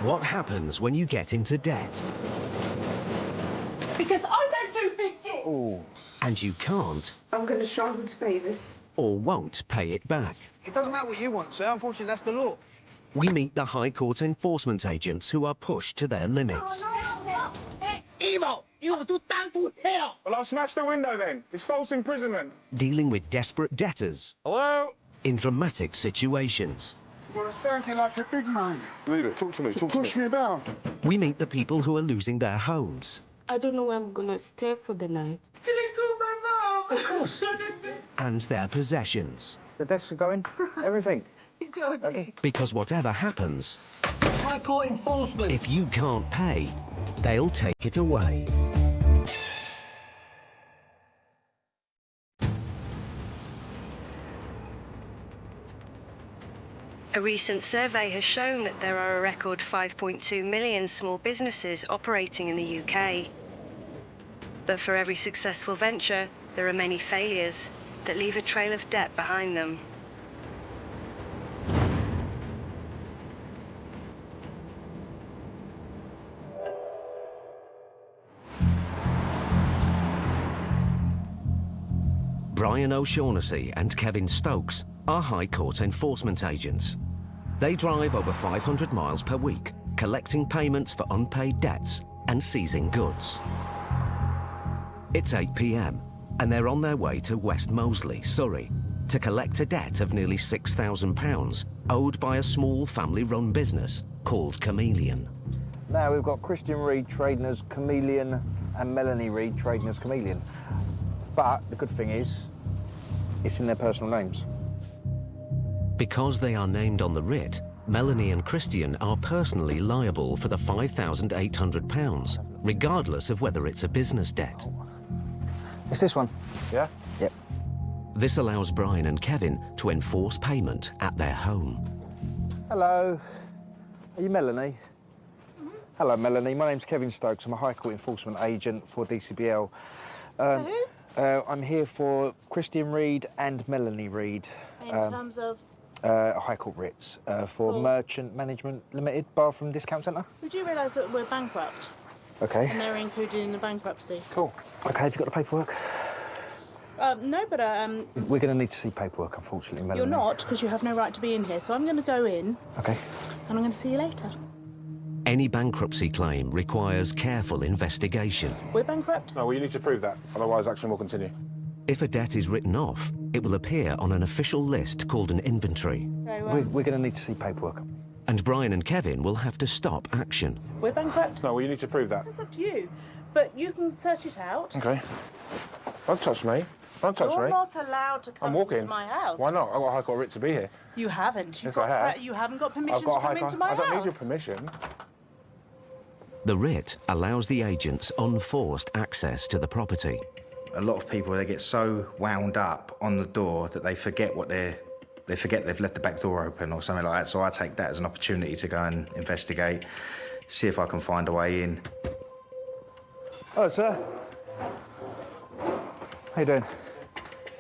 What happens when you get into debt? Because I don't do big gifts. Ooh. And you can't I'm going to struggle to pay this. or won't pay it back. It doesn't matter what you want, sir. Unfortunately, that's the law. We meet the High Court enforcement agents who are pushed to their limits. Evil! You will do down to hell! Well, I'll smash the window then. It's false imprisonment. Dealing with desperate debtors. Hello? In dramatic situations. Well, it's sounding like a big man. Leave it. Talk to me. Push me about. We meet the people who are losing their homes. I don't know where I'm going to stay for the night. Can I call my mom? Of course. And their possessions. The desks are going. Everything. It's okay. Because whatever happens, High Court enforcement. if you can't pay, they'll take it away. A recent survey has shown that there are a record 5.2 million small businesses operating in the UK. But for every successful venture, there are many failures that leave a trail of debt behind them. Brian O'Shaughnessy and Kevin Stokes are High Court enforcement agents. They drive over 500 miles per week, collecting payments for unpaid debts and seizing goods. It's 8 p.m, and they're on their way to West Moseley, Surrey, to collect a debt of nearly £6,000 owed by a small family-run business called Chameleon. Now we've got Christian Reed trading as Chameleon and Melanie Reed trading as Chameleon. But the good thing is, it's in their personal names. Because they are named on the writ, Melanie and Christian are personally liable for the £5,800, regardless of whether it's a business debt. It's this one. Yeah? Yep. This allows Brian and Kevin to enforce payment at their home. Hello. Are you Melanie? Hello, Melanie. My name's Kevin Stokes. I'm a High Court enforcement agent for DCBL. I'm here for Christian Reed and Melanie Reed. In terms of? High Court writs for Merchant Management Limited, Bathroom Discount Centre. Would you realise that we're bankrupt? Okay. And they're included in the bankruptcy? Cool. Okay, have you got the paperwork? No, but We're going to need to see paperwork, unfortunately, Melanie. you're not, because you have no right to be in here. So I'm going to go in. Okay. And I'm going to see you later. Any bankruptcy claim requires careful investigation. We're bankrupt? No, well, you need to prove that. Otherwise, action will continue. If a debt is written off, it will appear on an official list called an inventory. So, We're going to need to see paperwork. And Brian and Kevin will have to stop action. we're bankrupt? No, well, you need to prove that. That's up to you. But you can search it out. Okay. Don't touch me. Don't touch You're me. not allowed to come I'm walking. into my house. Why not? I've got a High Court writ to be here. You haven't. Yes, I have. You haven't got permission I've got to a High come Court. into my I house. don't need your permission. The writ allows the agents unforced access to the property. A lot of people, they get so wound up on the door that they forget they've left the back door open or something like that. So I take that as an opportunity to go and investigate, see if I can find a way in. Hello, sir. How you doing?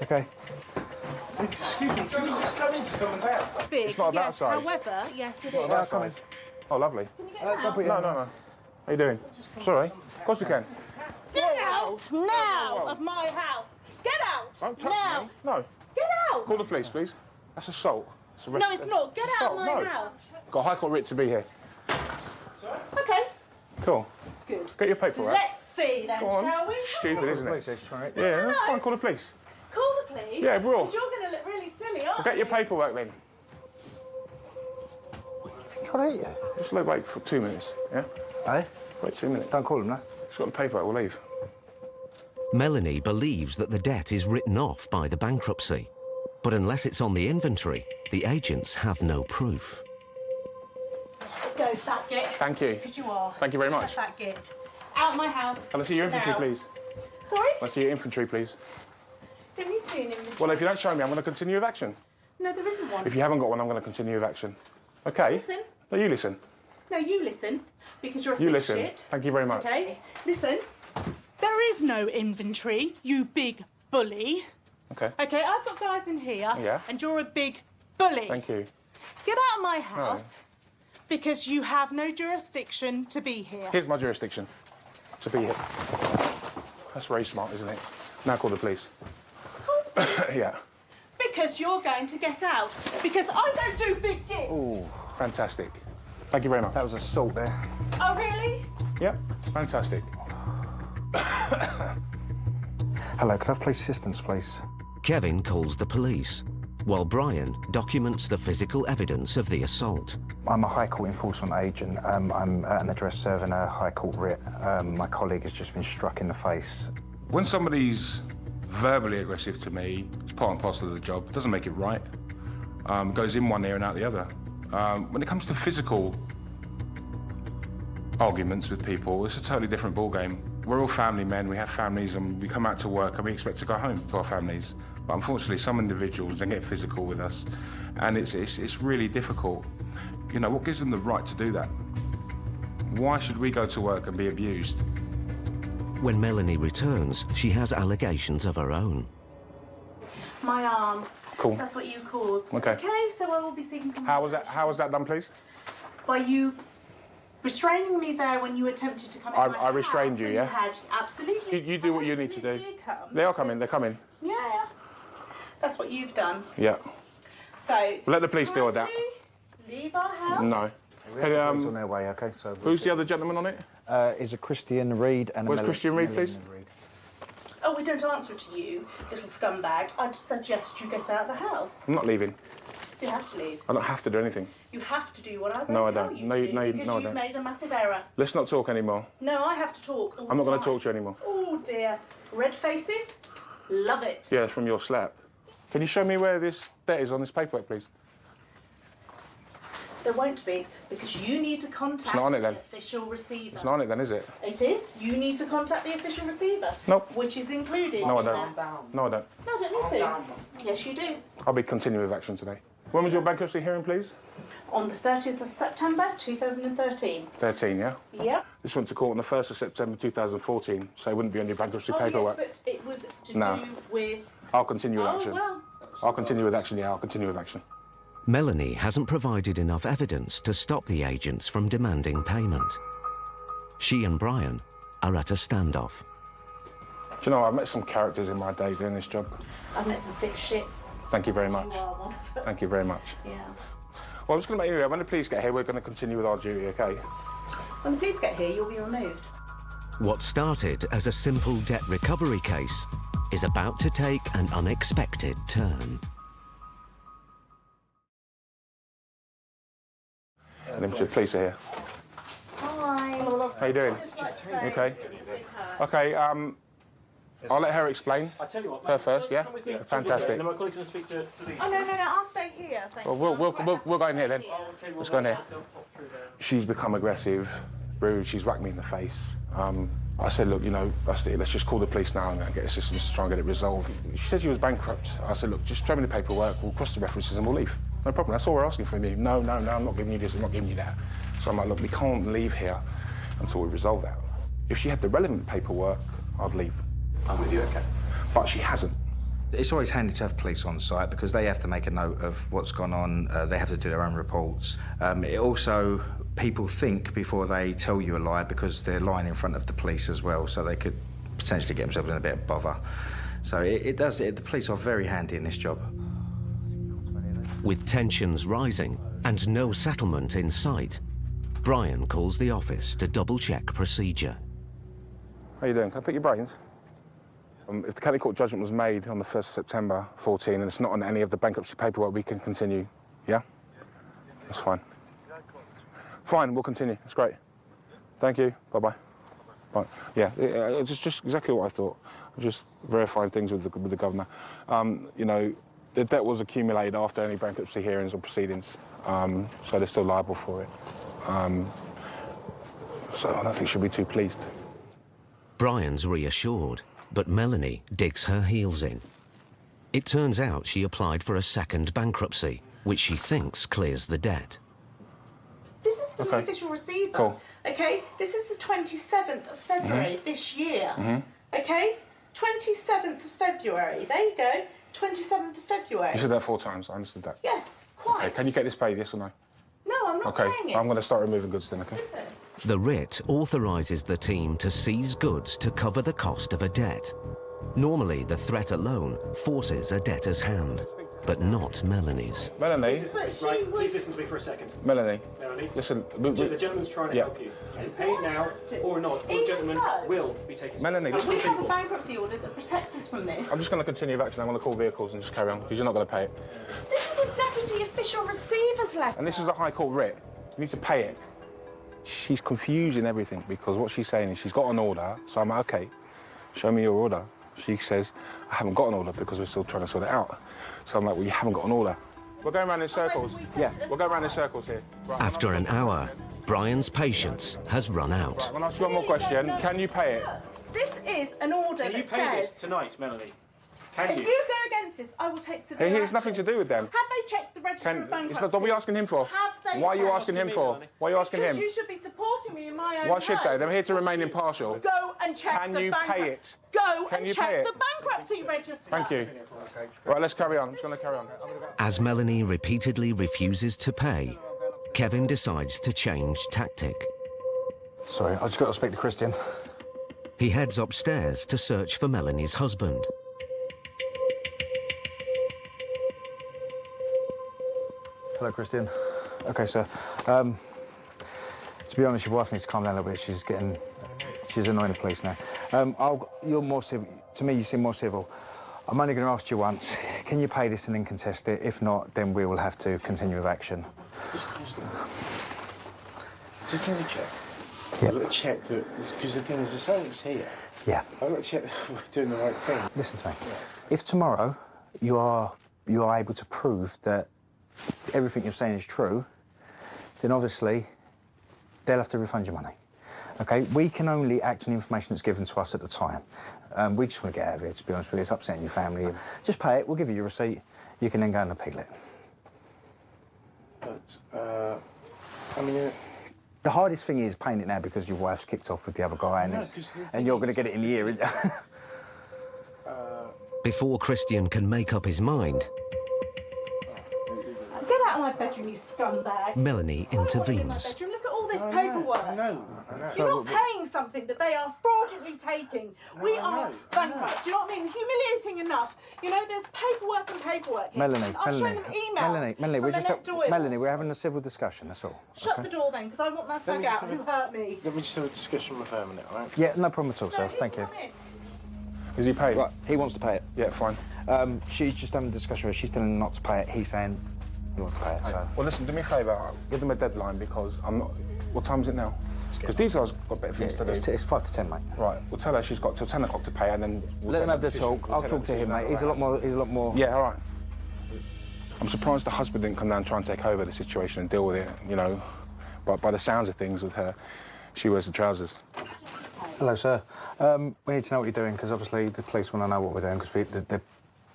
Okay. Excuse me, can you just come into someone's house? Big, It's not about yes. size. However, yes, it Not is. about size. Oh, lovely. Don't put No, no, no. How you doing? Sorry. Of course you can. Get out now of my house. Get out Don't touch now. me. No. Get out. Call the police, please. That's assault. It's No, it's not. Get out of my no. house. Got a High Court writ to be here. Okay. Cool. Good. Get your paperwork. Let's see then, Go on. shall we? Stupid, isn't Police, it? let's try it. Yeah, No. fine. Call the police. Call the police. Yeah, we're all. Because you're going to look really silly, aren't Get your you? paperwork then. Try to eat you. Just wait for 2 minutes, yeah? Hey? Wait 2 minutes. Don't call them, no? Just got the paperwork, we'll leave. Melanie believes that the debt is written off by the bankruptcy. But unless it's on the inventory, the agents have no proof. Go, fat git. Thank you. Because you are. Thank you very You're a much. fat git. Out of my house. Can I see your infantry, now. please? Sorry? Can I see your infantry, please? Don't you see an inventory? Well, if you don't show me, I'm going to continue with action. No, there isn't one. If you haven't got one, I'm going to continue with action. Okay? Listen. No, you listen. No, you listen. Because you're a You thick listen. shit. Thank you very much. Okay? Listen. There is no inventory, you big bully. Okay. Okay, I've got guys in here. Yeah. And you're a big bully. Thank you. Get out of my house. Because you have no jurisdiction to be here. Here's my jurisdiction. To be here. That's very smart, isn't it? Now call the police. Yeah. Because you're going to get out. Because I don't do big gifts. Ooh, fantastic. Thank you very much. That was assault there. Oh, really? Yep, fantastic. Hello, could I have police assistance, please? Kevin calls the police, while Brian documents the physical evidence of the assault. I'm a High Court enforcement agent. I'm at an address serving a High Court writ. My colleague has just been struck in the face. When somebody's verbally aggressive to me, it's part and parcel of the job. It doesn't make it right. Goes in one ear and out the other. When it comes to physical arguments with people, it's a totally different ballgame. We're all family men, we have families, and we come out to work and we expect to go home to our families. But unfortunately, some individuals, they get physical with us, and it's really difficult. You know, what gives them the right to do that? Why should we go to work and be abused? When Melanie returns, she has allegations of her own. My arm. Cool. That's what you caused. Okay. Okay, so I will be seeking compensation. How was that done, please? By you restraining me there when you attempted to come in my I restrained house you, when yeah? had, absolutely. You do what you need to do. Come. They are coming, they're coming. Yeah. That's what you've done. Yeah. So... Let the police deal with that. Leave our house? No. Hey, Police on their way, OK? So who's the other gentleman on it? is a Christian Reed and Where's Christian Reed, please? Oh, we don't answer to you, little scumbag. I'd suggest you get out of the house. I'm not leaving. You have to leave. I don't have to do anything. You have to do what I No, I tell don't. you No, to do, no, because no, I you've don't. made a massive error. Let's not talk anymore. No, I have to talk all I'm not the going to time. talk to you anymore. Oh, dear. Red faces? Love it. Yeah, it's from your slap. Can you show me where this debt is on this paperwork, please? There won't be, because you need to contact not on it, the then. official receiver. It's not on it then, is it? It is. You need to contact the official receiver. Nope. Which is included No, I in don't. that. No, I don't. No, I don't need to. Yes, you do. I'll be continuing with action today. When was your bankruptcy hearing, please? On the 30th of September 2013. 13, yeah? Yeah. This went to court on the 1st of September 2014, so it wouldn't be on your bankruptcy paperwork. Yes, but it was to No. do with... I'll continue with action. well. I'll continue with action, yeah, I'll continue with action. Melanie hasn't provided enough evidence to stop the agents from demanding payment. She and Brian are at a standoff. Do you know, I've met some characters in my day doing this job. I've met some big shits. Thank you very You much. are one of them. Thank you very much. Yeah. Well, I'm just going to make you when the police get here, we're going to continue with our duty, OK? When the police get here, you'll be removed. What started as a simple debt recovery case is about to take an unexpected turn. The police are here. Hi. How you doing? Okay. Okay, I'll let her explain. I tell you what, Her first, yeah? come with me. Fantastic. And then my colleagues can speak to these. Oh, no, I'll stay here. Thank Well, you. we'll go in here then. Okay, well, Let's go in here. they'll pop through there. She's become aggressive, rude, she's whacked me in the face. I said, look, you know, that's it, let's just call the police now and get assistance to try and get it resolved. She said she was bankrupt. I said, look, just show me the paperwork, we'll cross the references and we'll leave. No problem, that's all we're asking from you. No, I'm not giving you this, I'm not giving you that. So I'm like, look, we can't leave here until we resolve that. If she had the relevant paperwork, I'd leave. I'm with you, OK. But she hasn't. It's always handy to have police on site because they have to make a note of what's gone on. They have to do their own reports. It also, people think before they tell you a lie because they're lying in front of the police as well, so they could potentially get themselves in a bit of bother. So the police are very handy in this job. With tensions rising and no settlement in sight, Brian calls the office to double-check procedure. How you doing? Can I pick your brains? If the county court judgment was made on the 1st of September 14 and it's not on any of the bankruptcy paperwork, we can continue, yeah? That's fine. Fine, we'll continue. That's great. Thank you. Bye-bye. Right. Yeah, it's just exactly what I thought. I'm just verifying things with the governor. You know, the debt was accumulated after any bankruptcy hearings or proceedings, so they're still liable for it. So I don't think she'll be too pleased. Brian's reassured, but Melanie digs her heels in. It turns out she applied for a second bankruptcy, which she thinks clears the debt. This is from the official receiver. Cool. Okay, this is the 27th of February this year. Okay, 27th of February. There you go. 27th of February. You said that 4 times. I understood that. Yes, quite. Okay, can you get this paid, yes or no? No, I'm not Okay, paying it. I'm going to start removing goods then, okay? Listen. The writ authorises the team to seize goods to cover the cost of a debt. Normally, the threat alone forces a debtor's hand, but not Melanie's. Melanie, Right, please listen to me for a second. Melanie, Melanie, listen. the gentleman's trying to help you. You pay it now or not, or the gentleman will be taken. Melanie, We listen. have a bankruptcy order that protects us from this. I'm just going to continue with action. I'm going to call vehicles and just carry on because you're not going to pay it. This is a deputy official receiver's letter. And this is a High Court writ. You need to pay it. She's confusing everything because what she's saying is she's got an order. So I'm like, okay, show me your order. She says, I haven't got an order because we're still trying to sort it out. So I'm like, well, you haven't got an order. We're going around in circles. Yeah. We're going around in circles here. Right, After an hour, Brian's patience has run out. I'm going to ask you one more question. Can you pay it? This is an order Can you that pay this says tonight, Melanie? Can if you? you go against this, I will take severe Hey, it's nothing action. to do with them. Have they checked the register of bankruptcy? It's not, what are we asking him for? Have they Why are you checked? asking him for? Why are you asking Because him? you should be supporting me in my own Why should they? home. They're here to remain impartial. Go and check Can the you pay it? Go Can and you check pay it? the bankruptcy register. Thank you. Right, let's carry on. I'm just going to carry on. As Melanie repeatedly refuses to pay, Kevin decides to change tactic. Sorry, I just got to speak to Christian. He heads upstairs to search for Melanie's husband. Hello, Christian. Okay, sir. To be honest, your wife needs to calm down a little bit. She's annoying the police now. You're more civil. To me, you seem more civil. I'm only going to ask you once. Can you pay this and then contest it? If not, then we will have to continue with action. Just need to check. Yeah. I've got to check that, because the thing is, the something's here. Yeah. I've got to check that we're doing the right thing. Listen to me. If tomorrow you are able to prove that everything you're saying is true, then obviously they'll have to refund your money. Okay? We can only act on the information that's given to us at the time. We just want to get out of here, to be honest with you. It's upsetting your family. Just pay it. We'll give you your receipt. You can then go and appeal it. But, I mean... The hardest thing is paying it now because your wife's kicked off with the other guy and you're going to get it in the ear. Before Christian can make up his mind, Get out of my bedroom, you scumbag. Melanie I don't want you in my intervenes. bedroom. Look at all this paperwork. I know. You're not paying something that they are fraudulently taking. We are bankrupt. Do you know what I mean? Humiliating enough. You know, there's paperwork and paperwork here. Melanie, I've shown them emails. Melanie, we're having a civil discussion, that's all. Shut okay? the door then, because I want that thug out who hurt me. Let me just have a discussion with her a minute, all right? Yeah, no problem at all, sir. No, Thank you. come in. Is he paid? Right, he wants to pay it. Yeah, fine. She's just having a discussion with her. She's telling him not to pay it. He's saying he wants to pay it, so... Well, listen, do me a favour. Give them a deadline because I'm not... What time is it now? Because these guys got better things to do. It's 5 to 10, mate. Right, we'll tell her she's got till 10 o'clock to pay and then... Let him have the talk. I'll talk to him, mate. He's a lot more... Yeah, all right. I'm surprised the husband didn't come down and try and take over the situation and deal with it, you know. But by the sounds of things with her, she wears the trousers. Hello, sir. We need to know what you're doing, because obviously the police want to know what we're doing, because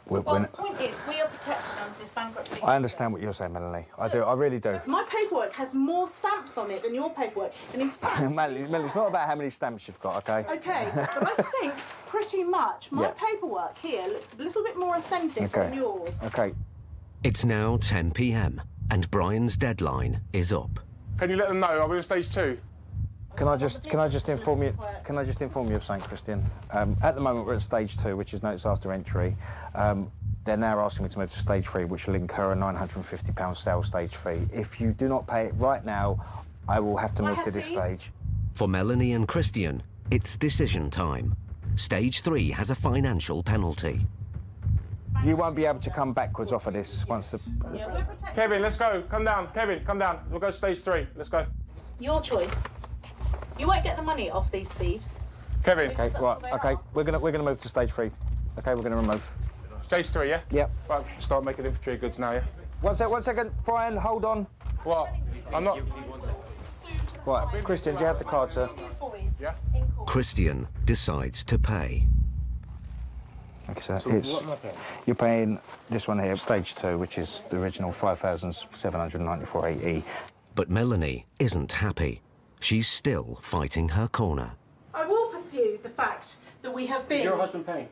Well, the point is, we are protected under this bankruptcy. I understand what you're saying, Melanie. I do. I really do. My paperwork has more stamps on it than your paperwork. And in fact... Melanie, it's not about how many stamps you've got, OK? OK, but I think pretty much my paperwork here looks a little bit more authentic than yours. OK. It's now 10 p.m. and Brian's deadline is up. Can you let them know? Are we on stage 2? Can I just inform you? Can I just inform you of something, Christian? At the moment, we're at stage 2, which is notice after entry. They're now asking me to move to stage 3, which will incur a £950 sales stage fee. If you do not pay it right now, I will have to move to this stage. For Melanie and Christian, it's decision time. Stage 3 has a financial penalty. You won't be able to come backwards off of this once the... Kevin, let's go. Come down. Kevin, come down. We'll go stage 3. Let's go. Your choice. You won't get the money off these thieves. Kevin. OK, right. OK, we're gonna move to stage 3. OK, we're gonna remove. Stage 3, yeah? Yep. Right, start making infantry goods now, yeah? 1 second. Brian, hold on. What? I'm not... Right, Christian, do you have the card, sir? Yeah? Christian decides to pay. Okay, sir. So what am I paying? You're paying this one here, stage 2, which is the original 5,794.80. But Melanie isn't happy. She's still fighting her corner. I will pursue the fact that we have been... Is your husband paying?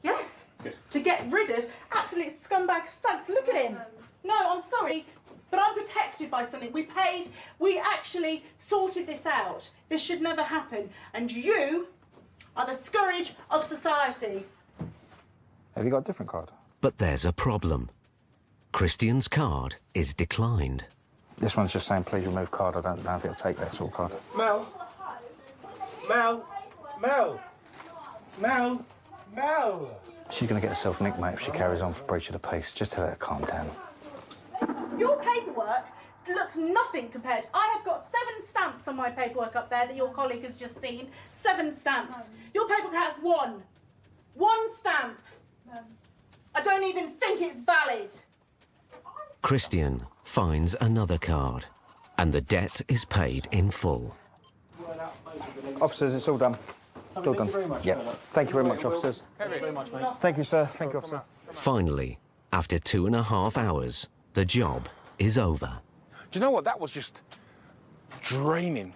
Yes. Good. To get rid of absolute scumbag thugs. Look at him. No, I'm sorry. But I'm protected by something. We paid, we actually sorted this out. This should never happen. And you are the scourge of society. Have you got a different card? But there's a problem. Christian's card is declined. This one's just saying, please remove card. I don't know if it'll take that sort of card. Mel. Mel. Mel. Mel. Mel. She's going to get herself nicked, mate, if she carries on for breach of the peace. Just tell her to calm down. Your paperwork looks nothing compared. I have got 7 stamps on my paperwork up there that your colleague has just seen. 7 stamps. Your paperwork has 1. 1 stamp. I don't even think it's valid. Christian finds another card, and the debt is paid in full. Officers, it's all done. It's all done. Thank you very much. Yeah. Thank you very much, officers. Thank you very much, mate. Thank you, sir. Thank you, officer. Finally, after 2.5 hours, the job is over. Do you know what? That was just draining.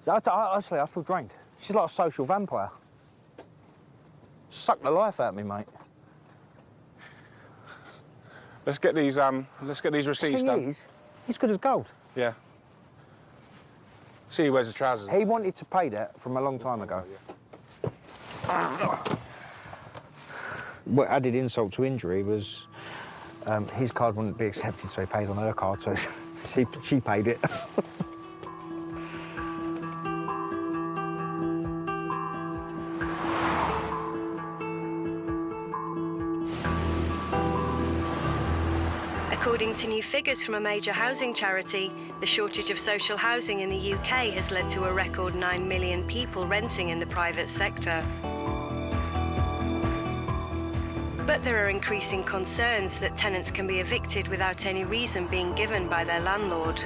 Honestly, I feel drained. She's like a social vampire. Sucked the life out of me, mate. Let's get these receipts done. He's good as gold. Yeah. See, he wears the trousers. He wanted to pay that from a long time ago. What added insult to injury was his card wouldn't be accepted, so he paid on her card, so she paid it. According to new figures from a major housing charity, the shortage of social housing in the UK has led to a record 9 million people renting in the private sector. But there are increasing concerns that tenants can be evicted without any reason being given by their landlord.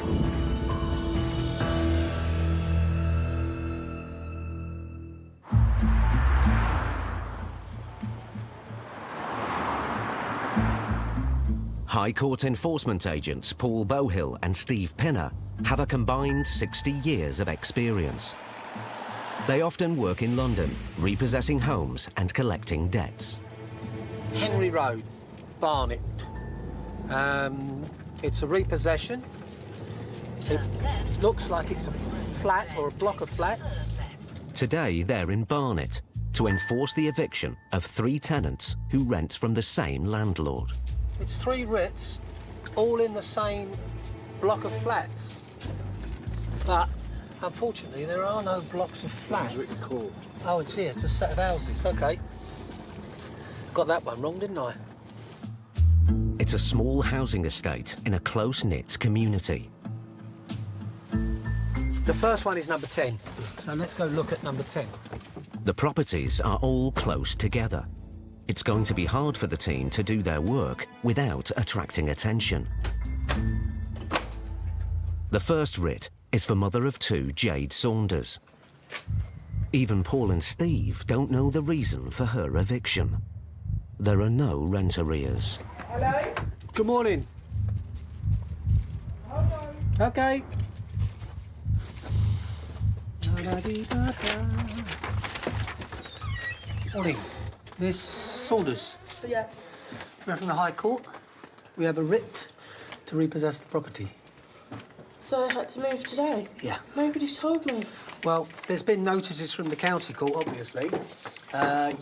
High Court enforcement agents Paul Bowhill and Steve Pinner have a combined 60 years of experience. They often work in London, repossessing homes and collecting debts. Henry Road, Barnet. It's a repossession. It looks like it's a flat or a block of flats. Today, they're in Barnet to enforce the eviction of 3 tenants who rent from the same landlord. It's 3 writs, all in the same block of flats. But unfortunately, there are no blocks of flats. Oh, it's here. It's a set of houses. OK. Got that one wrong, didn't I? It's a small housing estate in a close-knit community. The first one is number 10. So let's go look at number 10. The properties are all close together. It's going to be hard for the team to do their work without attracting attention. The first writ is for mother of 2, Jade Saunders. Even Paul and Steve don't know the reason for her eviction. There are no rent arrears. Hello? Good morning. OK. Morning. Miss Saunders. Yeah. We're from the High Court. We have a writ to repossess the property. So I had to move today? Yeah. Nobody told me. Well, there's been notices from the county court, obviously.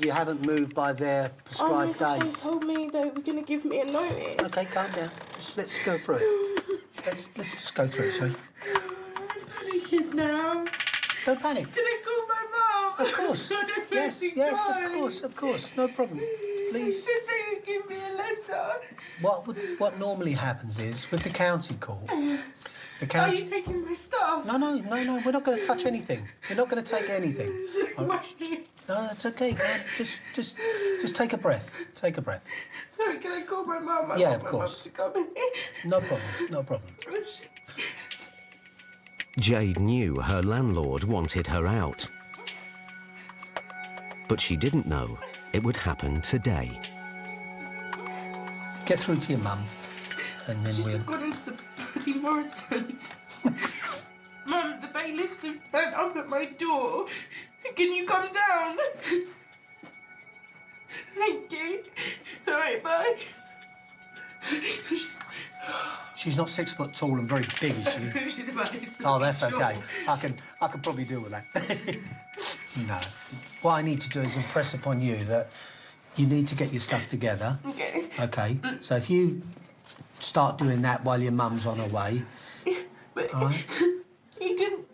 You haven't moved by their prescribed They date. told me they were going to give me a notice. OK, calm down. Let's go through it. Let's just go through it, shall we? I'm panicking now. Don't panic. Can I call my mum? Of course. Yes, of course. No problem. Please. They said they would give me a letter. What normally happens is, with the county court, the Are county... you taking my stuff? No, we're not going to touch anything. We're not going to take anything. No, it's OK, go on. Just take a breath. Take a breath. Sorry, can I call my mum? I Yeah, want of my course. mum to come in. No problem. Jade knew her landlord wanted her out. But she didn't know it would happen today. Get through to your mum, and then She's we'll... just gone into bloody Morrison's. Mum, the bailiffs have turned up at my door. Can you come down? Thank you. All right, bye. She's not 6 foot tall and very big, is she? She's about this Oh, that's short. okay. I can probably deal with that. No. What I need to do is impress upon you that you need to get your stuff together. Okay. Okay. So if you start doing that while your mum's on her way. But all right? he didn't.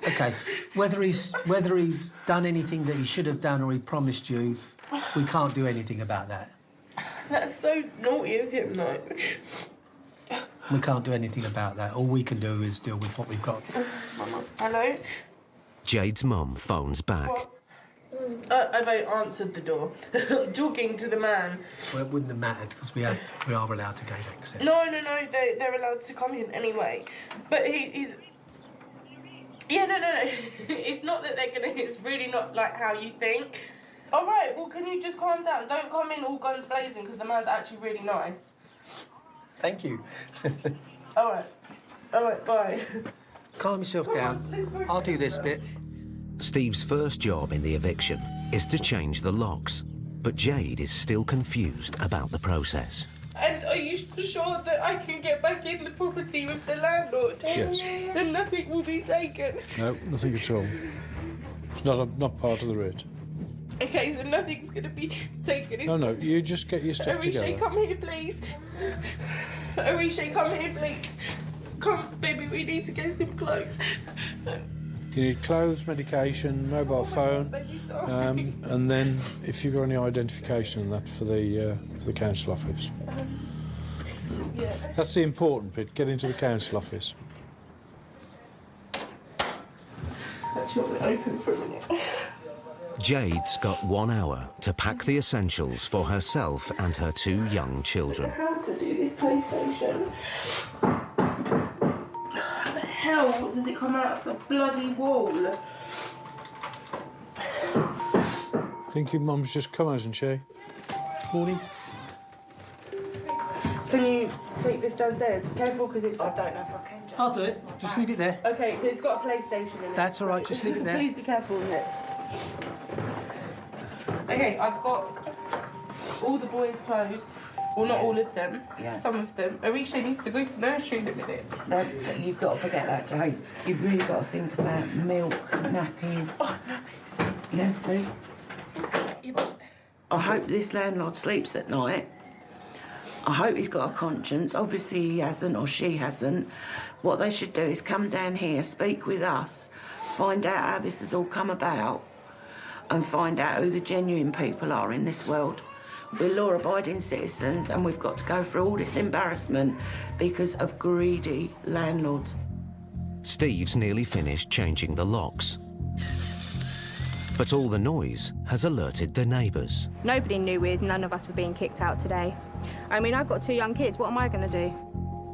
Okay. Whether he's done anything that he should have done or he promised you, we can't do anything about that. That's so naughty of him, though. We can't do anything about that. All we can do is deal with what we've got. Hello? Jade's mum phones back. What? Have I answered the door? Talking to the man. Well, it wouldn't have mattered because we are allowed to gain access. No, they're allowed to come in anyway. But he's... Yeah, no. It's not that they're gonna... It's really not like how you think. All right, well, can you just calm down? Don't come in all guns blazing because the man's actually really nice. Thank you. All right, bye. Calm yourself down. I'll do this bit. Steve's first job in the eviction is to change the locks, but Jade is still confused about the process. And are you sure that I can get back in the property with the landlord? Yes. And nothing will be taken? No, nothing at all. It's not part of the writ. Okay, so nothing's going to be taken. No, you just get your stuff Arisha, together. come here, please. Arisha, come here, please. Come, baby, we need to get some clothes. You need clothes, medication, mobile phone, and then if you've got any identification and that for the council office. Yeah. That's the important bit. Get into the council office. Actually, open for a minute. Jade's got 1 hour to pack the essentials for herself and her 2 young children. How to do this PlayStation? How the hell does it come out of the bloody wall? I think your mum's just come, hasn't she? Morning. Can you take this downstairs? Careful, because it's... I don't know if I can. I'll do it. Just leave it there. Okay, because it's got a PlayStation in it. That's all right. Just leave it there. Please be careful with it. Okay, I've got all the boys' clothes. Well, not all of them. Yeah. Some of them. Arisha needs to go to nursery in a minute. No, you've got to forget that, Jade. You've really got to think about milk, nappies. Oh, nappies. Yeah, see? I hope this landlord sleeps at night. I hope he's got a conscience. Obviously he hasn't, or she hasn't. What they should do is come down here, speak with us, find out how this has all come about, and find out who the genuine people are in this world. We're law-abiding citizens and we've got to go through all this embarrassment because of greedy landlords. Steve's nearly finished changing the locks. But all the noise has alerted the neighbours. Nobody knew none of us were being kicked out today. I mean, I've got 2 young kids. What am I going to do?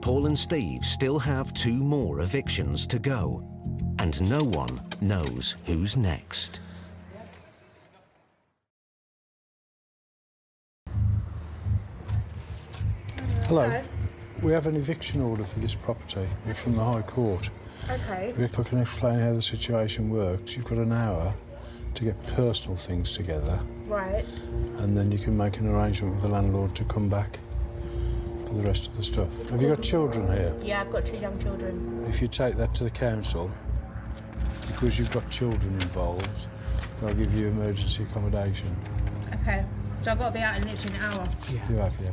Paul and Steve still have 2 more evictions to go, and no one knows who's next. Hello. We have an eviction order for this property. We're from the High Court. Okay. If I can explain how the situation works, you've got an hour to get personal things together, Right. and then you can make an arrangement with the landlord to come back for the rest of the stuff. Have you got children here? Yeah, I've got 2 young children. If you take that to the council, because you've got children involved, they'll give you emergency accommodation. Okay. So I've got to be out in literally an hour. You have, yeah.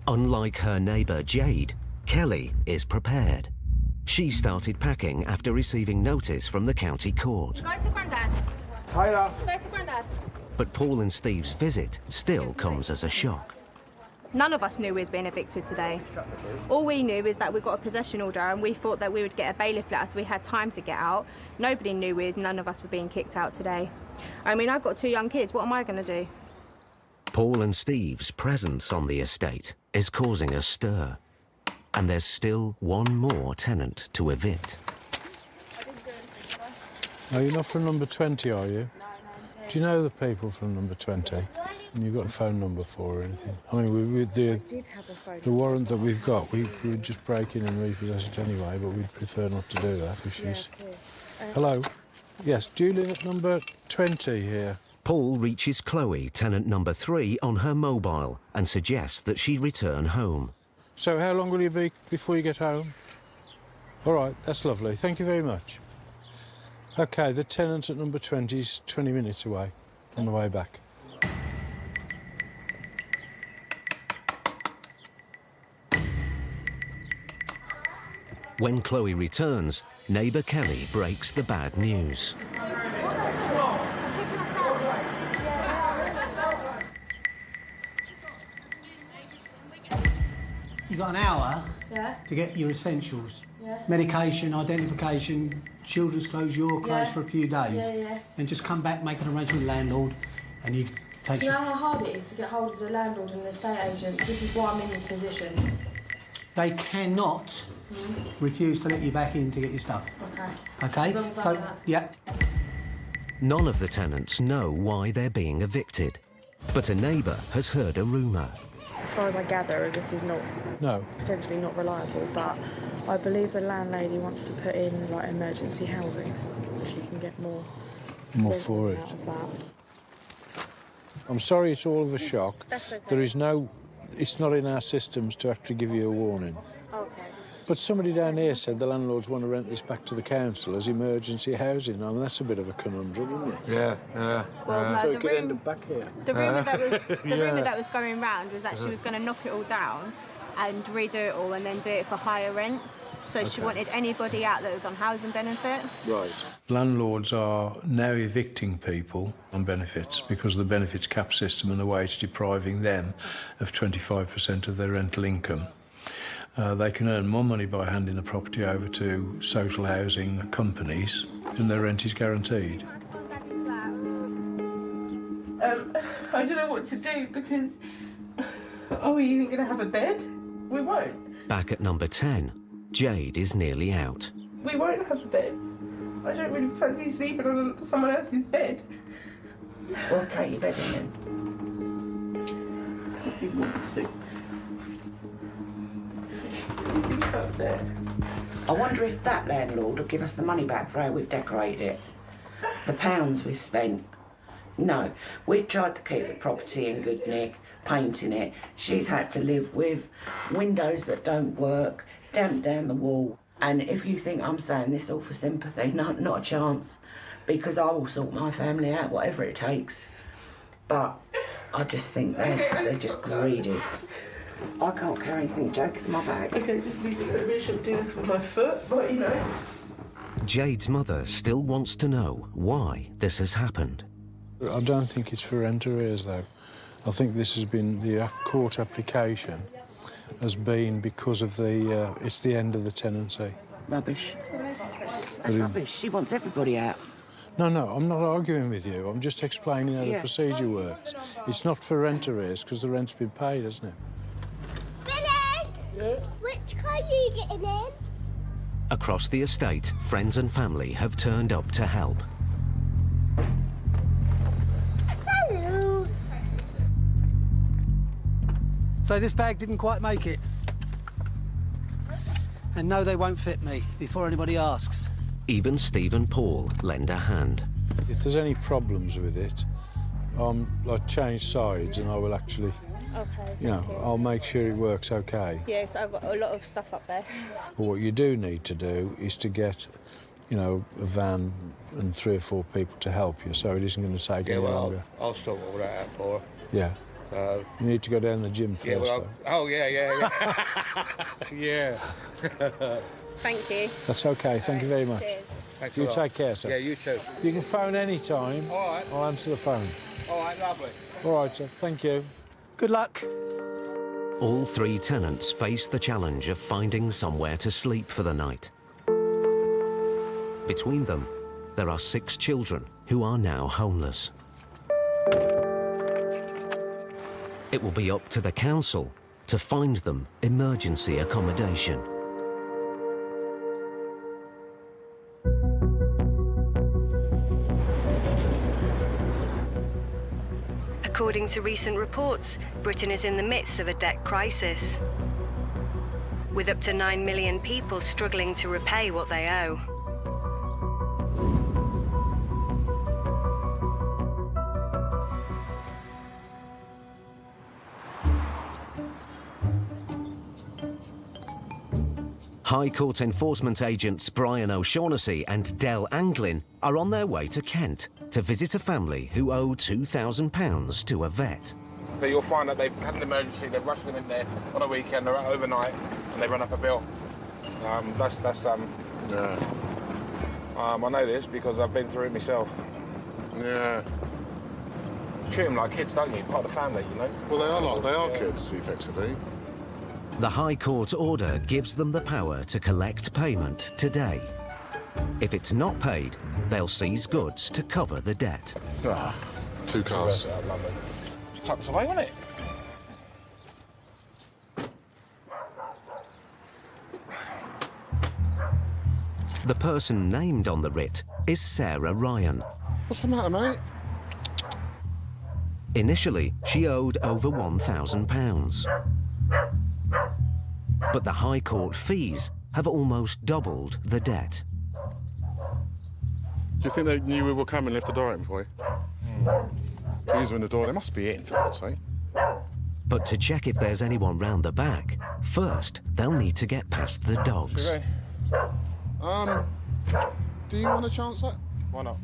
Unlike her neighbour Jade, Kelly is prepared. She started packing after receiving notice from the county court. Go to Grandad. Hiya. Go to Grandad. But Paul and Steve's visit still comes as a shock. None of us knew we was being evicted today. All we knew is that we got a possession order and we thought that we would get a bailiff letter so we had time to get out. Nobody knew none of us were being kicked out today. I mean, I've got 2 young kids. What am I going to do? Paul and Steve's presence on the estate is causing a stir. And there's still 1 more tenant to evict. No, you're not from number 20, are you? Do you know the people from number 20? And you've got a phone number for or anything? I mean, with the warrant that we've got, we would just break in and repossess it anyway, but we'd prefer not to do that if she's... Hello? Yes, do you live at number 20 here? Paul reaches Chloe, tenant number 3, on her mobile and suggests that she return home. So how long will you be before you get home? All right, that's lovely. Thank you very much. OK, the tenant at number 20 is 20 minutes away on the way back. When Chloe returns, neighbour Kelly breaks the bad news. You got an hour Yeah. to get your essentials. Yeah. Medication, identification, children's clothes, your clothes Yeah. for a few days. Yeah, yeah. Then just come back, make an arrangement with the landlord, and you take Do you know some... how hard it is to get hold of the landlord and the estate agent? This is why I'm in this position. They cannot refuse to let you back in to get your stuff. Okay. Okay? As long as I So, know that. yeah. None of the tenants know why they're being evicted, but a neighbour has heard a rumour. As far as I gather, this is potentially not reliable, but I believe the landlady wants to put in like emergency housing. She can get more For it. out of that. I'm sorry it's all of a shock. That's okay. There is no... It's not in our systems to actually give you a warning. Okay. But somebody down here said the landlords want to rent this back to the council as emergency housing. I mean, that's a bit of a conundrum, isn't it? Yeah. Well, no, So the it could room- end up back here. The rumour that was Yeah. rumour that was going round was that she was going to knock it all down and redo it all and then do it for higher rents. So she Okay. wanted anybody out that was on housing benefit. Right. Landlords are now evicting people on benefits because of the benefits cap system and the way it's depriving them of 25% of their rental income. They can earn more money by handing the property over to social housing companies and their rent is guaranteed. I don't know what to do because... Are we even going to have a bed? We won't. Back at number 10, Jade is nearly out. We won't have a bed. I don't really fancy sleeping on someone else's bed. We'll take your bed in then. If you want to. Anything up there? I wonder if that landlord will give us the money back for how we've decorated it. The pounds we've spent. No, we've tried to keep the property in good nick, painting it. She's had to live with windows that don't work, damp down the wall. And if you think I'm saying this all for sympathy, not a chance. Because I will sort my family out, whatever it takes. But I just think they're just greedy. I can't carry anything, Jack, it's my bag. Okay, just leave it. I really shouldn't do this with my foot, but you know. Jade's mother still wants to know why this has happened. I don't think it's for rent arrears, though. I think this has been, the court application has been because of the, it's the end of the tenancy. Rubbish. That's rubbish. She wants everybody out. No, I'm not arguing with you. I'm just explaining how the Yeah. procedure works. It's not for rent arrears because the rent's been paid, hasn't it? Billy! Yeah? Which car are you getting in? Across the estate, friends and family have turned up to help. Hello. So this bag didn't quite make it. And no, they won't fit me, before anybody asks. Even Steve and Paul lend a hand. If there's any problems with it, I'll change sides and I will actually, Okay. you know, I'll make sure it works okay. Yes, I've got a lot of stuff up there. But what you do need to do is to get, you know, a van and 3 or 4 people to help you, so it isn't going to take any longer. I'll sort all that out for her. Yeah. You need to go down the gym first, Yeah, well, though. yeah. Yeah. Thank you. That's okay, thank you very much. Cheers. Thanks a You lot. take care, sir. Yeah, you too. You can phone any time. All right. I'll answer the phone. All right, lovely. All right, sir. Thank you. Good luck. All 3 tenants face the challenge of finding somewhere to sleep for the night. Between them, there are 6 children who are now homeless. It will be up to the council to find them emergency accommodation. According to recent reports, Britain is in the midst of a debt crisis, with up to 9 million people struggling to repay what they owe. High Court enforcement agents Brian O'Shaughnessy and Del Anglin are on their way to Kent to visit a family who owe £2,000 to a vet. But you'll find that they've had an emergency, they've rushed them in there on a weekend, they're out overnight, and they run up a bill. I know this because I've been through it myself. Yeah. You treat them like kids, don't you? Part of the family, you know? Well, they are kids, effectively. The High Court order gives them the power to collect payment today. If it's not paid, they'll seize goods to cover the debt. Ah, 2 cars. Just tuck us away, wasn't it? The person named on the writ is Sarah Ryan. What's the matter, mate? Initially, she owed over £1,000. But the High Court fees have almost doubled the debt. Do you think they knew we were coming and left the door open for you? Keys are in the door. They must be in, for God's sake. But to check if there's anyone round the back, first they'll need to get past the dogs. Do you want to chance that? Why not?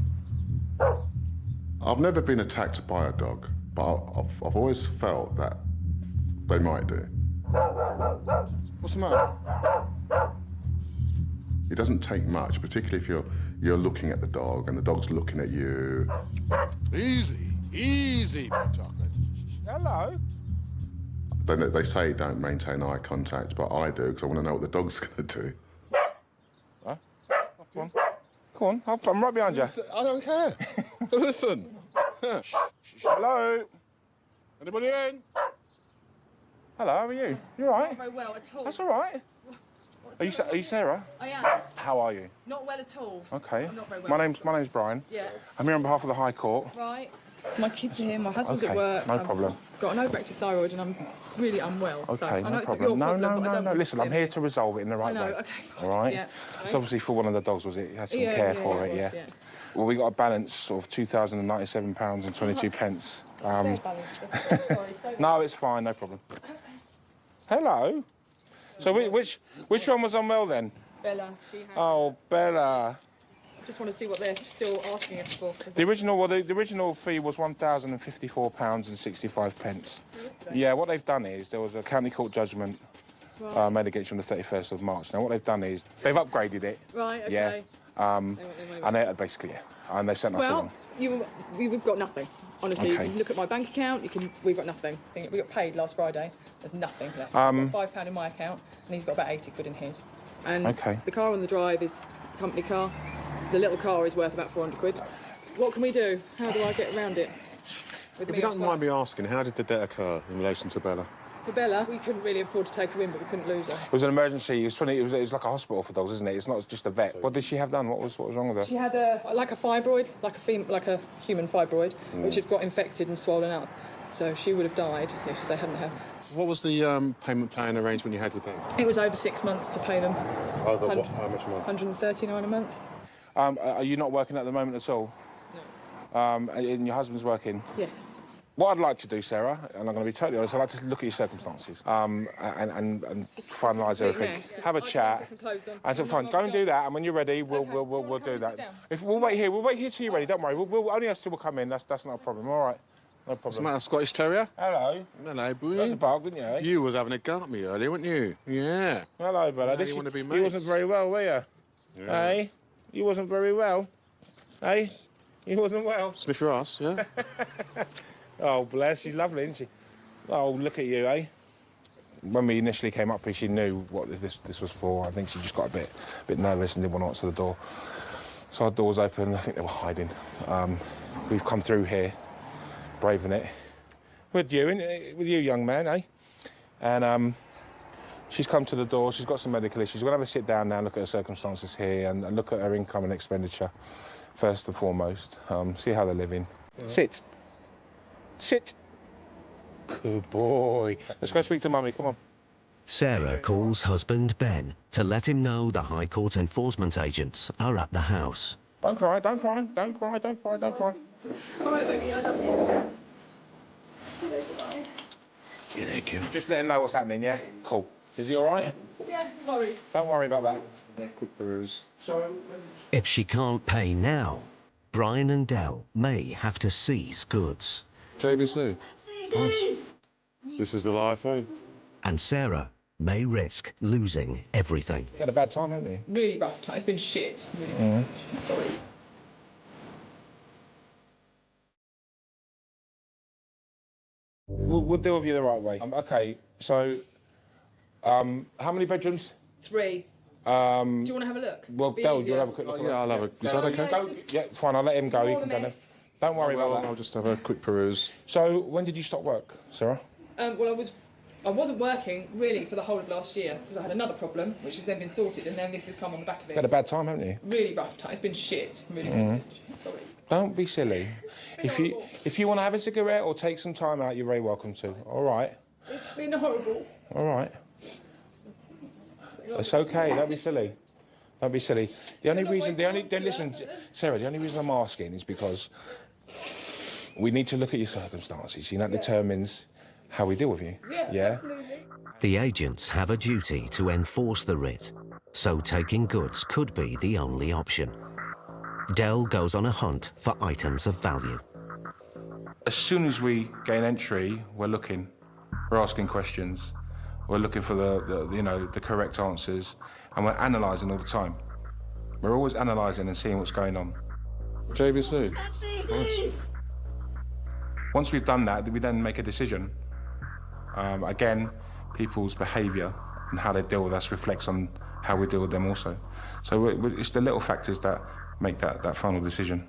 I've never been attacked by a dog, but I've always felt that they might do. What's the matter? It doesn't take much, particularly if you're looking at the dog and the dog's looking at you. Easy, chocolate. Hello. They say don't maintain eye contact, but I do because I want to know what the dog's going to do. Huh? Go on, I'm right behind you. I don't care. Listen. Hello. Anybody in? Hello, how are you? You all right? Not very well at all. That's all right. Are you Sarah? I am. How are you? Not well at all. Okay. I'm not very well. My name's Brian. Yeah. I'm here on behalf of the High Court. Right. My kids are here, my husband's Okay, at work. no problem. I've got an overactive thyroid and I'm really unwell. Okay, so I know no it's problem. not your problem. No. Listen, I'm here to resolve it in the right I know, way. okay. All right? Yeah. It's obviously for one of the dogs, was it? You had some Yeah, care yeah, for it it, was, yeah. Well, we got a balance of £2,097 and 22 pence. No, it's fine, no problem. Hello. So which one was unwell then? Bella, she had. Oh, Bella. I just want to see what they're still asking us for. The original fee was £1,054 and 65 pence. Yeah, what they've done is there was a county court judgment made against you on the 31st of March. Now what they've done is they've upgraded it. Right. Okay. Yeah. And they basically and they've sent us along. We've got nothing. Honestly, Okay. you can look at my bank account. We've got nothing. We got paid last Friday. There's nothing left. Um, I've got £5 in my account, and he's got about 80 quid in his. And Okay. the car on the drive is a company car. The little car is worth about 400 quid. What can we do? How do I get around it? If you don't mind me asking, how did the debt occur in relation to Bella? For Bella, we couldn't really afford to take her in, but we couldn't lose her. It was an emergency. It was like a hospital for dogs, isn't it? It's not just a vet. What did she have done? What was wrong with her? She had a fibroid, like a human fibroid, which had got infected and swollen up. So she would have died if they hadn't had. What was the payment plan arrangement you had with them? It was over 6 months to pay them. Over what? How much a month? 139 a month. Are you not working at the moment at all? No. And your husband's working? Yes. What I'd like to do, Sarah, and I'm going to be totally honest, I'd like to look at your circumstances and finalise everything. Mess. Have a chat. And so fine, go and do that. And when you're ready, we'll do that. If we'll wait here till you're ready. Don't worry. We'll only us two will come in. That's not a problem. All right. No problem. What's the matter, Scottish Terrier? Hello. Hello, boy. That's a bark, didn't you? You was having a go at me earlier, weren't you? Yeah. Hello, Bella. Now you want to be mates. You wasn't very well, were you? Yeah. Hey? You wasn't very well. Hey? You wasn't well. Sniff your ass, yeah? Oh, bless. She's lovely, isn't she? Oh, look at you, eh? When we initially came up here, she knew what this was for. I think she just got a bit nervous and didn't want to answer the door. So our door was open, and I think they were hiding. We've come through here, braving it. With you, young man, eh? And she's come to the door. She's got some medical issues. We're going to have a sit down now and look at her circumstances here and look at her income and expenditure, first and foremost. See how they're living. Yeah. Sit. Sit. Good boy. Let's go speak to Mummy, come on. Sarah calls husband Ben to let him know the High Court enforcement agents are at the house. Don't cry, don't cry, don't cry, don't cry, don't cry. All right, baby, I love you. Yeah, thank you. Just let him know what's happening, yeah? Cool. Is he all right? Yeah, worry. Don't worry about that. Quick peruse. If she can't pay now, Brian and Dell may have to seize goods. JBC. Nice. This is the life, eh? And Sarah may risk losing everything. You had a bad time, haven't you? Really rough time. It's been shit. Really sorry. We'll deal with you the right way. Okay, so, how many bedrooms? 3. Do you want to have a look? Well, Be Dell, easier. you'll have a quick look. Yeah, I'll have a... Is that okay? Yeah, fine, I'll let him go. He More can a go now. mess. Don't worry about that. I'll just have a quick peruse. So, when did you stop work, Sarah? Well, I wasn't working really for the whole of last year because I had another problem, which has then been sorted, and then this has come on the back of You had a it. bad time, haven't you? Really rough time. It's been shit. Really. Sorry. Don't be silly. If you want to have a cigarette or take some time out, you're very welcome to. All right? It's been horrible. All right. It's okay. Don't be silly. Don't be silly. Listen, Sarah. The only reason I'm asking is because we need to look at your circumstances. That determines how we deal with you. Yeah. Absolutely. The agents have a duty to enforce the writ, so taking goods could be the only option. Dell goes on a hunt for items of value. As soon as we gain entry, we're looking. We're asking questions. We're looking for the correct answers, and we're analysing all the time. We're always analysing and seeing what's going on. JBC. Nice. Once we've done that, we then make a decision. Again, people's behaviour and how they deal with us reflects on how we deal with them also. So it's the little factors that make that final decision.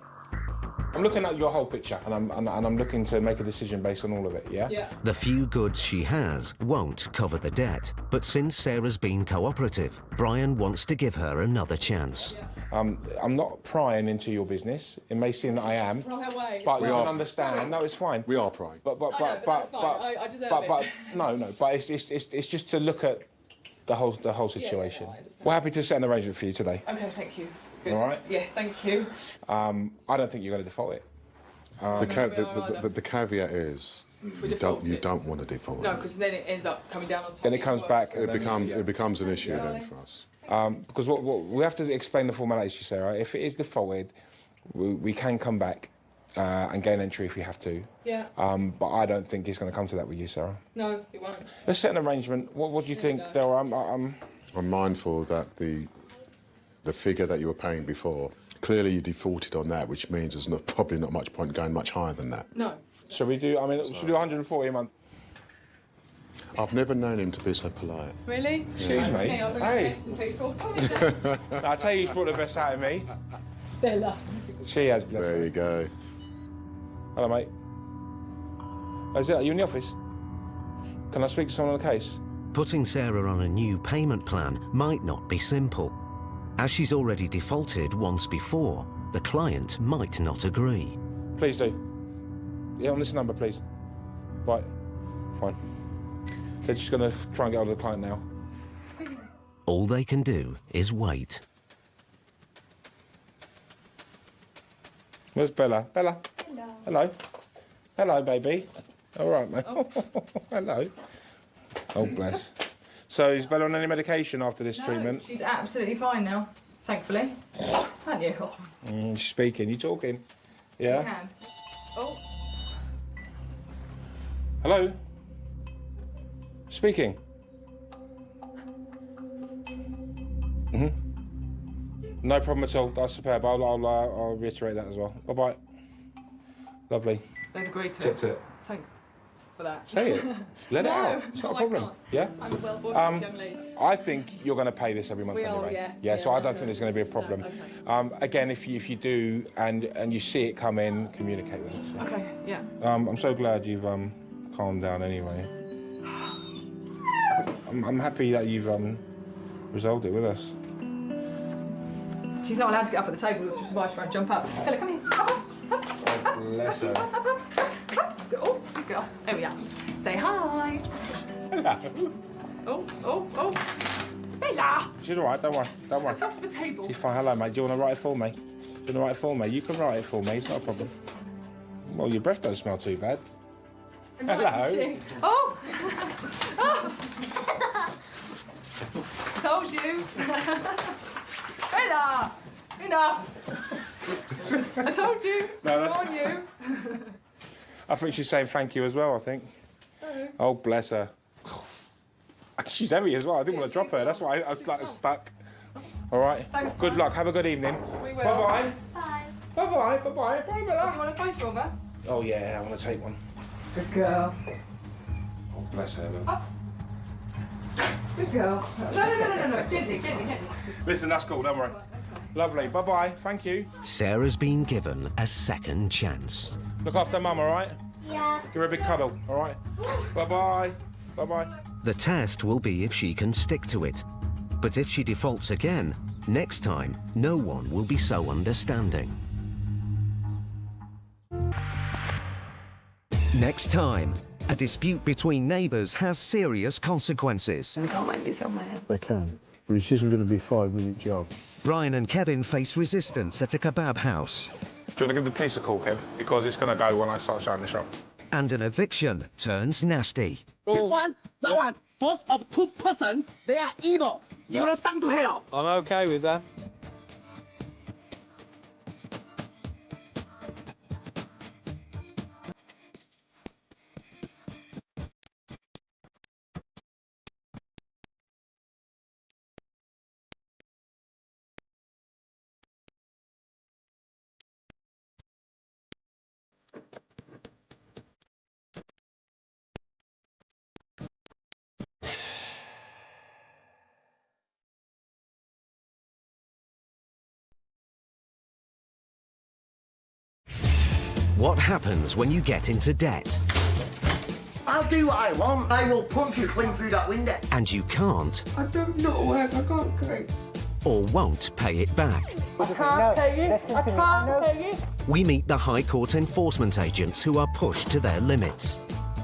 I'm looking at your whole picture, and I'm looking to make a decision based on all of it, yeah? Yeah. The few goods she has won't cover the debt, but since Sarah's been cooperative, Brian wants to give her another chance. I'm not prying into your business. It may seem that I am, Pry away. but you can understand. No, it's fine. We are prying. But that's fine. I deserve it. no. But it's just to look at the whole situation. We're happy to set an arrangement for you today. Okay, thank you. Good. All right. Yes, thank you. I don't think you're going to default it. The caveat is you don't want to default it. No, because then it ends up coming down on top. Then it comes back. It becomes an issue then for us. Because what we have to explain the formalities, Sarah. If it is defaulted, we can come back and gain entry if we have to. Yeah. But I don't think it's going to come to that with you, Sarah. No, it won't. Let's set an arrangement. What do you think, Dell? I'm mindful that the figure that you were paying before, clearly you defaulted on that, which means there's probably not much point going much higher than that. No. Should we do? Should we do 140 a month? I've never known him to be so polite. Really? Excuse me. Hey. I tell you, he's brought the best out of me. Stella. She has, bless her. There you go. Hello, mate. Are you in the office? Can I speak to someone on the case? Putting Sarah on a new payment plan might not be simple. As she's already defaulted once before, the client might not agree. Please do. Yeah, on this number, please. Right. Fine. They're just going to try and get hold of the client now. All they can do is wait. Where's Bella? Bella? Hello. Hello, baby. All right, mate. Oh. Hello. Oh, bless. So is Bella on any medication after this treatment? She's absolutely fine now, thankfully. Aren't you? She's speaking. You talking? Yeah? I can. Oh. Hello? Speaking. No problem at all. That's superb. I'll reiterate that as well. Bye-bye. Lovely. They've agreed to Tip. it. Thanks for that. Say it. Let it out. No, It's not a I problem. can't. Yeah? I'm a well-brought-up young lady. I think you're going to pay this every month We are, anyway. yeah. So I don't think there's going to be a problem. No, Again, if you do and you see it come in, communicate with us. Okay, yeah. I'm so glad you've calmed down anyway. I'm happy that you've resolved it with us. She's not allowed to get up at the table, which is why she's trying to jump up. Bella, come here. Up. Oh, bless her. Oh, good girl. There we are. Say hi. Hello. Oh. Bella! She's all right, don't worry. It's off the table. She's fine. Hello, mate. Do you want to write it for me? You can write it for me. It's not a problem. Well, your breath don't smell too bad. Hello. Oh! told you. Bella! Enough! I told you. No, that's on you. I think she's saying thank you as well, I think. Oh, bless her. She's heavy as well. I didn't want to drop her. That's why I was like stuck. All right. Thanks, good luck. Have a good evening. We will. Bye-bye. Bye. Bye-bye. Bye-bye. Bye, Bella. Do you want a photo of her? Oh, yeah, I want to take one. Good girl. Oh, bless her. Look. Up. Good girl. No. Gently. Listen, that's cool. Don't worry. Lovely. Bye-bye. Thank you. Sarah's been given a second chance. Look after Mum, all right? Yeah. Give her a big cuddle, all right? Bye-bye. Bye-bye. The test will be if she can stick to it. But if she defaults again, next time, no one will be so understanding. Next time, a dispute between neighbours has serious consequences. They can, but it isn't going to be a 5-minute job. Brian and Kevin face resistance at a kebab house. Do you want to give the police a call, Kev? Because it's going to go when I start showing the shop. And an eviction turns nasty. That one, both of two persons, they are evil. You will turn to hell. I'm okay with that. What happens when you get into debt I'll do what I want. I will punch you clean through that window. and you can't I don't know work. I can't go. or won't pay it back? I can't pay you. I can't pay you. We meet the High Court enforcement agents who are pushed to their limits,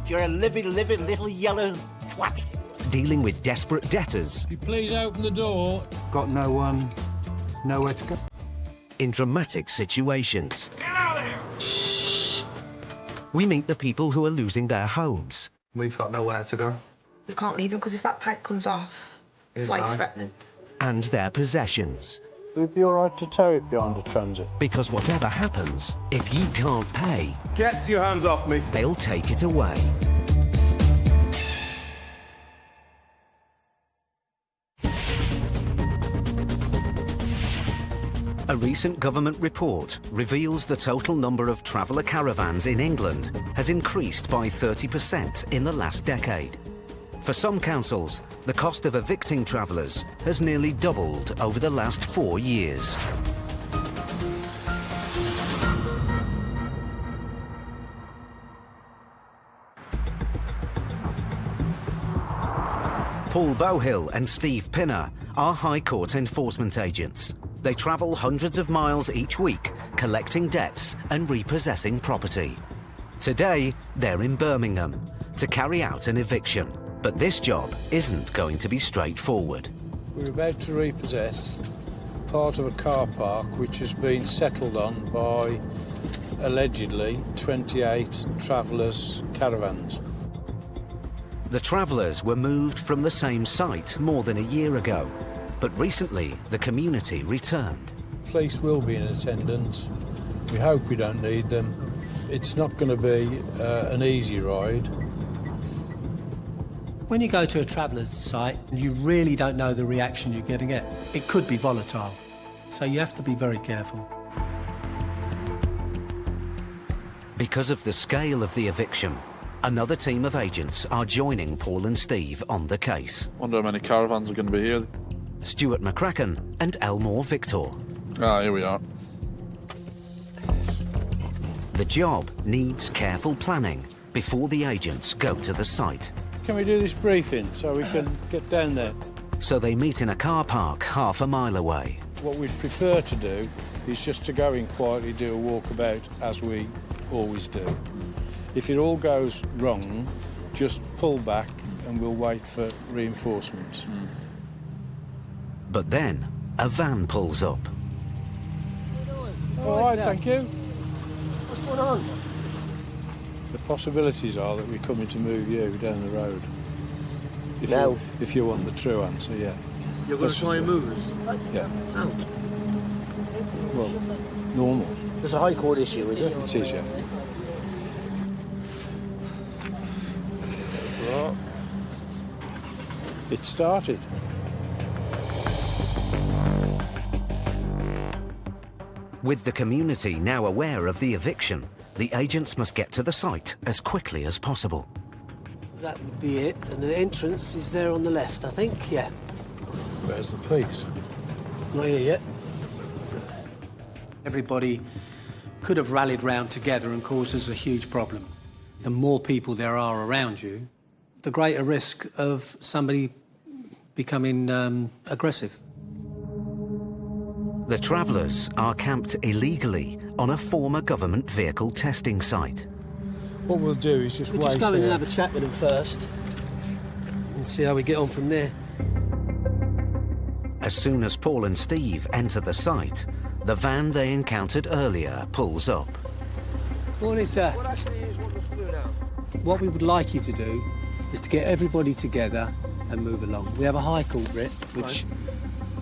You're a living little yellow twat. dealing with desperate debtors You please open the door. Got no one, nowhere to go. in dramatic situations. We meet the people who are losing their homes. We've got nowhere to go. We can't leave him because if that pipe comes off, it's life-threatening. And their possessions. Would it be all right to tow it behind a transit? Because whatever happens, if you can't pay, Get your hands off me. they'll take it away. A recent government report reveals the total number of traveller caravans in England has increased by 30% in the last decade. For some councils, the cost of evicting travellers has nearly doubled over the last 4 years. Paul Bowhill and Steve Pinner are High Court enforcement agents. They travel hundreds of miles each week, collecting debts and repossessing property. Today, they're in Birmingham to carry out an eviction. But this job isn't going to be straightforward. We're about to repossess part of a car park which has been settled on by, allegedly, 28 travellers' caravans. The travellers were moved from the same site more than a year ago, but recently the community returned. Police will be in attendance. We hope we don't need them. It's not going to be an easy ride. When you go to a traveller's site, you really don't know the reaction you're going to get. It could be volatile, so you have to be very careful. Because of the scale of the eviction, another team of agents are joining Paul and Steve on the case. Wonder how many caravans are going to be here. Stuart McCracken and Elmore Victor. Ah, here we are. The job needs careful planning before the agents go to the site. Can we do this briefing so we can get down there? So they meet in a car park half a mile away. What we'd prefer to do is just to go in quietly, do a walkabout as we always do. If it all goes wrong, just pull back and we'll wait for reinforcements. But then a van pulls up. All right, thank you. What's going on? The possibilities are that we're coming to move you down the road. No. If you want the true answer, yeah. You're going to try and move us? Yeah. How? Well, normal. It's a High Court issue, is it? It is, yeah. Right. It started. With the community now aware of the eviction, the agents must get to the site as quickly as possible. That would be it. And the entrance is there on the left, I think. Yeah. Where's the police? Not here yet. Everybody could have rallied round together and caused us a huge problem. The more people there are around you, the greater risk of somebody becoming aggressive. The travellers are camped illegally on a former government vehicle testing site. What we'll do is just We'll wait just go in here. and have a chat with them first and see how we get on from there. As soon as Paul and Steve enter the site, the van they encountered earlier pulls up. Morning, sir. What actually is what we're doing now? What we would like you to do is to get everybody together and move along. We have a High Court writ, which...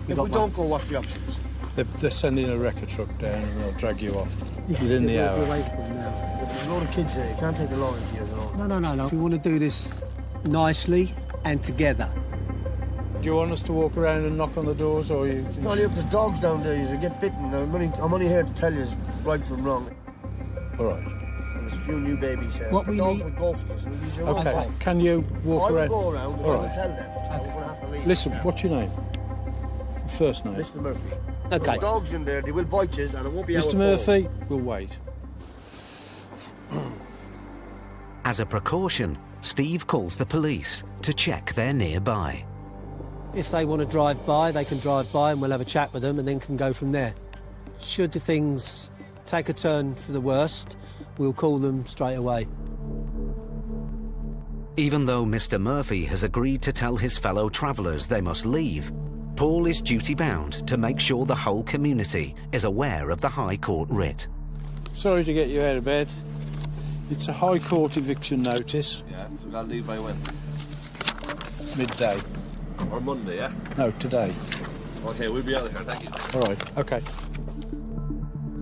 If we don't go, what's the options? They're sending a wrecker truck down and they'll drag you off within the hour. We'll wait for them now. There's a lot of kids here. You can't take the lorry here alone. No. We want to do this nicely and together. Do you want us to walk around and knock on the doors, or you... No, look, there's dogs down there. You get bitten. I'm only here to tell you it's right from wrong. All right. There's a few new babies here. What the we dogs need- will go for you. So these are Okay. okay. Can you walk I will around? go around and All I will right. tell them. We're going to have to leave. Listen, what's your name? First name. Mr. Murphy. Okay. There's dogs in there. They will bite you, and it won't be Mr. our Murphy, we'll wait. As a precaution, Steve calls the police to check they're nearby. If they want to drive by, they can drive by and we'll have a chat with them and then can go from there. Should the things take a turn for the worst, we'll call them straight away. Even though Mr. Murphy has agreed to tell his fellow travellers they must leave, Paul is duty-bound to make sure the whole community is aware of the High Court writ. Sorry to get you out of bed. It's a High Court eviction notice. Yeah, so we gotta leave by when? Midday. Or Monday, yeah? No, today. Okay, we'll be out of here, thank you. All right, OK.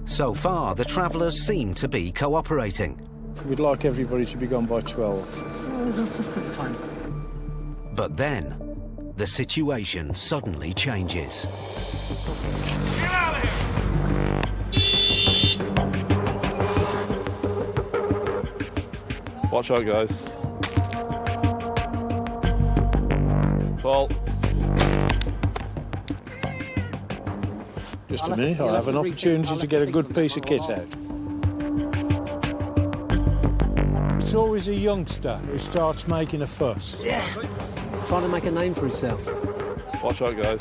So far, the travellers seem to be cooperating. We'd like everybody to be gone by 12. That's plenty of time. But then, the situation suddenly changes. Watch out, guys. Paul. Just a minute, I'll have an opportunity to get a good piece of kit out. It's always a youngster who starts making a fuss. Yeah. Trying to make a name for himself. Watch out, guys.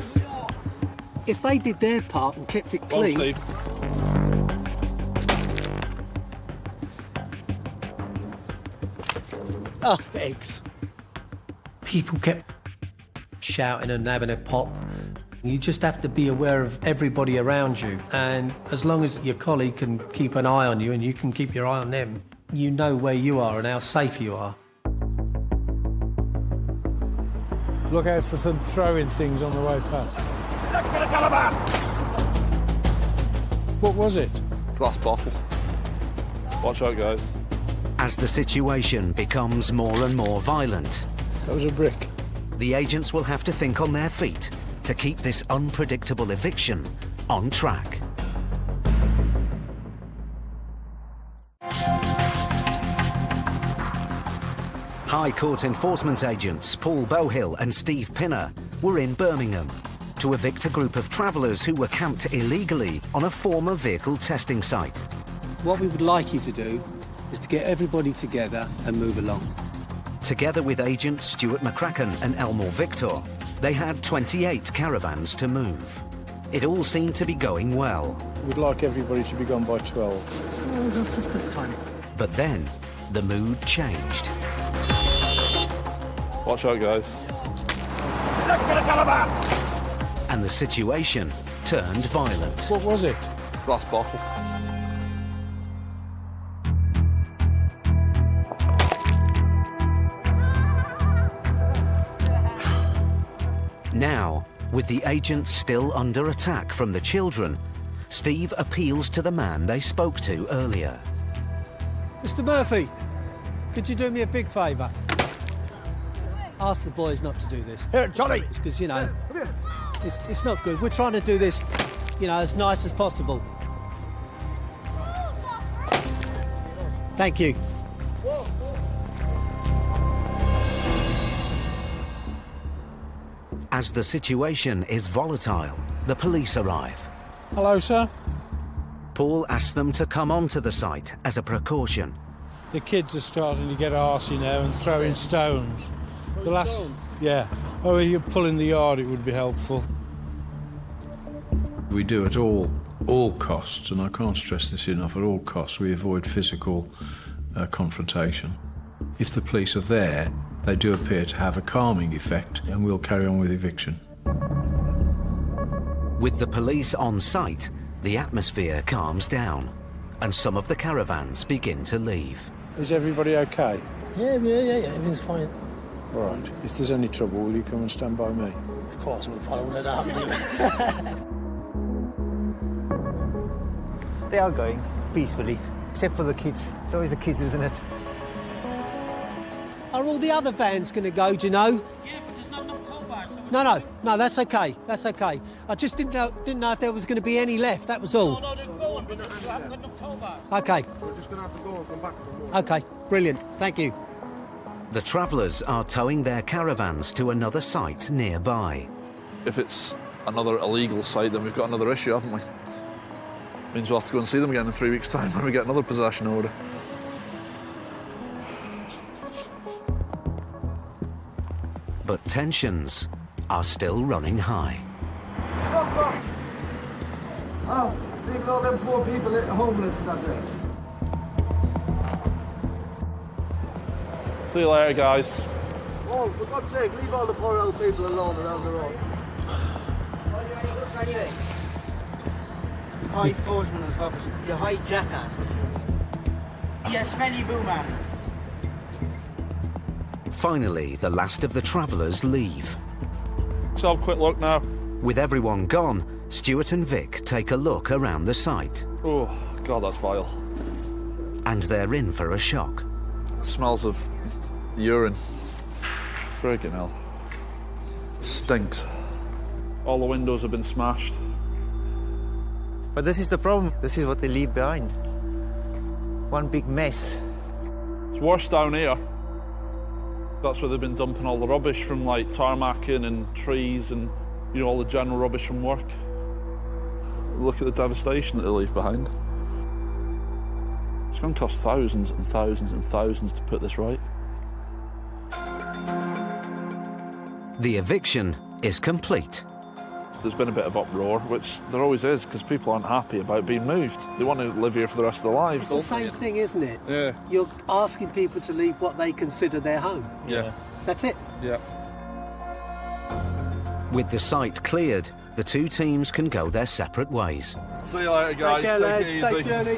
If they did their part and kept it Go on, clean... Steve. Oh, eggs. People kept shouting and having a pop. You just have to be aware of everybody around you. And as long as your colleague can keep an eye on you and you can keep your eye on them, you know where you are and how safe you are. Look out for them throwing things on the way past. What was it? Glass bottle. Watch out, guys. As the situation becomes more and more violent, That was a brick. the agents will have to think on their feet to keep this unpredictable eviction on track. High Court enforcement agents Paul Bowhill and Steve Pinner were in Birmingham to evict a group of travellers who were camped illegally on a former vehicle testing site. What we would like you to do is to get everybody together and move along. Together with agents Stuart McCracken and Elmore Victor, they had 28 caravans to move. It all seemed to be going well. We'd like everybody to be gone by 12. That's plenty of time. But then, the mood changed. Watch out, guys. And the situation turned violent. What was it? Glass bottle. Now, With the agents still under attack from the children, Steve appeals to the man they spoke to earlier. Mr. Murphy, could you do me a big favour? Ask the boys not to do this. Here, Johnny! Because, you know, it's not good. We're trying to do this, you know, as nice as possible. Thank you. As the situation is volatile, the police arrive. Hello, sir. Paul asks them to come onto the site as a precaution. The kids are starting to get arsey now and throwing stones. The last... Yeah. Oh, if you're pulling the yard, it would be helpful. We do at all costs, and I can't stress this enough, at all costs, we avoid physical confrontation. If the police are there, they do appear to have a calming effect, and we'll carry on with eviction. With the police on site, the atmosphere calms down, and some of the caravans begin to leave. Is everybody okay? Yeah, everything's fine. All right. If there's any trouble, will you come and stand by me? Of course, we'll probably let that happen. They are going peacefully, except for the kids. It's always the kids, isn't it? Are all the other vans going to go, do you know? Yeah, but there's not enough tow bars. No, that's okay. That's okay. I just didn't know if there was going to be any left, that was all. No, they're going, but you haven't got enough tow bars. Okay. We're just going to have to go and come back for more. Okay, brilliant. Thank you. The travellers are towing their caravans to another site nearby. If it's another illegal site, then we've got another issue, haven't we? Means we'll have to go and see them again in 3 weeks' time when we get another possession order. But tensions are still running high. Oh, leaving all them poor people homeless and that's it. See you later, guys. Oh, for God's sake, leave all the poor old people alone around the road. High enforcement as well, you high jackass. You smelly boomer. Finally, the last of the travellers leave. So have a quick look now. With everyone gone, Stuart and Vic take a look around the site. Oh, God, that's vile. And they're in for a shock. It smells of urine. Friggin' hell. Stinks. All the windows have been smashed. But this is the problem. This is what they leave behind. One big mess. It's worse down here. That's where they've been dumping all the rubbish from, like, tarmacking and trees and, you know, all the general rubbish from work. Look at the devastation that they leave behind. It's going to cost thousands and thousands and thousands to put this right. The eviction is complete. There's been a bit of uproar, which there always is, because people aren't happy about being moved. They want to live here for the rest of their lives. It's the same thing, isn't it? Yeah. You're asking people to leave what they consider their home. Yeah. That's it. Yeah. With the site cleared, the two teams can go their separate ways. See you later, guys. Take care, Take it lads. easy. Safe journey.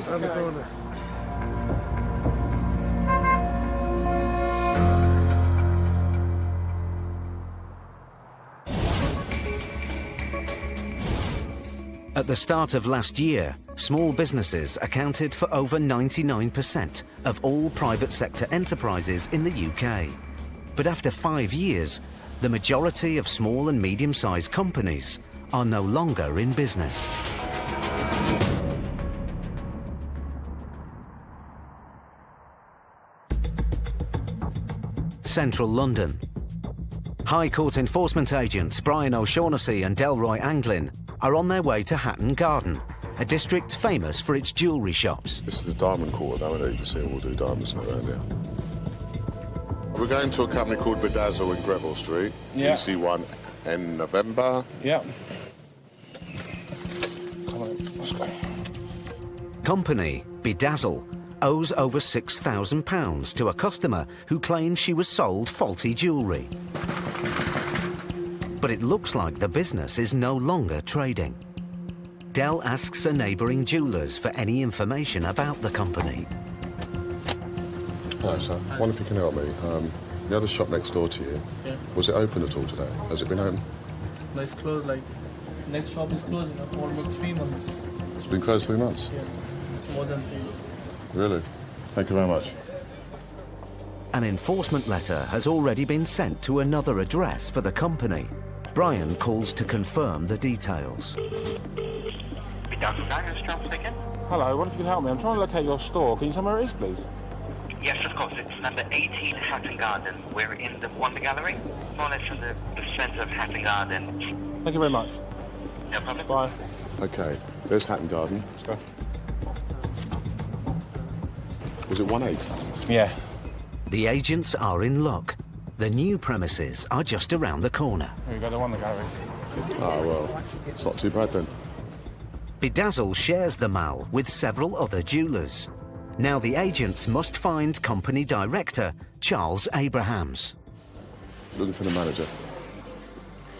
At the start of last year, small businesses accounted for over 99% of all private sector enterprises in the UK. But after 5 years, the majority of small and medium-sized companies are no longer in business. Central London. High Court enforcement agents Brian O'Shaughnessy and Delroy Anglin are on their way to Hatton Garden, a district famous for its jewellery shops. This is the diamond quarter down there. You can see all the diamonds around here. We're going to a company called Bedazzle in Greville Street. Yeah. EC1 in November. Yeah. Come on, let's go. Company Bedazzle owes over £6,000 to a customer who claims she was sold faulty jewellery. But it looks like the business is no longer trading. Dell asks a neighbouring jewellers for any information about the company. Hello, sir. I wonder if you can help me. The other shop next door to you, was it open at all today? Has it been open? It's closed, like, next shop is closed, for almost 3 months. It's been closed 3 months? Yeah, more than 3 months. Really? Thank you very much. An enforcement letter has already been sent to another address for the company. Brian calls to confirm the details. Hello, what if you can help me? I'm trying to locate your store. Can you tell me where it is, please? Yes, of course. It's number 18 Hatton Garden. We're in the Wonder Gallery, more or less in the centre of Hatton Garden. Thank you very much. No problem. Bye. Okay, there's Hatton Garden. Let's go. Was it 1-8? Yeah. The agents are in luck. The new premises are just around the corner. Here we go, the Wonder Gallery. Ah, well, it's not too bad then. Bedazzle shares the mall with several other jewellers. Now the agents must find company director Charles Abrahams. Looking for the manager.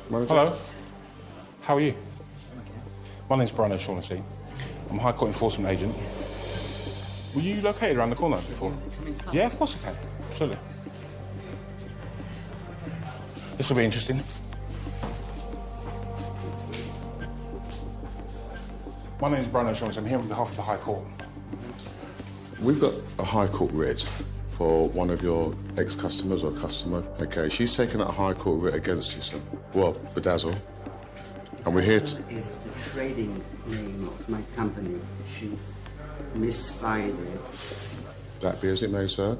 Hello. How are you? My name's Brian O'Shaughnessy. I'm a High Court enforcement agent. Were you located around the corner before? Yeah, of course I can. Absolutely. This will be interesting. My name's Brian O'Shaughnessy. I'm here on behalf of the High Court. We've got a High Court writ for one of your ex-customers or customer. Okay, she's taken out a High Court writ against you, sir. Well, Bedazzle. And we're here to... Is the trading name of my company. She misfired it. That be as it may, sir.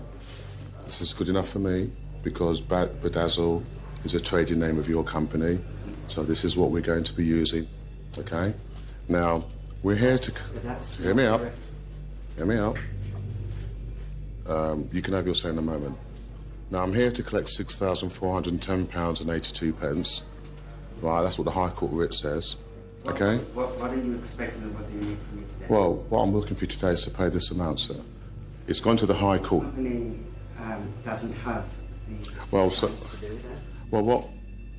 This is good enough for me because Bedazzle is a trading name of your company. So this is what we're going to be using. Okay? Now, we're here to... Hear me out. Hear me out. You can have your say in a moment. Now, I'm here to collect £6,410.82. Right, that's what the High Court writ says. Okay? What are you expecting and what do you need from me today? Well, what I'm looking for you today is to pay this amount, sir. It's gone to the High Court. The company doesn't have the... Well, sir... to do that. Well, what...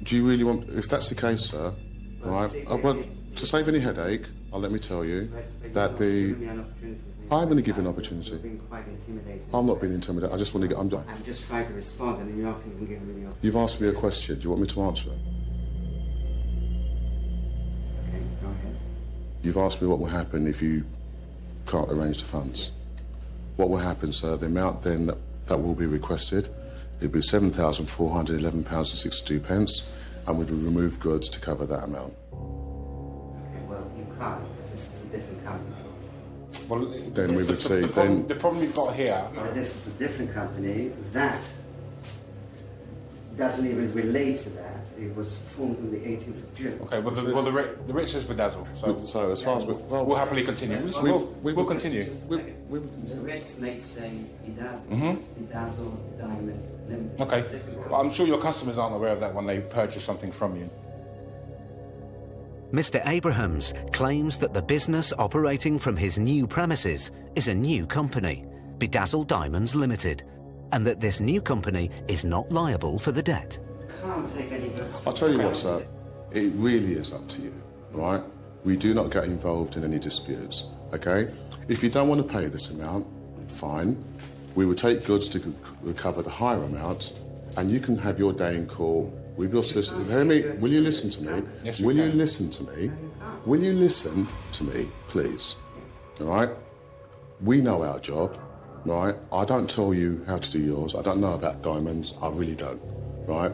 Do you really want... If that's the case, sir, right... Well, to save any headache, let me tell you that the... I'm going to give you an opportunity. You've been quite intimidated. I'm not being intimidated. I just want to get... I'm just trying to respond and you're not even giving me the opportunity. You've asked me a question. Do you want me to answer it? Okay, go ahead. You've asked me what will happen if you can't arrange the funds. What will happen, sir, the amount then that will be requested, it'll be £7,411.62, and we will remove goods to cover that amount. Okay, well, you can't, because this is a different company. Well, then we would say... The problem you've got here... This is a different company. That doesn't even relate to that. It was formed on the 18th of June. Okay, well, the writ says Bedazzle. So as far as we'll happily continue. We'll continue. The writ may say Bedazzle. Bedazzle Diamonds Limited. Okay, but I'm sure your customers aren't aware of that when they purchase something from you. Mr. Abrahams claims that the business operating from his new premises is a new company, Bedazzle Diamonds Limited, and that this new company is not liable for the debt. Can't take any goods. I'll tell you what, sir. It really is up to you, right? We do not get involved in any disputes, okay? If you don't want to pay this amount, fine. We will take goods to recover the higher amount, and you can have your day in court with your solicitor. Hear me? Will you listen to me? Yes, Will you listen to me? Will you listen to me, please? All right? We know our job, right? I don't tell you how to do yours. I don't know about diamonds. I really don't, right?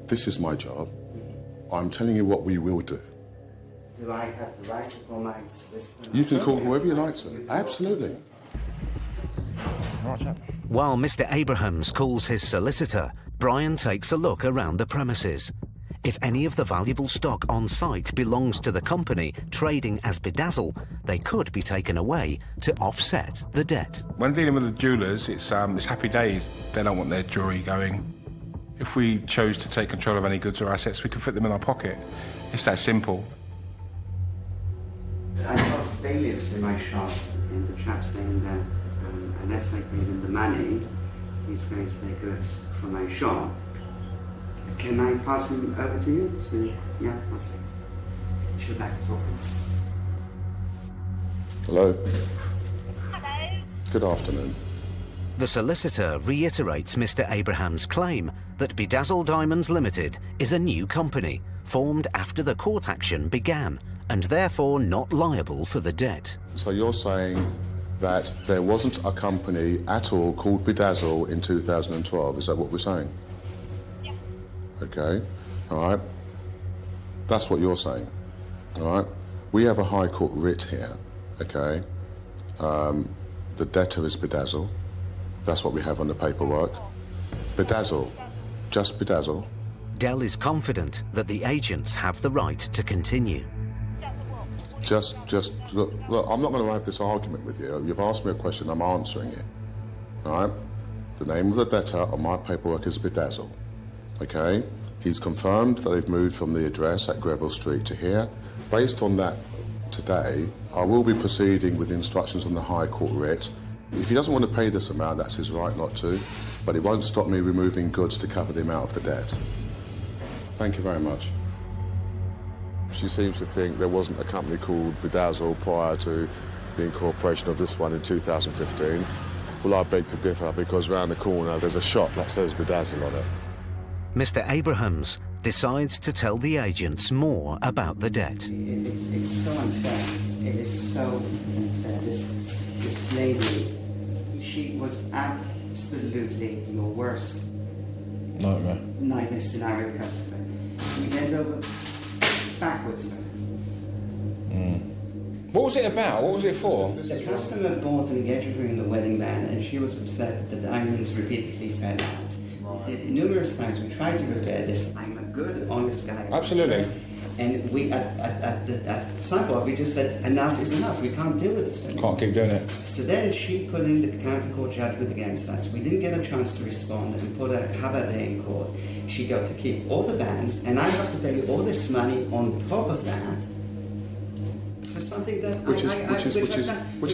This is my job. I'm telling you what we will do. Do I have the right to call my solicitor? You can call whoever you like, sir. Absolutely. While Mr. Abrahams calls his solicitor, Brian takes a look around the premises. If any of the valuable stock on site belongs to the company trading as Bedazzle, they could be taken away to offset the debt. When dealing with the jewellers, it's happy days. They don't want their jewellery going. If we chose to take control of any goods or assets, we could fit them in our pocket. It's that simple. I've got bailiffs in my shop, and the chap's saying that unless I pay him the money, he's going to take goods from my shop. Can I pass him over to you? So, yeah, one second. Should like to talk to him. Hello. Hello. Good afternoon. The solicitor reiterates Mr. Abrahams' claim that Bedazzle Diamonds Limited is a new company formed after the court action began and therefore not liable for the debt. So you're saying that there wasn't a company at all called Bedazzle in 2012, is that what we're saying? Yeah. Okay, all right. That's what you're saying, all right? We have a High Court writ here, okay? The debtor is Bedazzle. That's what we have on the paperwork. Bedazzle, just Bedazzle. Dell is confident that the agents have the right to continue. Look, I'm not going to have this argument with you. You've asked me a question, I'm answering it. All right? The name of the debtor on my paperwork is Bedazzle. Okay? He's confirmed that they've moved from the address at Greville Street to here. Based on that today, I will be proceeding with instructions on the High Court writ. If he doesn't want to pay this amount, that's his right not to, but it won't stop me removing goods to cover the amount of the debt. Thank you very much. She seems to think there wasn't a company called Bedazzle prior to the incorporation of this one in 2015. Well, I beg to differ, because round the corner there's a shop that says Bedazzle on it. Mr. Abrahams decides to tell the agents more about the debt. It's so unfair. It is so unfair. This lady, she was absolutely your worst nightmare scenario customer. You bent over backwards for her. What was it about? What was it for? The customer bought an engagement ring in the wedding band, and she was upset that the diamonds repeatedly fell out. Numerous times we tried to repair this. I'm a good, honest guy. Absolutely. And we, at the sideboard, we just said, enough is enough. We can't deal with this anymore. Can't keep doing it. So then she put in the counter court judgment against us. We didn't get a chance to respond, and we have her there in court. She got to keep all the bands, and I have to pay all this money on top of that for something that which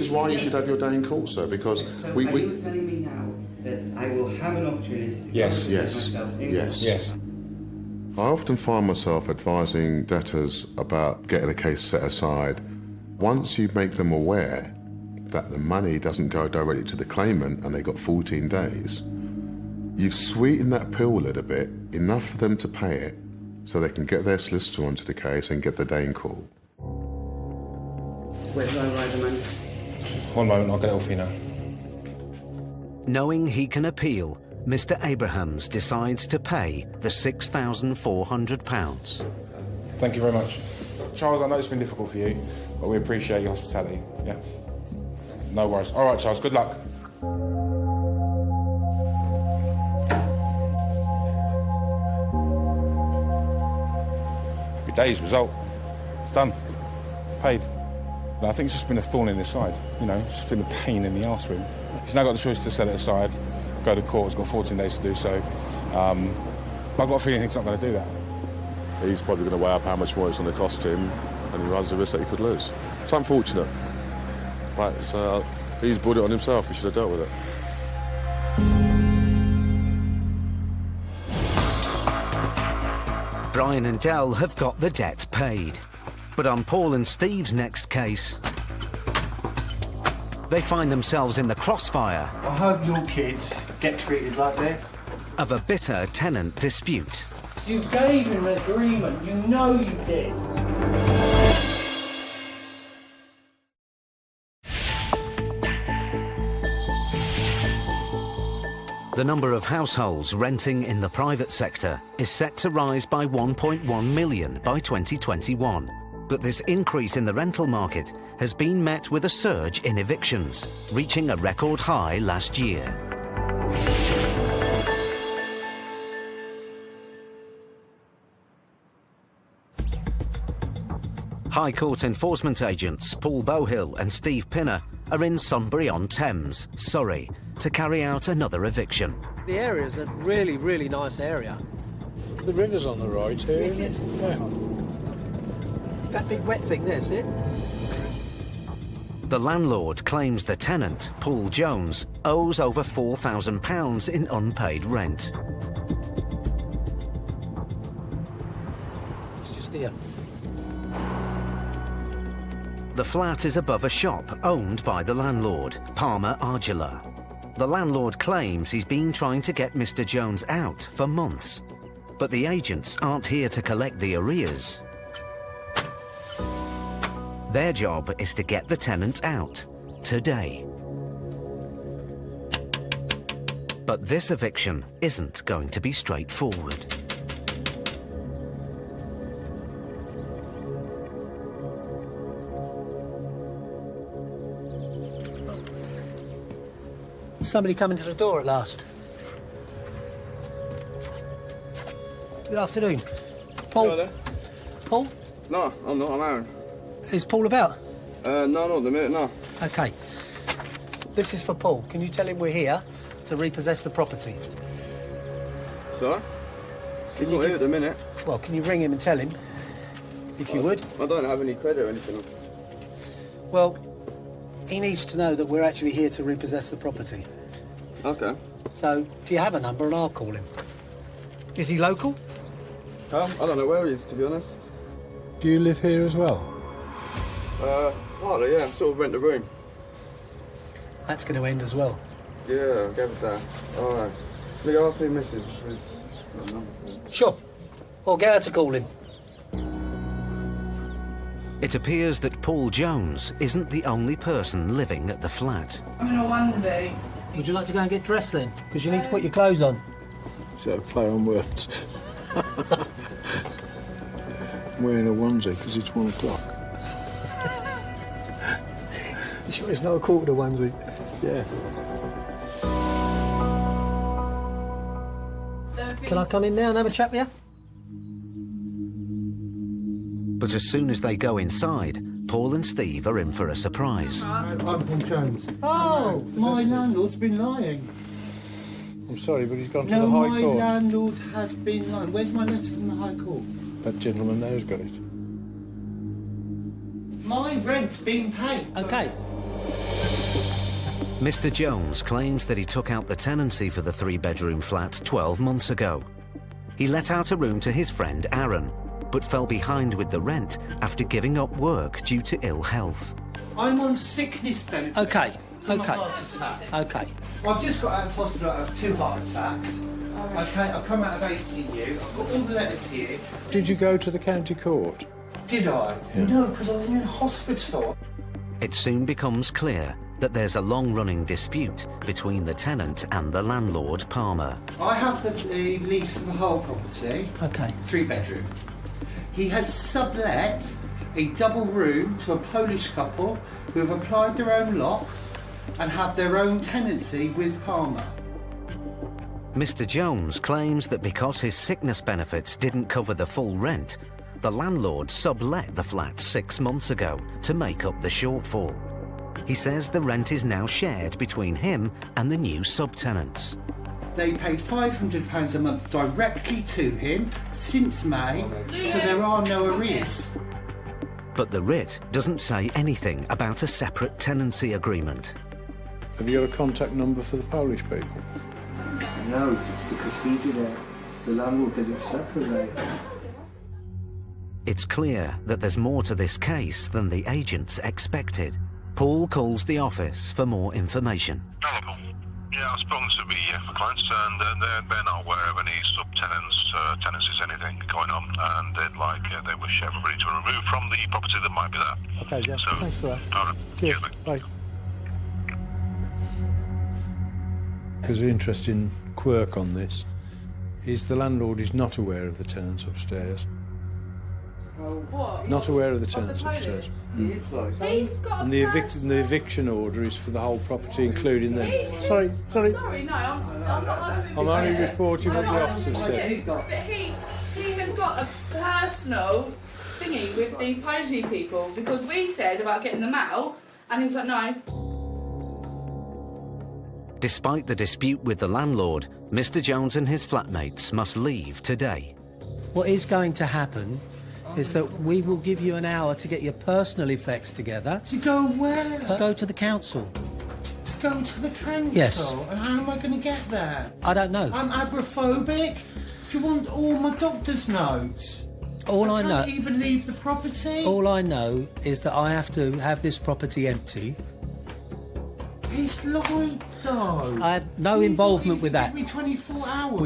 is why you should have your day in court, sir. Because so are you telling me now that I will have an opportunity to yes. I often find myself advising debtors about getting a case set aside. Once you make them aware that the money doesn't go directly to the claimant and they've got 14 days, you've sweetened that pill a little bit, enough for them to pay it, so they can get their solicitor onto the case and get the day in court. Where do I write the money? One moment, I'll get it all for you now. Knowing he can appeal, Mr. Abrahams decides to pay the £6,400. Thank you very much. Charles, I know it's been difficult for you, but we appreciate your hospitality, yeah? No worries. All right, Charles, good luck. Your day's result. It's done. Paid. And I think it's just been a thorn in his side, you know, it's just been a pain in the arse for him. He's now got the choice to set it aside, go to court, he's got 14 days to do so. I've got a feeling he's not going to do that. He's probably going to weigh up how much more it's going to cost him, and he runs the risk that he could lose. It's unfortunate, but he's brought it on himself, he should have dealt with it. Brian and Dell have got the debt paid. But on Paul and Steve's next case, they find themselves in the crossfire. I hope your kids get treated like this. Of a bitter tenant dispute. You gave him an agreement, you know you did. The number of households renting in the private sector is set to rise by 1.1 million by 2021. But this increase in the rental market has been met with a surge in evictions, reaching a record high last year. High Court enforcement agents Paul Bowhill and Steve Pinner are in Sunbury-on-Thames, Surrey, to carry out another eviction. The area is a really, really nice area. The river's on the right here. It is. Yeah. That big wet thing there, is it? The landlord claims the tenant, Paul Jones, owes over £4,000 in unpaid rent. It's just here. The flat is above a shop owned by the landlord, Palmer Argila. The landlord claims he's been trying to get Mr. Jones out for months. But the agents aren't here to collect the arrears. Their job is to get the tenant out today. But this eviction isn't going to be straightforward. Somebody coming to the door at last. Good afternoon. Paul? Hello there. Paul? No, I'm not. I'm Aaron. Is Paul about? No, not at the minute, no. OK. This is for Paul. Can you tell him we're here to repossess the property? Sorry? He's not here at the minute. Well, can you ring him and tell him, if you would? I don't have any credit or anything. Well, he needs to know that we're actually here to repossess the property. Okay. So, do you have a number and I'll call him? Is he local? I don't know where he is, to be honest. Do you live here as well? Partly, yeah. Sort of rent a room. That's going to end as well. Yeah, I'll get that. All right. Look, ask me, Mrs. Sure. Or get her to call him. It appears that Paul Jones isn't the only person living at the flat. I'm in a onesie. Would you like to go and get dressed then? Because you need to put your clothes on. So play on words. I'm wearing a onesie because it's 1 o'clock. You sure it's not a quarter to onesie? Yeah. Can I come in now and have a chat with you? But as soon as they go inside, Paul and Steve are in for a surprise. I'm Paul Jones. Oh, my landlord's been lying. I'm sorry, but he's gone to the High Court. No, my landlord has been lying. Where's my letter from the High Court? That gentleman there's got it. My rent's been paid. OK. Mr. Jones claims that he took out the tenancy for the 3-bedroom flat 12 months ago. He let out a room to his friend Aaron, but fell behind with the rent after giving up work due to ill health. I'm on sickness benefit. OK, OK. OK. I've just got out of hospital out of 2 heart attacks. OK, I've come out of ACU. I've got all the letters here. Did you go to the county court? Did I? Yeah. No, because I was in hospital. It soon becomes clear that there's a long-running dispute between the tenant and the landlord, Palmer. I have the lease for the whole property. OK. 3-bedroom. He has sublet a double room to a Polish couple who have applied their own lock and have their own tenancy with Palmer. Mr. Jones claims that because his sickness benefits didn't cover the full rent, the landlord sublet the flat 6 months ago to make up the shortfall. He says the rent is now shared between him and the new subtenants. They pay £500 a month directly to him since May, so there are no arrears. But the writ doesn't say anything about a separate tenancy agreement. Have you got a contact number for the Polish people? No, because he did it. The landlord did it separately. It's clear that there's more to this case than the agents expected. Paul calls the office for more information. Yeah, I've spoken to the clients and they're not aware of any subtenants, tenancies, anything going on, and they wish everybody to remove from the property that might be there. OK, Jeff. So, thanks for that. All right. Cheers. Bye. There's an interesting quirk on this, is the landlord is not aware of the tenants upstairs. What? Not aware of the tenants upstairs. He's got And the eviction order is for the whole property, including them. Sorry. Sorry, no, I'm not. I'm only reporting what the officer said. But he has got a personal thingy with these Polish people because we said about getting them out, and he was like, no. Despite the dispute with the landlord, Mr. Jones and his flatmates must leave today. What is going to happen is that we will give you an hour to get your personal effects together. To go where? To go to the council. To go to the council? Yes. And how am I going to get there? I don't know. I'm agoraphobic. Do you want all my doctor's notes? All I know. Can't even leave the property. All I know is that I have to have this property empty. He's lied, though. I have no involvement with that. Give me 24 hours.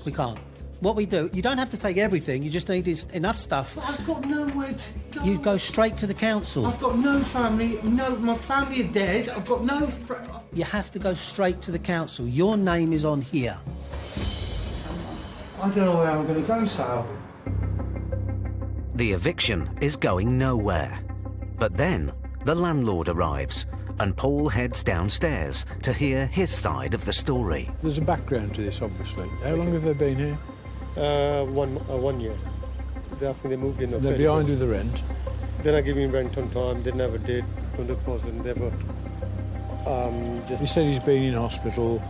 We can't. what we do, you don't have to take everything, you just need enough stuff. I've got nowhere to go. You go straight to the council. I've got no family, my family are dead, I've got no You have to go straight to the council. Your name is on here. I don't know where I'm going to go, Sal. The eviction is going nowhere. But then the landlord arrives and Paul heads downstairs to hear his side of the story. There's a background to this, obviously. How long have they been here? 1 year. I think they moved in. They're behind with the rent. They're not giving rent on time. They never did. 100%. Never. He said he's been in hospital,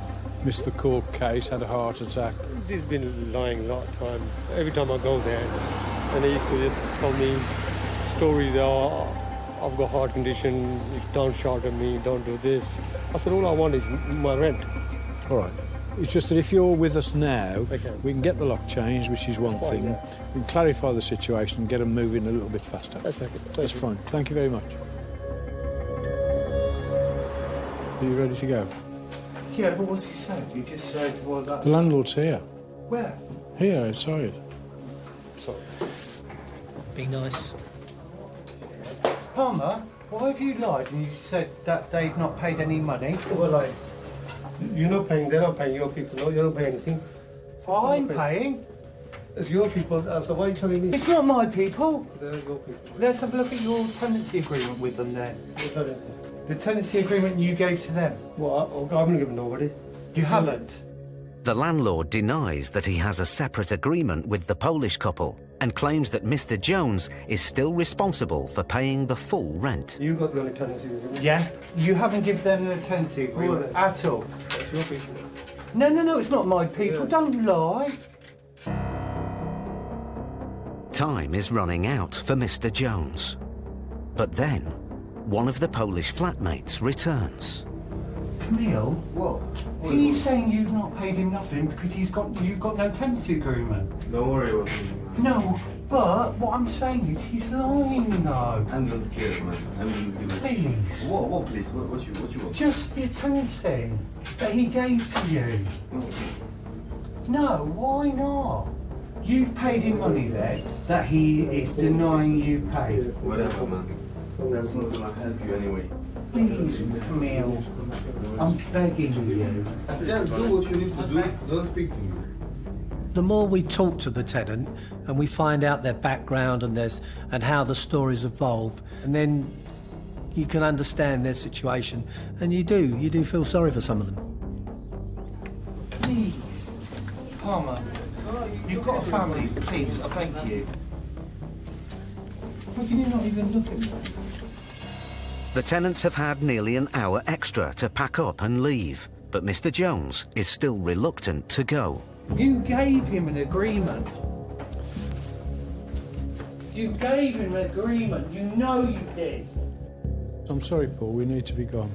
missed the court case, had a heart attack. He's been lying a lot of time. Every time I go there, and he used to just tell me stories. I've got heart condition. Don't shout at me. Don't do this. I said all I want is my rent. All right. It's just that if you're with us now, we can get the lock changed, which is one thing. Yeah. We can clarify the situation and get them moving a little bit faster. That's okay. That's fine. Thank you very much. Are you ready to go? Yeah, but what's he said? He just said, well, that's... The landlord's here. Where? Here, outside. Sorry. Be nice. Palmer, why have you lied and you said that they've not paid any money? Well, you're not paying, they're not paying your people, no, you're not paying anything. So I'm paying? It's your people, so why are you telling me? It's not my people. They're your people. Let's have a look at your tenancy agreement with them then. What tenancy? The tenancy agreement you gave to them. Well, I haven't given nobody. You haven't? The landlord denies that he has a separate agreement with the Polish couple and claims that Mr. Jones is still responsible for paying the full rent. You got the only tenancy agreement? Yeah. You haven't given them the tenancy agreement at all. That's your people. No, it's not my people. Don't lie. Time is running out for Mr. Jones. But then, one of the Polish flatmates returns. Camille? What? He's saying you've not paid him nothing because you've got no tenancy agreement. Don't worry about him. No, but what I'm saying is he's lying though. I don't care, man. Please. What please? What you want? Just the tenancy that he gave to you. No, why not? You've paid him money there that he is denying you've paid. Whatever, man. That's not gonna help you anyway. Please, Camille. I'm begging you. Just do what you need to do. Don't speak to me. The more we talk to the tenant and we find out their background and how the stories evolve, and then you can understand their situation, and you do feel sorry for some of them. Please. Palmer, you've got a family. Please, I beg you. Why can you not even look at me? The tenants have had nearly an hour extra to pack up and leave, but Mr. Jones is still reluctant to go. You gave him an agreement. You gave him an agreement. You know you did. I'm sorry, Paul, we need to be gone.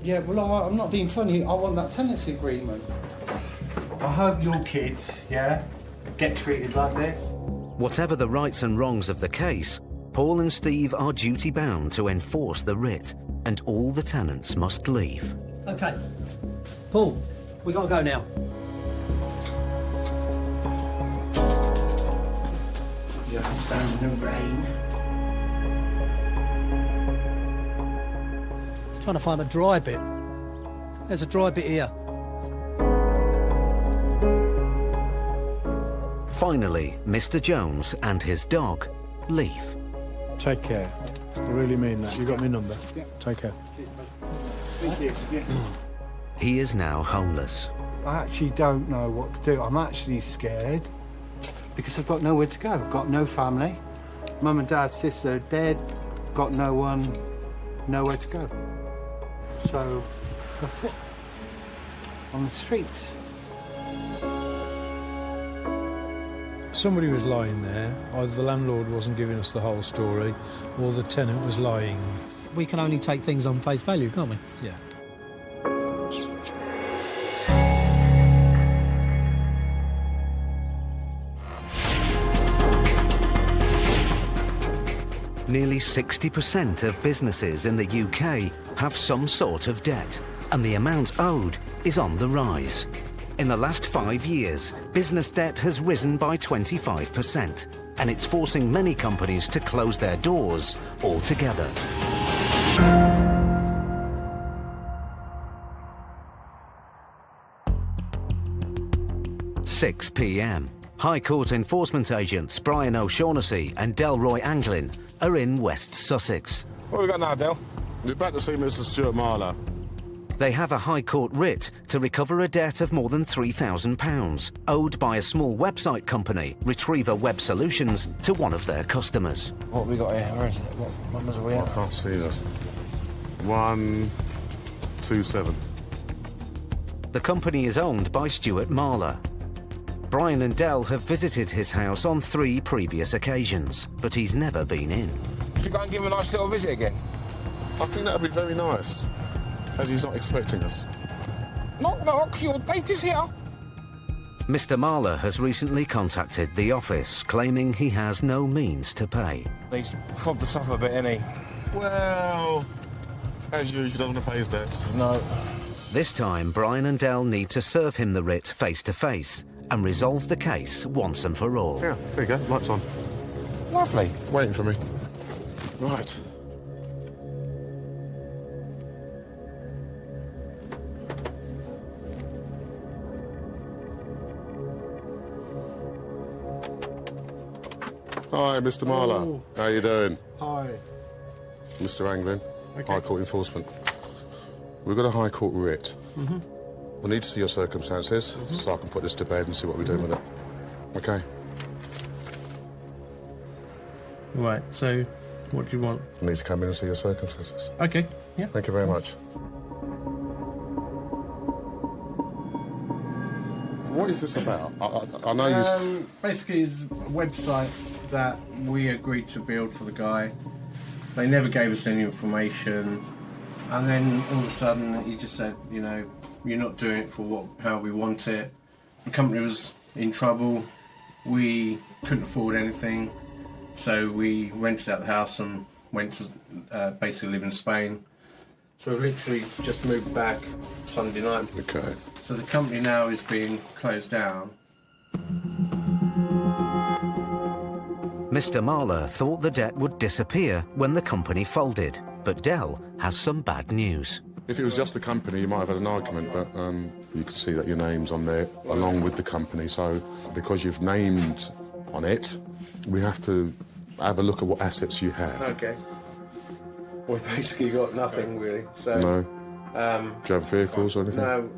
Yeah, well, I'm not being funny. I want that tenancy agreement. I hope your kids, get treated like this. Whatever the rights and wrongs of the case, Paul and Steve are duty-bound to enforce the writ, and all the tenants must leave. OK. Paul, we got to go now. Just stand in the rain. Trying to find a dry bit. There's a dry bit here. Finally, Mr. Jones and his dog leave. Take care. I really mean that. You got my number. Take care. Thank you. Yeah. He is now homeless. I actually don't know what to do. I'm actually scared because I've got nowhere to go. I've got no family. Mum and dad, sister are dead. Got no one, nowhere to go. So that's it. On the streets. Somebody was lying there. Either the landlord wasn't giving us the whole story, or the tenant was lying. We can only take things on face value, can't we? Yeah. Nearly 60% of businesses in the UK have some sort of debt, and the amount owed is on the rise. In the last 5 years, business debt has risen by 25%, and it's forcing many companies to close their doors altogether. 6 p.m. High Court enforcement agents Brian O'Shaughnessy and Delroy Anglin are in West Sussex. What have we got now, Del? We're back to see Mr. Stuart Marler. They have a High Court writ to recover a debt of more than £3,000 owed by a small website company, Retriever Web Solutions, to one of their customers. What have we got here? Where is it? What numbers are we at? I can't see that. 127. The company is owned by Stuart Marler. Brian and Del have visited his house on 3 previous occasions, but he's never been in. Should we go and give him a nice little visit again? I think that would be very nice, as he's not expecting us. Knock, knock, your date is here. Mr. Marler has recently contacted the office, claiming he has no means to pay. He's fobbed us off a bit, ain't he? Well, as usual, he doesn't want to pay his debts. No. This time, Brian and Del need to serve him the writ face-to-face and resolve the case once and for all. Yeah, there you go, lights on. Lovely. Waiting for me. Right. Hi, Mr. Marler. Oh. How you doing? Hi. Mr. Anglin, Okay. High Court enforcement. We've got a High Court writ. Mm-hmm. We need to see your circumstances so I can put this to bed and see what we're doing with it. Okay. Right, so what do you want? I need to come in and see your circumstances. Okay, yeah. Thank you very much. What is this about? I know you... Basically, it's a website that we agreed to build for the guy. They never gave us any information. And then all of a sudden, he just said, you know, you're not doing it for how we want it. The company was in trouble. We couldn't afford anything. So we rented out the house and went to basically live in Spain. So we literally just moved back Sunday night. Okay. So the company now is being closed down. Mr. Marler thought the debt would disappear when the company folded, but Del has some bad news. If it was just the company, you might have had an argument, but you can see that your name's on there along with the company. So because you've named on it, we have to have a look at what assets you have. Okay. We've basically got nothing really. So No. Do you have vehicles or anything? no.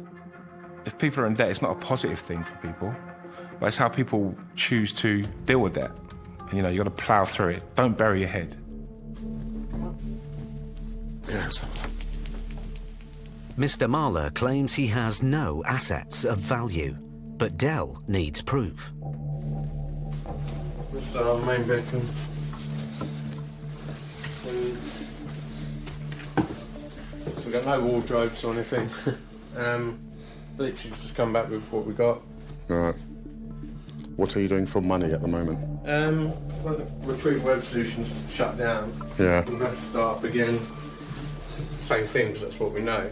If people are in debt, it's not a positive thing for people, but it's how people choose to deal with that. And, you know, you've got to plough through it. Don't bury your head. Yes. Mr. Marler claims he has no assets of value, but Del needs proof. This is our main bedroom. So we've got no wardrobes or anything. Literally just come back with what we got. Right. What are you doing for money at the moment? Well, the Retriever Web Solutions shut down. Yeah. We've had to start up again. Same thing, because that's what we know.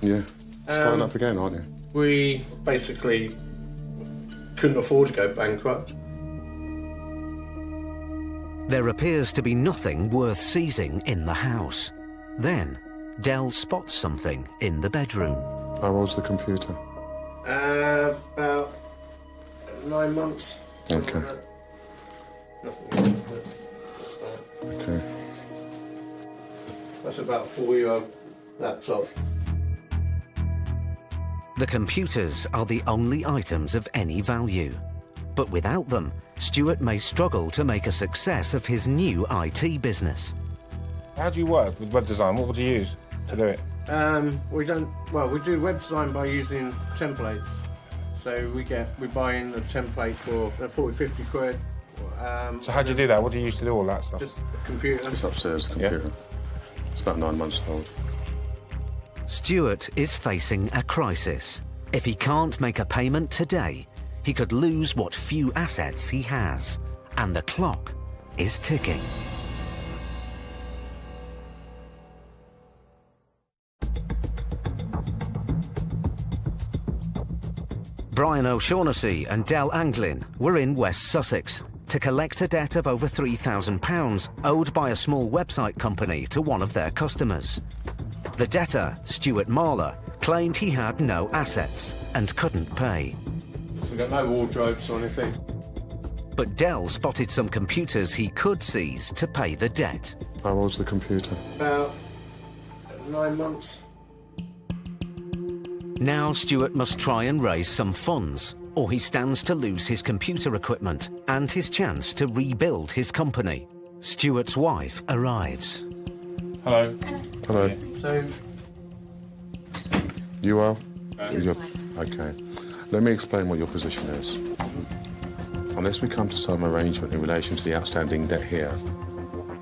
Yeah. Starting up again, aren't you? We basically couldn't afford to go bankrupt. There appears to be nothing worth seizing in the house. Then, Del spots something in the bedroom. How old's the computer? About 9 months. Okay. Nothing. That's that. Okay. That's about a 4-year-old laptop. The computers are the only items of any value. But without them, Stuart may struggle to make a success of his new IT business. How do you work with web design? What would you use to do it? We do web design by using templates. So we buy in a template for 40, 50 quid. So how do you do that? What do you use to do all that stuff? Just a computer. It's upstairs, the computer. Yeah. It's about 9 months old. Stuart is facing a crisis. If he can't make a payment today, he could lose what few assets he has. And the clock is ticking. Brian O'Shaughnessy and Del Anglin were in West Sussex to collect a debt of over £3,000 owed by a small website company to one of their customers. The debtor, Stuart Marler, claimed he had no assets and couldn't pay. So we've got no wardrobes or anything. But Del spotted some computers he could seize to pay the debt. How old's the computer? About 9 months. Now Stuart must try and raise some funds, or he stands to lose his computer equipment and his chance to rebuild his company. Stuart's wife arrives. Hello. Hello. So... You are? Okay. Let me explain what your position is. Unless we come to some arrangement in relation to the outstanding debt here,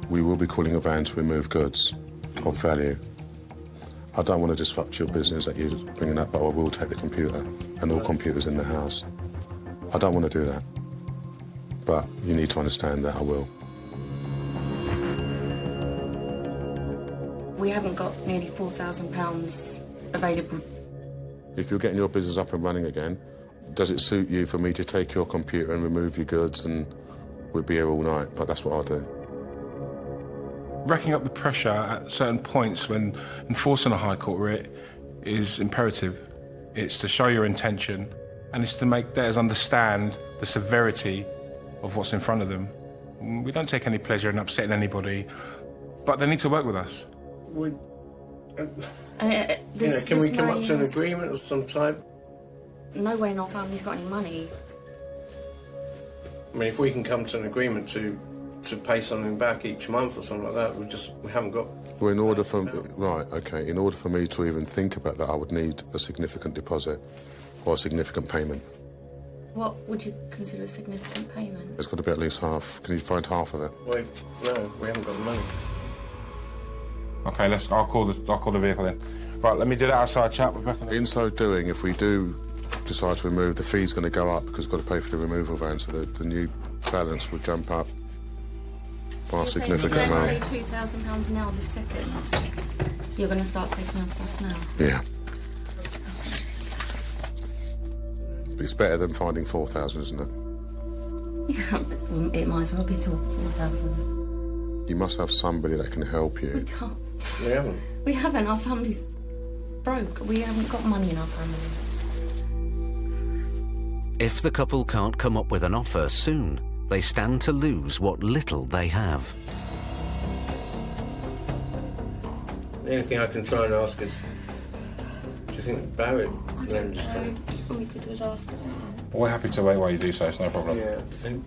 we will be calling a van to remove goods of value. I don't want to disrupt your business that you're bringing up, but I will take the computer and all computers in the house. I don't want to do that, but you need to understand that I will. We haven't got nearly £4,000 available. If you're getting your business up and running again, does it suit you for me to take your computer and remove your goods and we'll be here all night? But that's what I'll do. Racking up the pressure at certain points when enforcing a High Court writ is imperative. It's to show your intention, and it's to make debtors understand the severity of what's in front of them. We don't take any pleasure in upsetting anybody, but they need to work with us. Can we come up to an agreement of some type? No way in our family's got any money. I mean, if we can come to an agreement to pay something back each month or something like that, we haven't got... Well, in order for... Right, OK. In order for me to even think about that, I would need a significant deposit or a significant payment. What would you consider a significant payment? It's got to be at least half. Can you find half of it? Well, no, we haven't got the money. OK, I'll call the vehicle then. Right, let me do that outside, chap. We're back on. In so doing, if we do decide to remove, the fee's going to go up because we've got to pay for the removal van, so the new balance would jump up by a significant amount. You're saying £2,000 now this second. You're going to start taking our stuff now? Yeah. It's better than finding 4,000, isn't it? Yeah, but it might as well be 4,000. You must have somebody that can help you. We can't. We haven't. We haven't. Our family's broke. We haven't got money in our family. If the couple can't come up with an offer soon, they stand to lose what little they have. The only thing I can try and ask is, do you think Barrett... All we could do is ask him. We're happy to wait while you do so, it's no problem. Yeah, and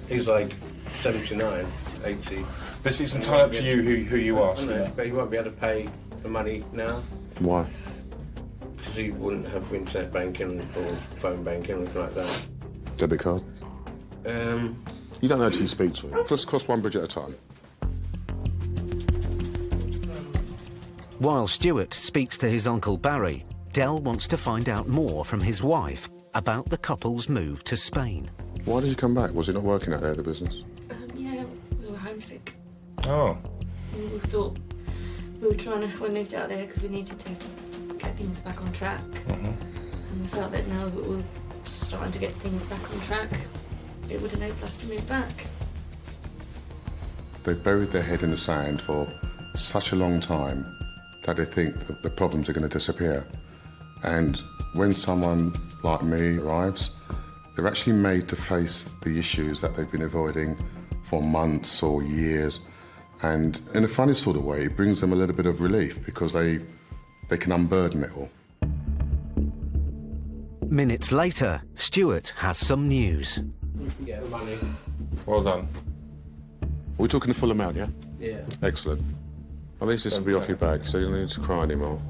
he's like 79, 80. This is entirely up to you who you are. But he won't be able to pay the money now. Why? Because he wouldn't have internet banking or phone banking or anything like that. Debit card? You don't know until you speak to him. Let's cross one bridge at a time. While Stuart speaks to his Uncle Barry, Del wants to find out more from his wife about the couple's move to Spain. Why did you come back? Was it not working out there, the business? Yeah, we were homesick. Oh. And we thought we moved out there because we needed to get things back on track. And we felt that now that we're starting to get things back on track, it would enable us to move back. They've buried their head in the sand for such a long time that they think that the problems are going to disappear. And when someone like me arrives, they're actually made to face the issues that they've been avoiding for months or years. And in a funny sort of way, it brings them a little bit of relief because they can unburden it all. Minutes later, Stuart has some news. We can get the money. Well done. Are we talking the full amount, yeah? Yeah. Excellent. At least this will be off your back, so you don't need to cry anymore.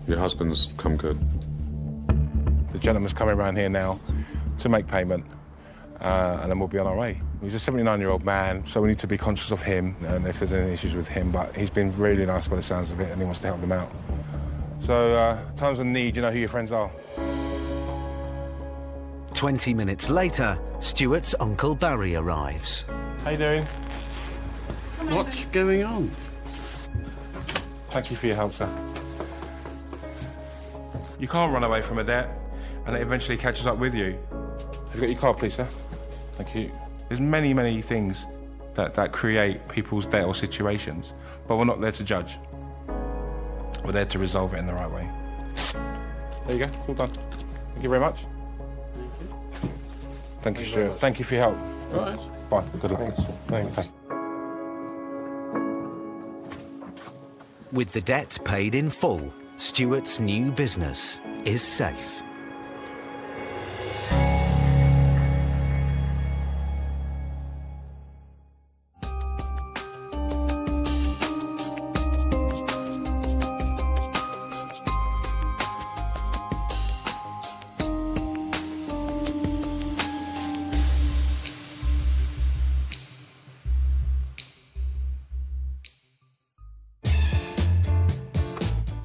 Your husband's come good. The gentleman's coming around here now to make payment, and then we'll be on our way. He's a 79-year-old man, so we need to be conscious of him and if there's any issues with him, but he's been really nice by the sounds of it, and he wants to help them out. So, times of need, you know who your friends are. 20 minutes later, Stuart's Uncle Barry arrives. How you doing? What's going on? Thank you for your help, sir. You can't run away from a debt, and it eventually catches up with you. Have you got your card, please, sir? Thank you. There's many, many things that create people's debt or situations, but we're not there to judge. We're there to resolve it in the right way. There you go, all done. Thank you very much. Thank you, Stuart. Thank you for your help. All right. Bye, good luck. Thanks. Okay. With the debt paid in full, Stuart's new business is safe.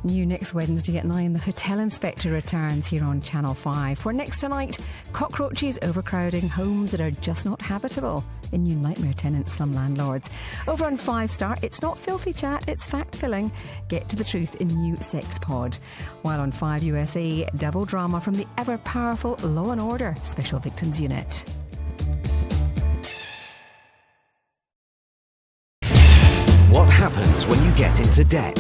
New next Wednesday at 9, the Hotel Inspector returns here on Channel 5. For next tonight, cockroaches overcrowding homes that are just not habitable in new nightmare tenant slum landlords. Over on 5 Star, it's not filthy chat, it's fact-filling. Get to the truth in new Sex Pod. While on 5 USA, double drama from the ever-powerful Law & Order Special Victims Unit. What happens when you get into debt?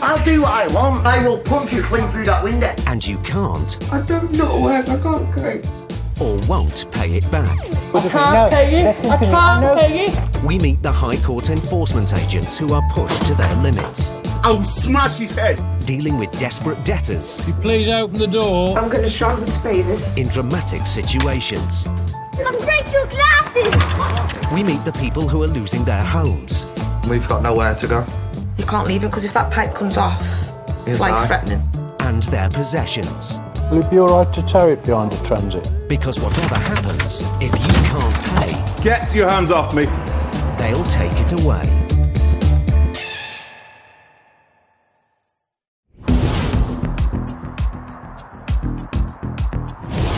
I'll do what I want. I will punch you clean through that window. And you can't I don't know work. I can't go. or won't pay it back. I can't pay it. I can't pay it. We meet the High Court enforcement agents who are pushed to their limits. I'll smash his head. Dealing with desperate debtors. Could you please open the door? I'm going to struggle to pay this. In dramatic situations. I'll break your glasses! We meet the people who are losing their homes. We've got nowhere to go. You can't leave him because if that pipe comes off, it's like threatening. And their possessions. Will it be all right to tow it behind a transit? Because whatever happens, if you can't pay... Get your hands off me! They'll take it away.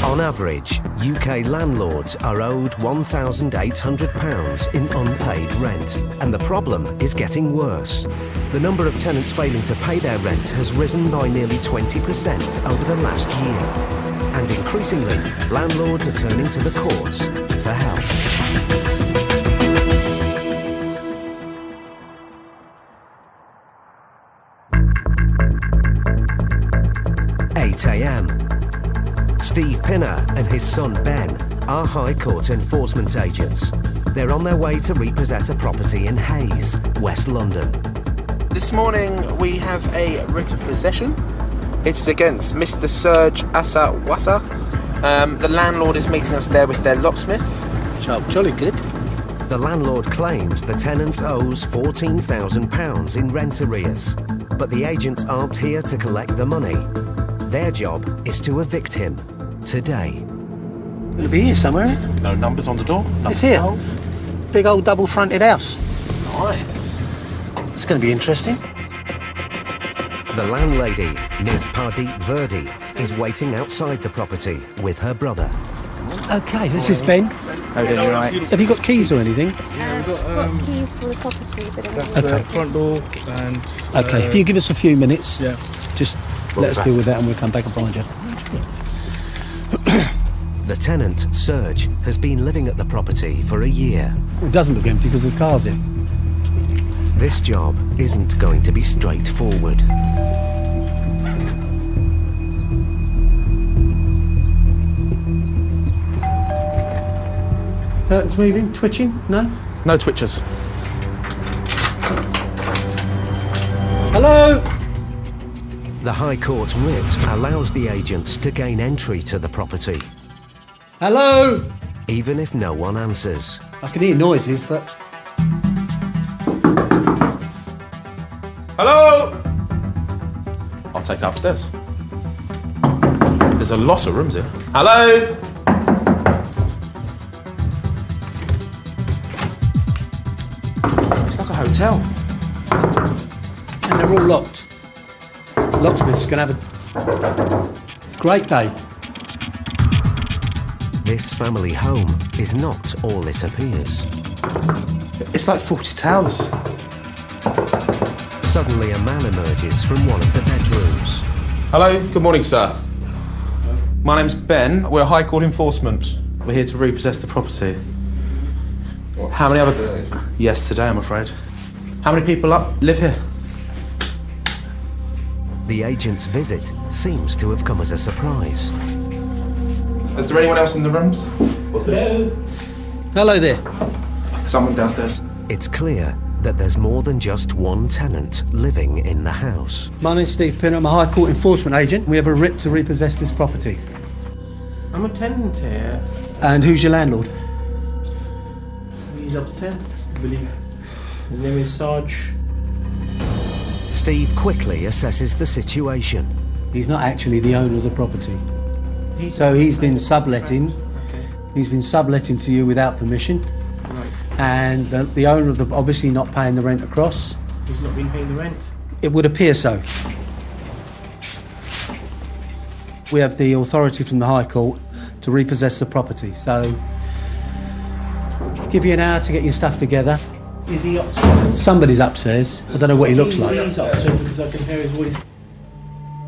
On average, UK landlords are owed £1,800 in unpaid rent. And the problem is getting worse. The number of tenants failing to pay their rent has risen by nearly 20% over the last year. And increasingly, landlords are turning to the courts for help. (8 a.m). Steve Pinner and his son Ben are High Court enforcement agents. They're on their way to repossess a property in Hayes, West London. This morning we have a writ of possession. It's against Mr. Serge Asawasa. The landlord is meeting us there with their locksmith. Jolly good. The landlord claims the tenant owes £14,000 in rent arrears, but the agents aren't here to collect the money. Their job is to evict him today. It'll be here somewhere, isn't it? No numbers on the door? It's here. Big old double-fronted house. Nice. It's going to be interesting. The landlady, Ms. Pardeep Verdi, is waiting outside the property with her brother. OK, this is Ben. How are you doing, right? Have you got keys or anything? Yeah, we've got keys for the property, but That's the front door and... OK, if you give us a few minutes, yeah. just let us deal with that and we'll come back and find you. The tenant, Serge, has been living at the property for a year. It doesn't look empty because there's cars here. This job isn't going to be straightforward. Curtains moving, twitching? No? No twitchers. Hello? The High Court writ allows the agents to gain entry to the property. Hello? Even if no one answers. I can hear noises, but... Hello? I'll take that upstairs. There's a lot of rooms here. Hello? It's like a hotel. And they're all locked. Locksmith's going to have a great day. This family home is not all it appears. It's like 40 towers. Suddenly a man emerges from one of the bedrooms. Hello, good morning, sir. My name's Ben. We're High Court Enforcement. We're here to repossess the property. How many other... Yes, today, I'm afraid. How many people live here? The agent's visit seems to have come as a surprise. Is there anyone else in the rooms? Hello. Hello there. Someone downstairs. It's clear that there's more than just one tenant living in the house. My name's Steve Pinner. I'm a High Court Enforcement agent. We have a writ to repossess this property. I'm a tenant here. And who's your landlord? He's upstairs, I believe. His name is Sarge. Steve quickly assesses the situation. He's not actually the owner of the property. So he's been subletting. He's been subletting to you without permission. Right. And the owner of the obviously not paying the rent across. He's not been paying the rent? It would appear so. We have the authority from the High Court to repossess the property. So I'll give you an hour to get your stuff together. Is he upstairs? Somebody's upstairs. I don't know what he looks like. He's upstairs because I can hear his voice.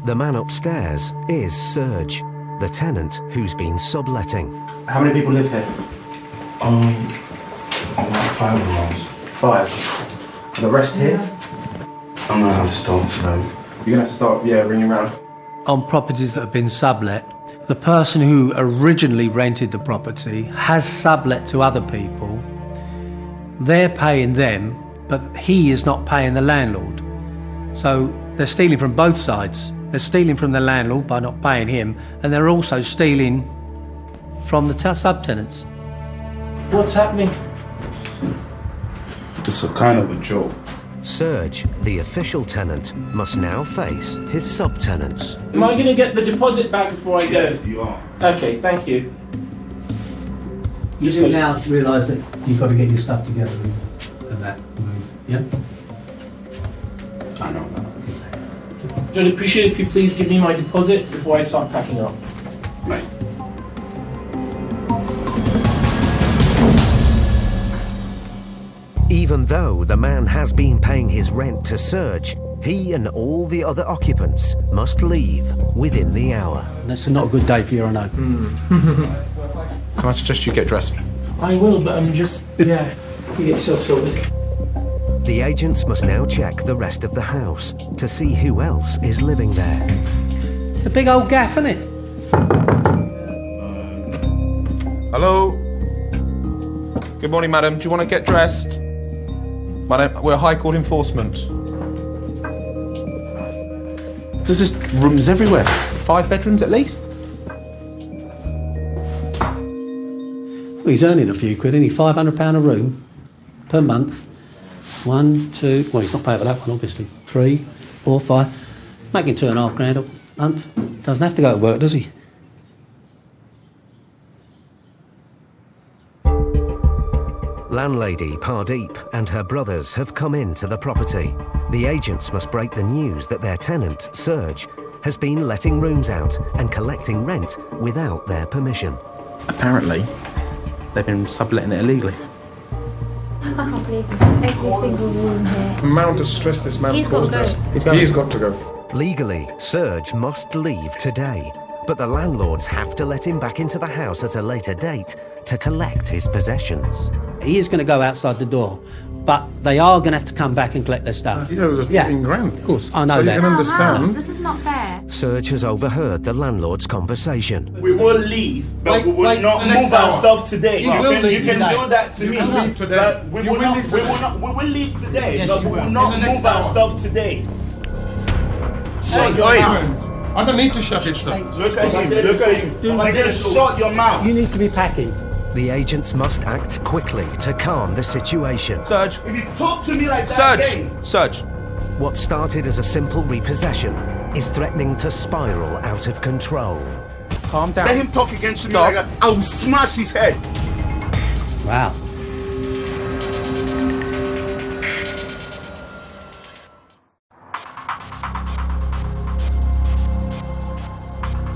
The man upstairs is Serge, the tenant who's been subletting. How many people live here? About 5 rooms. 5. And the rest here? I'm gonna have to start slow. You're gonna have to start, ringing round. On properties that have been sublet, the person who originally rented the property has sublet to other people. They're paying them, but he is not paying the landlord. So they're stealing from both sides. They're stealing from the landlord by not paying him, and they're also stealing from the subtenants. What's happening? It's a kind of a joke. Serge, the official tenant, must now face his subtenants. Am I going to get the deposit back before I go? Yes, you are. Okay, thank you. You do now realise that you've got to get your stuff together and that move, yeah? I know that. I'd appreciate if you please give me my deposit before I start packing up. Right. Even though the man has been paying his rent to Serge, he and all the other occupants must leave within the hour. That's not a good day for you, I know. Can I suggest you get dressed? I will, but I'm just... Yeah, you get yourself sorted. The agents must now check the rest of the house to see who else is living there. It's a big old gaff, isn't it? Hello? Good morning, madam. Do you want to get dressed? Madam, we're High Court Enforcement. There's just rooms everywhere. 5 bedrooms at least. Well, he's earning a few quid, isn't he? £500 a room per month. 1, 2... Well, he's not paying for that one, obviously. 3, 4, 5... Making £2.5 a month. Doesn't have to go to work, does he? Landlady Pardeep and her brothers have come into the property. The agents must break the news that their tenant, Serge, has been letting rooms out and collecting rent without their permission. Apparently, they've been subletting it illegally. I can't believe this. Every single room here. The amount of stress this man's caused us. He's got to go. Legally, Serge must leave today, but the landlords have to let him back into the house at a later date to collect his possessions. He is going to go outside the door, but they are going to have to come back and collect their stuff. He owes us 15 grand. Of course, I know so that. you can understand. This is not fair. Serge has overheard the landlord's conversation. We will leave, but we will not move our stuff today. You can do that to me. Leave today. But we will leave today, but we will not move our stuff today. Shut your mouth. I don't need to shut it down. Look at him. Look at him. You're going to shut your mouth. You need to be packing. The agents must act quickly to calm the situation. Serge. If you talk to me like that again. Serge. What started as a simple repossession is threatening to spiral out of control. Calm down. Let him talk against me like that. I will smash his head. Wow.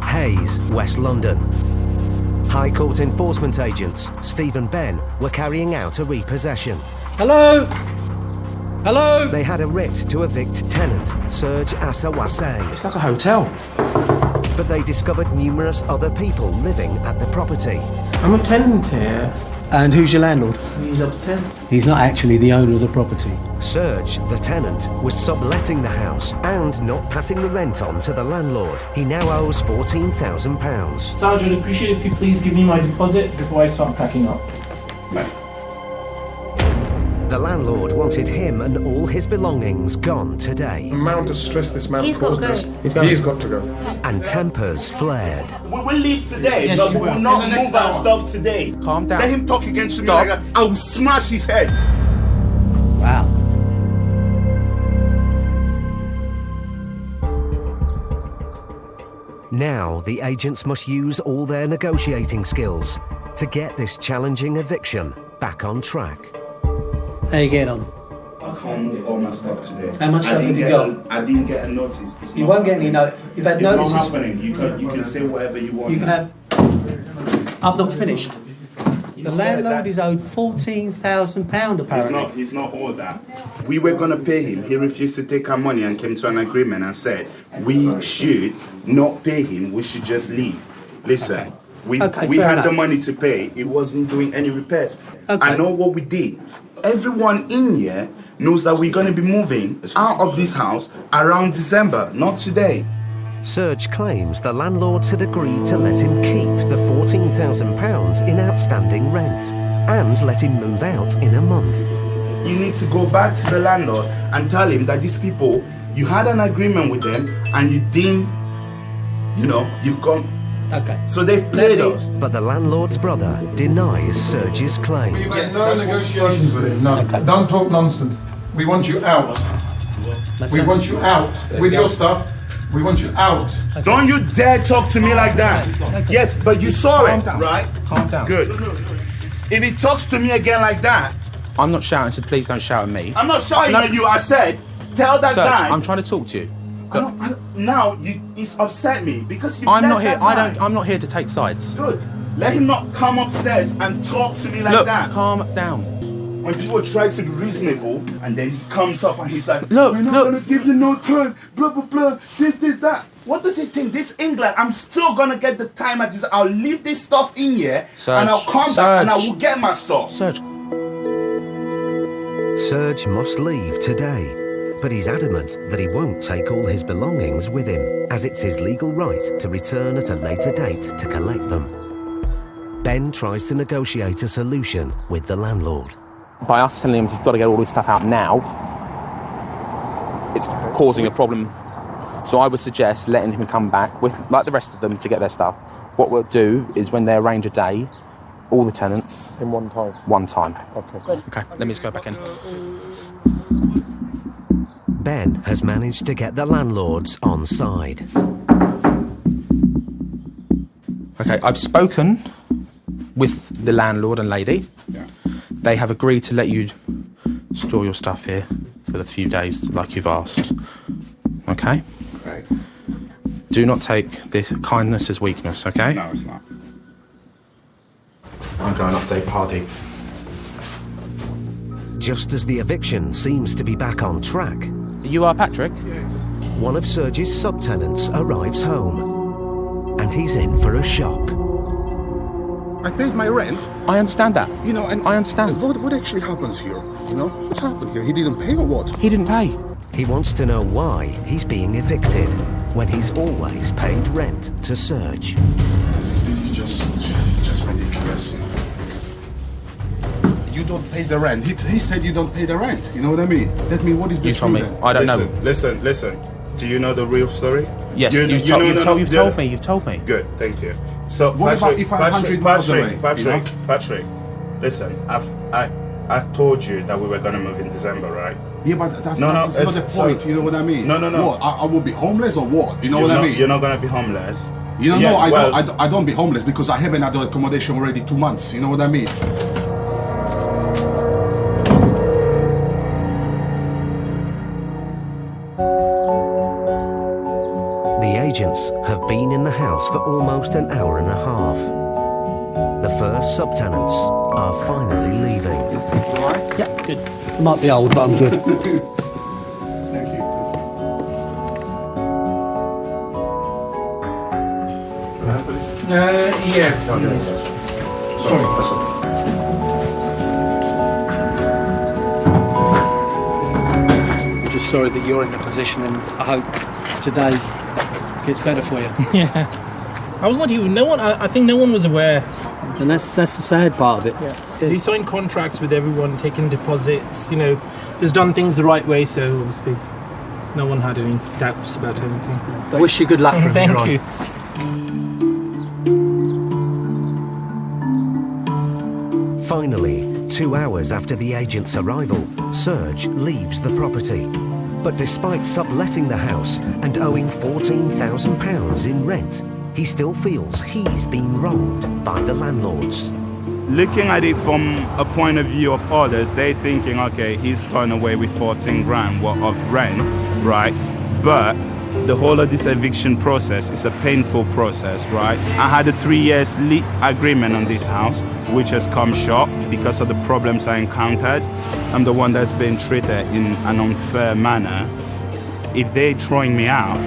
Hayes, West London. High Court Enforcement agents, Steve and Ben, were carrying out a repossession. Hello? Hello? They had a writ to evict tenant Serge Assawase. It's like a hotel. But they discovered numerous other people living at the property. I'm a tenant here. And who's your landlord? He's upstairs. He's not actually the owner of the property. Serge, the tenant, was subletting the house and not passing the rent on to the landlord. He now owes £14,000. Sarge, I'd appreciate if you please give me my deposit before I start packing up. The landlord wanted him and all his belongings gone today. The amount of stress this man's caused us. He's got to go. And tempers flared. We will leave today, but we will not move our stuff today. Calm down. Let him talk against me like that. I will smash his head. Wow. Now the agents must use all their negotiating skills to get this challenging eviction back on track. How you getting on? I can't move all my stuff today. How much stuff have you got? I didn't get a notice. You won't get any notice. You've had notices. It's not happening. You can say whatever you want. You can have... I've not finished. You The said landlord that- is owed £14,000 apparently. He's not all that. We were gonna pay him. He refused to take our money and came to an agreement and said we should not pay him. We should just leave. Listen, we fair had enough. the money to pay. It wasn't doing any repairs. I know what we did. Everyone in here knows that we're gonna be moving out of this house around December, not today. Serge claims the landlords had agreed to let him keep the £14,000 in outstanding rent and let him move out in a month. You need to go back to the landlord and tell him that these people, you had an agreement with them and you didn't, you've gone. Okay. So they've played us. But the landlord's brother denies Serge's claims. We've had no negotiations with him, no. Don't talk nonsense. We want you out. We want you out with your stuff. We want you out. Don't you dare talk to me like that. Yes, but you saw it, right? Calm down. Good. If he talks to me again like that, I'm not shouting, so please don't shout at me. I'm not shouting at you. I said, tell that Serge, guy. I'm trying to talk to you. Now it's upset me because you. I'm not here. I'm not here to take sides. Good. Let him not come upstairs and talk to me like Look, that. calm down. When people try to be reasonable, and then he comes up and he's like, Look, we're not gonna give you no time, blah blah blah, this, that. What does he think? This England, I'm still gonna get the time at this. I'll leave this stuff in here, and I'll come back and I will get my stuff. Serge must leave today, but he's adamant that he won't take all his belongings with him, as it's his legal right to return at a later date to collect them. Ben tries to negotiate a solution with the landlord. By us telling him he's got to get all his stuff out now, it's causing a problem. So I would suggest letting him come back with, like the rest of them, to get their stuff. What we'll do is when they arrange a day, all the tenants in one time. One time. Okay. Okay. Let me just go back in. Ben has managed to get the landlords on side. Okay. I've spoken with the landlord and lady. Yeah. They have agreed to let you store your stuff here for the few days like you've asked. Okay? Right. Do not take this kindness as weakness, okay? No, it's not. I'm going up Dave Hardy. Just as the eviction seems to be back on track... You are Patrick? Yes. One of Serge's subtenants arrives home, and he's in for a shock. I paid my rent. I understand that. You know, and I understand. What actually happens here? You know, what's happened here? He didn't pay or what? He didn't pay. He wants to know why he's being evicted when he's always paid rent to Serge. This is just ridiculous. You don't pay the rent. He said you don't pay the rent. You know what I mean? That means what is the You told me. truth then? I don't know. Listen. Do you know the real story? Yes, you've told me. You've told me. Good, thank you. So What about if I'm 100 miles away, Patrick, listen. I told you that we were gonna move in December, right? Yeah, but that's No, not the it's- point. You know what I mean? No. What? I will be homeless or what? You know You're what not- I mean? You're not gonna be homeless. You know, Yeah, no, well- I don't be homeless because I have another accommodation already 2 months. You know what I mean? The agents have been in the house for almost an hour and a half. The first subtenants are finally leaving. All right? Yeah. Good. Might be old, but I'm good. Yeah. Sorry. I'm just sorry that you're in the position, and I hope today gets better for you. Yeah. I was not even. No one. I think no one was aware. And that's the sad part of it. Yeah. He signed contracts with everyone, taking deposits. You know, he's done things the right way. So obviously, no one had any doubts about anything. I wish you good luck for Thank everything. you. Finally, 2 hours after the agent's arrival, Serge leaves the property. But despite subletting the house and owing £14,000 in rent, he still feels he's been wronged by the landlords. Looking at it from a point of view of others, they're thinking, okay, he's gone away with 14 grand worth of rent, right? But the whole of this eviction process is a painful process, right? I had a 3 years lease agreement on this house, which has come short because of the problems I encountered. I'm the one that's been treated in an unfair manner. If they're throwing me out,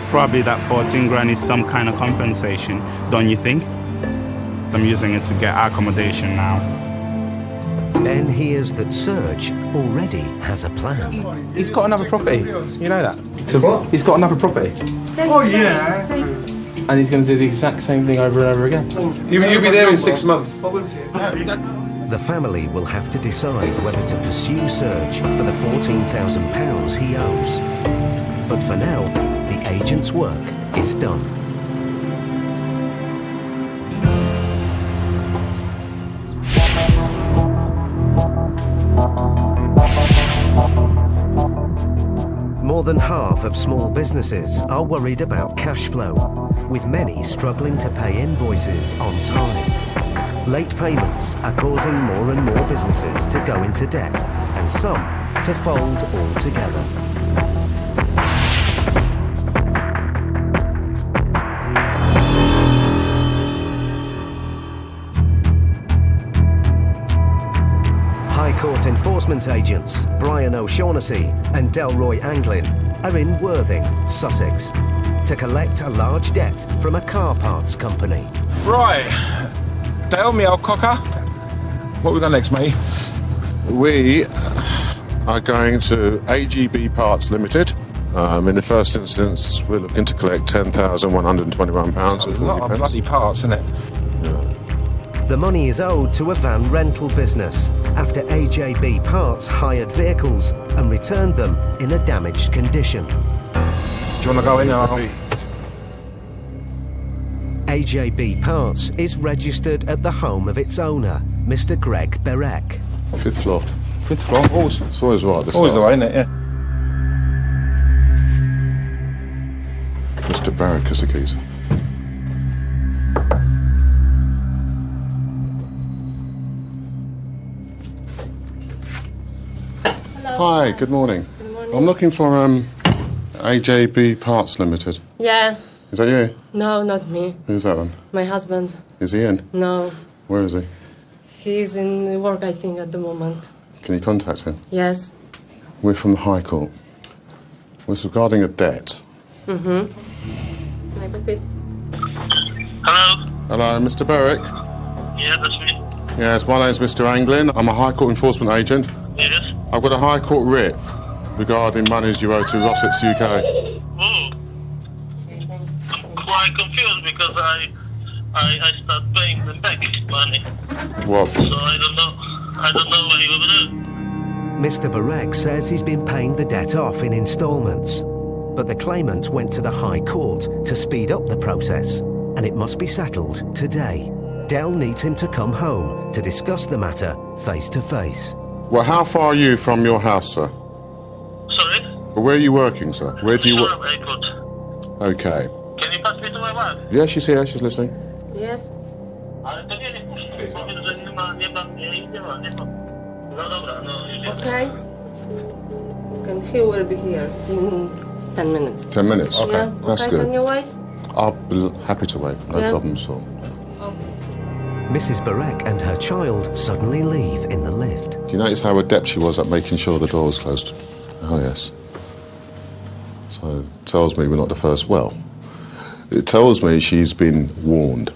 probably that 14 grand is some kind of compensation, don't you think? I'm using it to get accommodation now. Ben hears that Serge already has a plan. He's got another property. You know that? He's got another property. And he's going to do the exact same thing over and over again. You'll be there in 6 months. The family will have to decide whether to pursue Serge for the £14,000 he owes. But for now, the agent's work is done. More than half of small businesses are worried about cash flow, with many struggling to pay invoices on time. Late payments are causing more and more businesses to go into debt, and some to fold altogether. High Court enforcement agents Brian O'Shaughnessy and Delroy Anglin are in Worthing, Sussex, to collect a large debt from a car parts company. Right. Dale, me old cocker. What we got next, mate? We are going to AGB Parts Limited. In the first instance, we're looking to collect £10,121. That's a lot of bloody parts, isn't it? The money is owed to a van rental business after AJB Parts hired vehicles and returned them in a damaged condition. Do you want to go in there? AJB Parts is registered at the home of its owner, Mr. Greg Berek. 5th floor. 5th floor? Always. It's always right. It's always the way, isn't it? Yeah. Mr. Barrett has the keys. Hi, good morning. Good morning. I'm looking for AJB Parts Limited. Yeah. Is that you? No, not me. Who's that then? My husband. Is he in? No. Where is he? He's in work, I think, at the moment. Can you contact him? Yes. We're from the High Court. It's regarding a debt. Mm-hmm. Can I repeat? Hello? Hello, Mr. Berwick? Yeah, that's me. Yes, my name's Mr. Anglin. I'm a High Court enforcement agent. Yes? I've got a High Court writ regarding monies you owe to Rossets UK. Oh. I'm quite confused because I start paying them back money. What? So I don't know what you will do. Mr. Berek says he's been paying the debt off in instalments, but the claimant went to the High Court to speed up the process, and it must be settled today. Dell needs him to come home to discuss the matter face to face. Well, how far are you from your house, sir? Sorry? Well, where are you working, sir? Where do you work? Airport. Okay. Can you pass me to my wife? Yeah, she's here. She's listening. Yes. Ale to nie puszczę. Powiem, że nie ma. No dobra, no już jest. Okay. He will be here in 10 minutes. 10 minutes? Okay. Yeah. That's okay, good. Can you wait? I'll be happy to wait. No Yeah. problem at all. Mrs. Barek and her child suddenly leave in the lift. Do you notice how adept she was at making sure the door was closed? Oh, yes. So it tells me we're not the first. Well, it tells me she's been warned.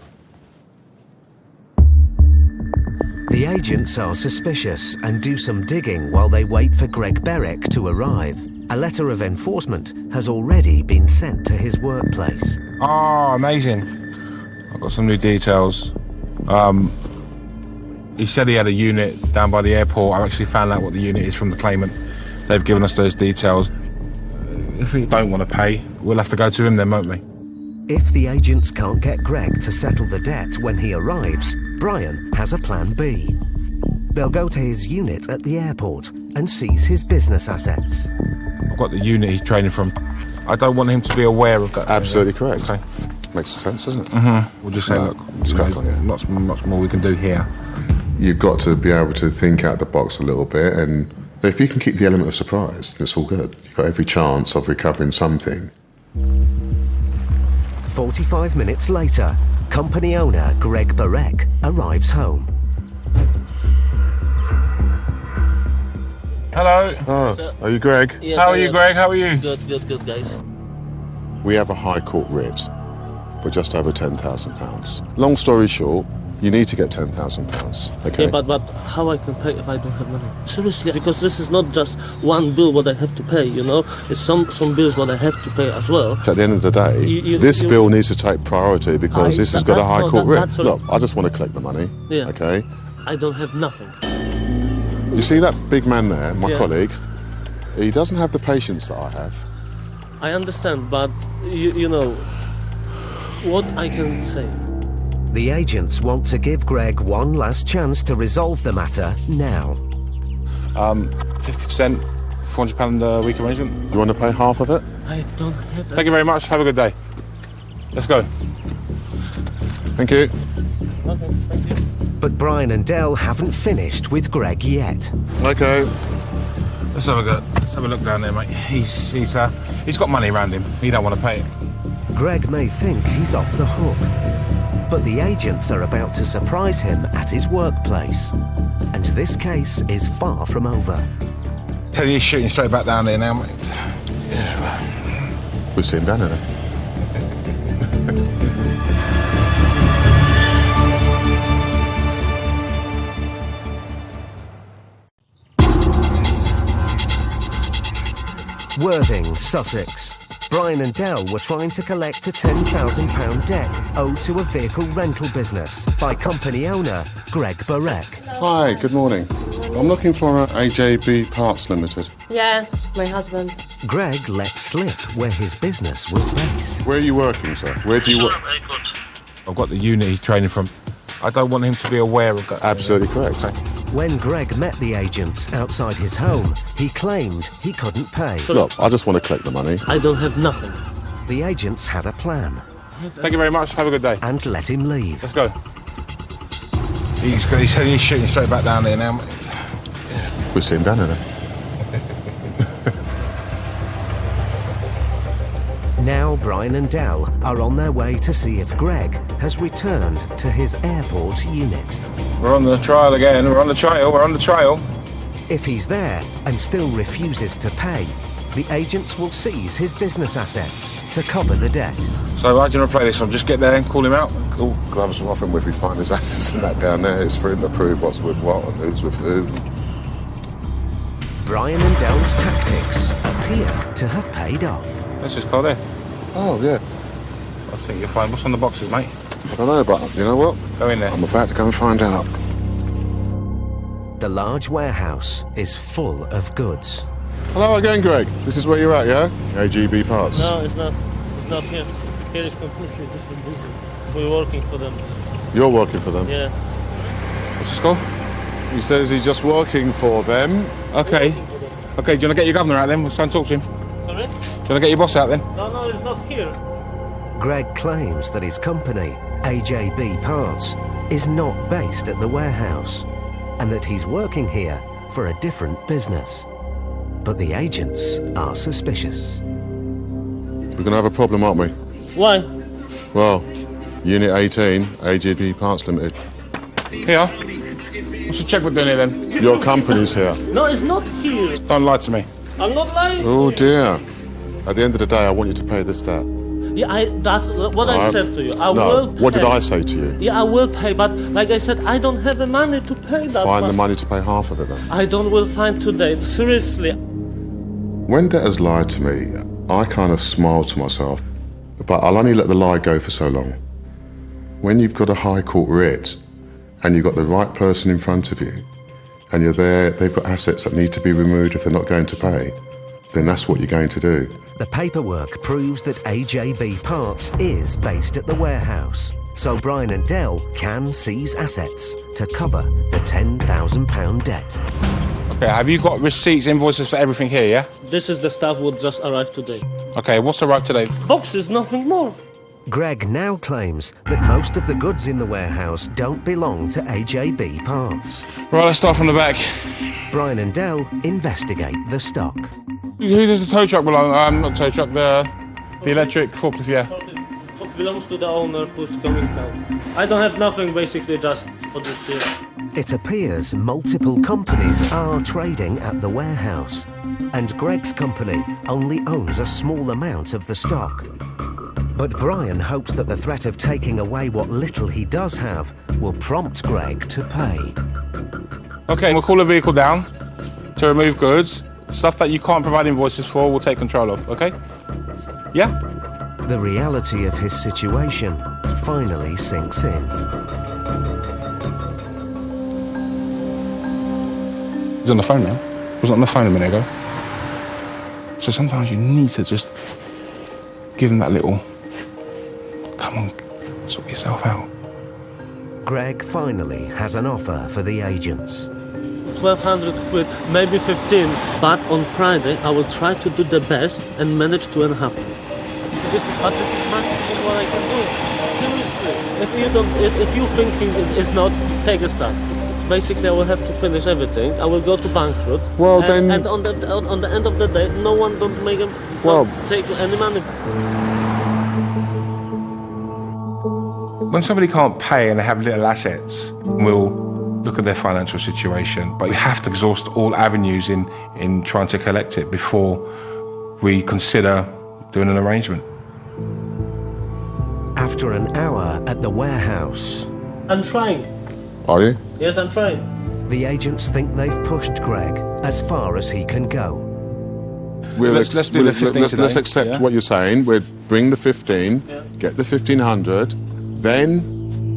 The agents are suspicious and do some digging while they wait for Greg Barek to arrive. A letter of enforcement has already been sent to his workplace. Oh, amazing. I've got some new details. He said he had a unit down by the airport. I've actually found out what the unit is from the claimant. They've given us those details. If we don't want to pay, we'll have to go to him then, won't we? If the agents can't get Greg to settle the debt when he arrives, Brian has a plan B. They'll go to his unit at the airport and seize his business assets. I've got the unit he's training from. I don't want him to be aware of that. Absolutely correct. Okay. Makes sense, doesn't it? Mm-hmm. We'll just say, look, let's crack on, yeah. Much more we can do here. You've got to be able to think out the box a little bit, and if you can keep the element of surprise, that's all good. You've got every chance of recovering something. 45 minutes later, company owner Greg Barek arrives home. Hello. Oh, are you Greg? Yes, How are you, Greg? How are you? Good, guys. We have a High Court writ for just over £10,000. Long story short, you need to get £10,000. Okay. Yeah, but how I can pay if I don't have money? Seriously, because this is not just one bill what I have to pay. You know, it's some bills what I have to pay as well. At the end of the day, this bill needs to take priority because this has got a High Court writ. Look, I just want to collect the money. Yeah. Okay. I don't have nothing. You see that big man there, my Yeah. colleague? He doesn't have the patience that I have. I understand, but you know what I can say. The agents want to give Greg one last chance to resolve the matter now. 50%, £400 a week arrangement. Do you want to pay half of it? I don't have. Thank you very much. Have a good day. Let's go. Thank you. Okay, thank you. But Brian and Dell haven't finished with Greg yet. Okay. Let's have a look down there, mate. He's got money around him. He don't want to pay it. Greg may think he's off the hook, but the agents are about to surprise him at his workplace. And this case is far from over. Tell you, he's shooting straight back down there now, mate. We'll see him down there. Worthing, Sussex. Brian and Dell were trying to collect a £10,000 debt owed to a vehicle rental business by company owner Greg Barek. Hi, good morning. I'm looking for AJB Parts Limited. Yeah, my husband. Greg let slip where his business was based. Where are you working, sir? Where do you work? I've got the unit he's training from. I don't want him to be aware of that. Absolutely correct. When Greg met the agents outside his home, he claimed he couldn't pay. Look, I just want to collect the money. I don't have nothing. The agents had a plan. Thank you very much. Have a good day. And let him leave. Let's go. He's shooting straight back down there now, mate. We'll see him down there. Now Brian and Dell are on their way to see if Greg has returned to his airport unit. We're on the trial again. We're on the trail. If he's there and still refuses to pay, the agents will seize his business assets to cover the debt. So how do you want to play this one? Just get there and call him out? Cool. Gloves are off him if we find his assets and that down there. It's for him to prove what's with what and who's with who. Brian and Dell's tactics appear to have paid off. Let's just go there. Oh, yeah. I think you're fine. What's on the boxes, mate? I don't know, but you know what? Go in there. I'm about to go and find out. The large warehouse is full of goods. Hello again, Greg. This is where you're at, yeah? AJB Parts. No, it's not. It's not here. Here is completely different business. We're working for them. You're working for them? Yeah. What's the score? He says he's just working for them. Okay. Okay, do you want to get your governor out then? We'll stand and talk to him. Sorry? Do you want to get your boss out then? No, it's not here. Greg claims that his company, AJB Parts, is not based at the warehouse and that he's working here for a different business. But the agents are suspicious. We're going to have a problem, aren't we? Why? Well, Unit 18, AJB Parts Limited. Here. What's the checkbook doing here then? Your company's here. No, it's not here. Don't lie to me. I'm not lying. Oh dear. At the end of the day, I want you to pay this debt. Yeah, that's what I said to you. I will pay. What did I say to you? Yeah, I will pay, but like I said, I don't have the money to pay that. Find the money to pay half of it then. I will find today. Seriously. When debtors lie to me, I kind of smile to myself, but I'll only let the lie go for so long. When you've got a High Court writ and you've got the right person in front of you and you're there, they've got assets that need to be removed if they're not going to pay, then that's what you're going to do. The paperwork proves that AJB Parts is based at the warehouse, so Brian and Dell can seize assets to cover the £10,000 debt. Okay, have you got receipts, invoices for everything here, yeah? This is the stuff what just arrived today. Okay, what's arrived today? Boxes, nothing more. Greg now claims that most of the goods in the warehouse don't belong to AJB Parts. Right, let's start from the back. Brian and Dell investigate the stock. Who does the tow truck belong? Not tow truck, the electric forklift, yeah. It belongs to the owner who's coming now. I don't have nothing, basically, just for this year. It appears multiple companies are trading at the warehouse, and Greg's company only owns a small amount of the stock. But Brian hopes that the threat of taking away what little he does have will prompt Greg to pay. Okay, we'll call a vehicle down to remove goods. Stuff that you can't provide invoices for, we'll take control of, okay? Yeah? The reality of his situation finally sinks in. He's on the phone now. He was on the phone a minute ago. So sometimes you need to just give him that little, come on, sort yourself out. Greg finally has an offer for the agents. 1,200 quid, maybe 15, but on Friday I will try to do the best and manage 2.5. This is maximum what I can do. Seriously, if you thinking it is not, take a step. Basically, I will have to finish everything. I will go to bankrupt. Well, and on the end of the day, no one don't make him take any money. When somebody can't pay and they have little assets, we'll look at their financial situation, but we have to exhaust all avenues in trying to collect it before we consider doing an arrangement. After an hour at the warehouse... I'm trying. Are you? Yes, I'm trying. The agents think they've pushed Greg as far as he can go. Let's do the 15 today. Let's accept what you're saying. We'll bring the 15, get the 1,500, then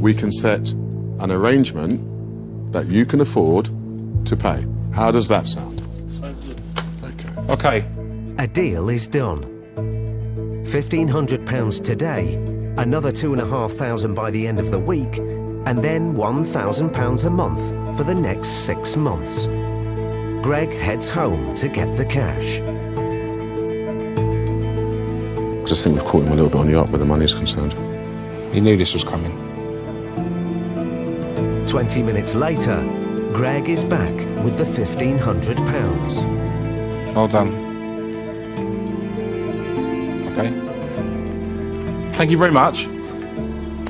we can set an arrangement that you can afford to pay. How does that sound? Okay. A deal is done. £1,500 today, another £2,500 by the end of the week, and then £1,000 a month for the next 6 months. Greg heads home to get the cash. I just think we've caught him a little bit on the up where the money's concerned. He knew this was coming. 20 minutes later, Greg is back with the £1,500. Well done. Okay. Thank you very much.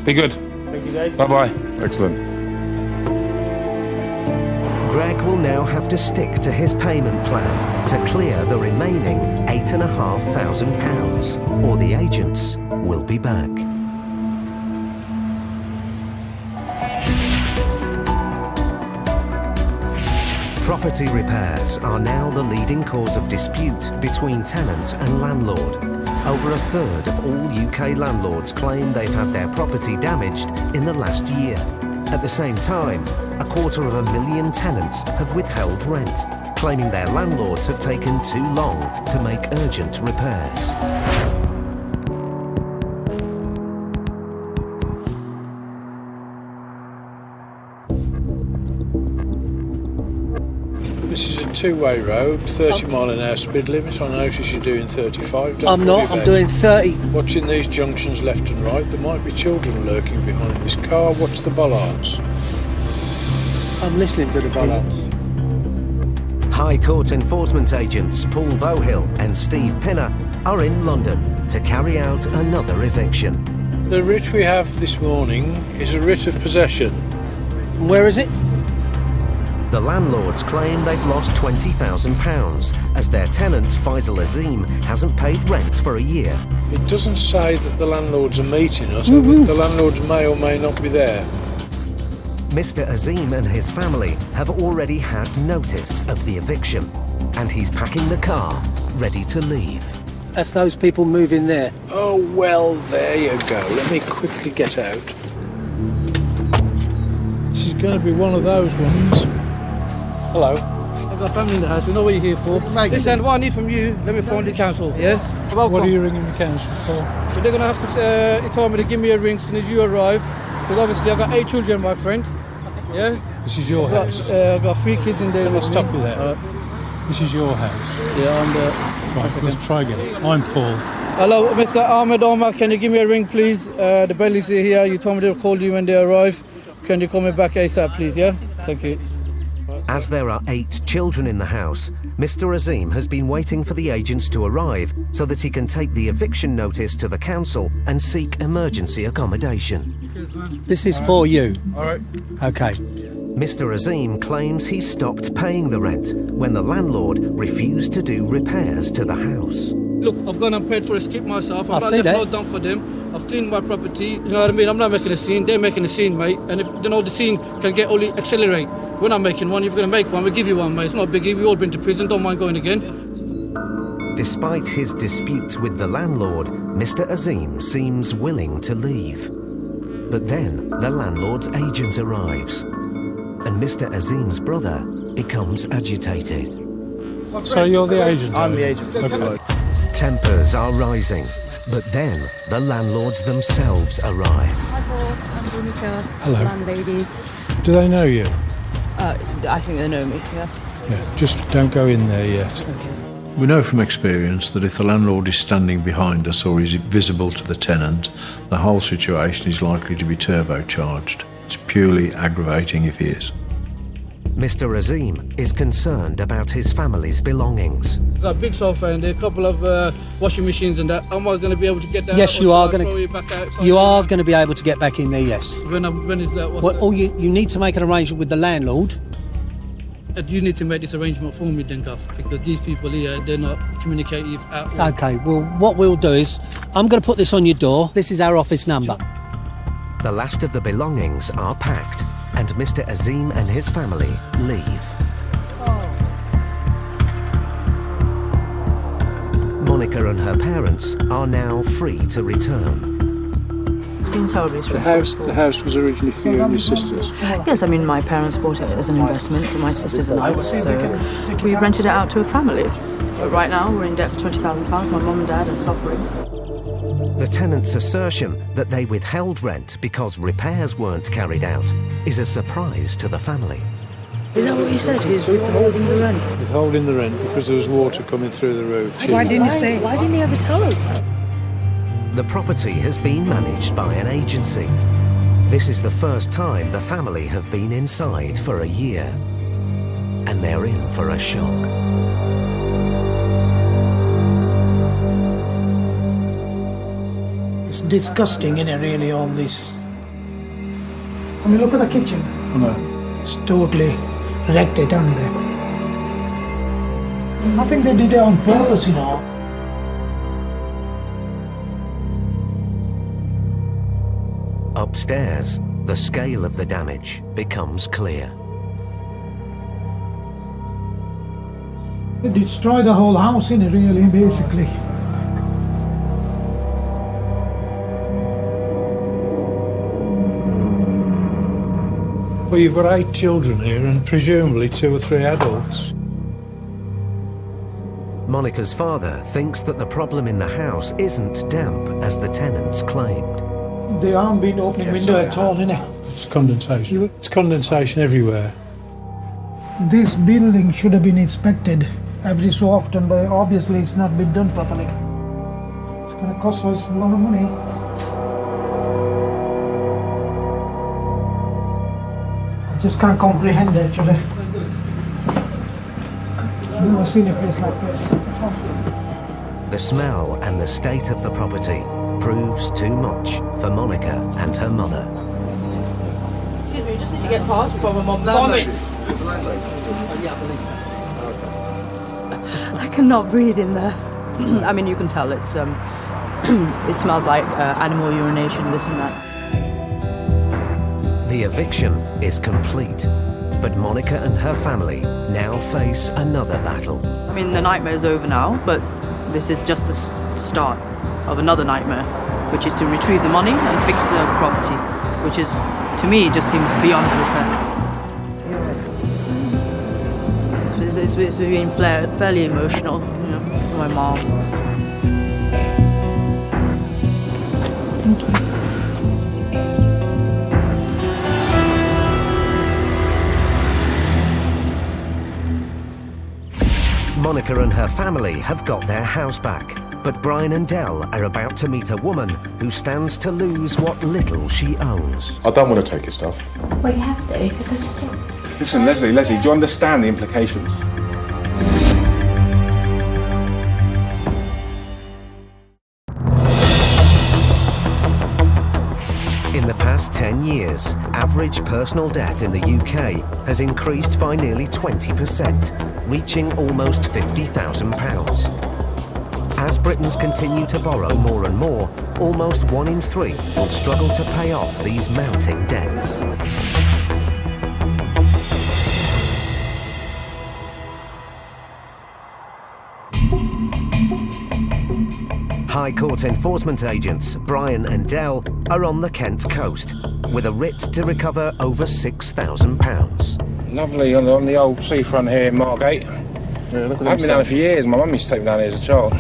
Be good. Thank you, guys. Bye-bye. Excellent. Greg will now have to stick to his payment plan to clear the remaining £8,500, or the agents will be back. Property repairs are now the leading cause of dispute between tenant and landlord. Over a third of all UK landlords claim they've had their property damaged in the last year. At the same time, 250,000 tenants have withheld rent, claiming their landlords have taken too long to make urgent repairs. This is a two-way road, 30 mile an hour speed limit. I notice you're doing 35. I'm not, I'm doing 30. Watching these junctions left and right, there might be children lurking behind this car. Watch the bollards. I'm listening to the bollards. High Court enforcement agents Paul Bowhill and Steve Pinner are in London to carry out another eviction. The writ we have this morning is a writ of possession Where is it? The landlords claim they've lost £20,000 as their tenant, Faisal Azim, hasn't paid rent for a year. It doesn't say that the landlords are meeting us. The landlords may or may not be there. Mr. Azim and his family have already had notice of the eviction, and he's packing the car, ready to leave. That's those people moving there. Oh, well, there you go. Let me quickly get out. This is going to be one of those ones. Hello. I've got family in the house. We know what you're here for. Listen, what I need from you, let me phone the council, yes? What are you ringing the council for? So they're going to have to, he told me to give me a ring as soon as you arrive. Because obviously I've got 8 children, my friend. Yeah? This is your house? I've got 3 kids in there. Let's stop with that. This is your house? Yeah, I'm the... Right, let's try again. I'm Paul. Hello, Mr. Ahmed Omar, can you give me a ring, please? The Bellies are here. You told me they'll call you when they arrive. Can you call me back ASAP, please, yeah? Thank you. As there are 8 children in the house, Mr. Azim has been waiting for the agents to arrive so that he can take the eviction notice to the council and seek emergency accommodation. This is for you. All right. Okay. Mr. Azim claims he stopped paying the rent when the landlord refused to do repairs to the house. Look, I've gone and paid for a skip myself. I've I not see left no that. dump for them. I've cleaned my property. You know what I mean? I'm not making a scene. They're making a scene, mate. And if you know the scene can get only accelerate. We're not making one. If you're going to make one, we'll give you one, mate. It's not a biggie. We've all been to prison. Don't mind going again. Despite his dispute with the landlord, Mr. Azim seems willing to leave. But then the landlord's agent arrives, and Mr. Azim's brother becomes agitated. So you're the agent? I'm the agent. Okay. Tempers are rising, but then the landlords themselves arrive. Hi, Paul. I'm Bhumika, Hello. landlady. Do they know you? I think they know me, yeah. Yeah, just don't go in there yet. Okay. We know from experience that if the landlord is standing behind us or is visible to the tenant, the whole situation is likely to be turbocharged. It's purely aggravating if he is. Mr. Azim is concerned about his family's belongings. I've got a big sofa and a couple of washing machines and that. Am I going to be able to get that? Yes, out, you or are shall I going throw to. you back outside? You are going to be able to get back in there. Yes. When is that? Well, all you need to make an arrangement with the landlord. You need to make this arrangement for me, then, Gav, because these people here, they're not communicative at all. Okay. Well, what we'll do is, I'm going to put this on your door. This is our office number. The last of the belongings are packed, and Mr. Azim and his family leave. Monica and her parents are now free to return. It's been terribly stressful. The house was originally for you and your sisters? Yes, I mean, my parents bought it as an investment for my sisters and I, so we rented it out to a family. But right now, we're in debt for £20,000. My mum and dad are suffering. The tenant's assertion that they withheld rent because repairs weren't carried out is a surprise to the family. Is that what you said? He's withholding the rent? Withholding the rent because there was water coming through the roof. Why didn't he ever tell us that? The property has been managed by an agency. This is the first time the family have been inside for a year, and they're in for a shock. It's disgusting, isn't it, really, all this? I mean, look at the kitchen. I know. It's totally wrecked it, haven't they? I think they did it on purpose, you know. Upstairs, the scale of the damage becomes clear. They destroyed the whole house, innit, really, basically. Well, you've got 8 children here and presumably 2 or 3 adults. Monica's father thinks that the problem in the house isn't damp as the tenants claimed. They aren't been opening window at all, innit? It's condensation. It's condensation everywhere. This building should have been inspected every so often, but obviously it's not been done properly. It's going to cost us a lot of money. I just can't comprehend it, actually. I've never seen a place like this. The smell and the state of the property proves too much for Monica and her mother. Excuse me, you just need to get past before my mum vomits. I cannot breathe in there. I mean, you can tell it's it smells like animal urination, this and that. The eviction is complete, but Monica and her family now face another battle. I mean, the nightmare's over now, but this is just the start of another nightmare, which is to retrieve the money and fix the property, which is, to me, just seems beyond repair. It's been fairly emotional, you know, for my mom. Thank you. Monica and her family have got their house back, but Brian and Dell are about to meet a woman who stands to lose what little she owns. I don't want to take your stuff. Well, you have to, because... Listen, Leslie, do you understand the implications? In the past 10 years, average personal debt in the UK has increased by nearly 20%, reaching almost £50,000. As Britons continue to borrow more and more, almost 1 in 3 will struggle to pay off these mounting debts. High Court enforcement agents Brian and Dell are on the Kent coast with a writ to recover over £6,000. Lovely on the old seafront here in Margate. Yeah, look at I haven't been down there for years. My mum used to take me down here as a child.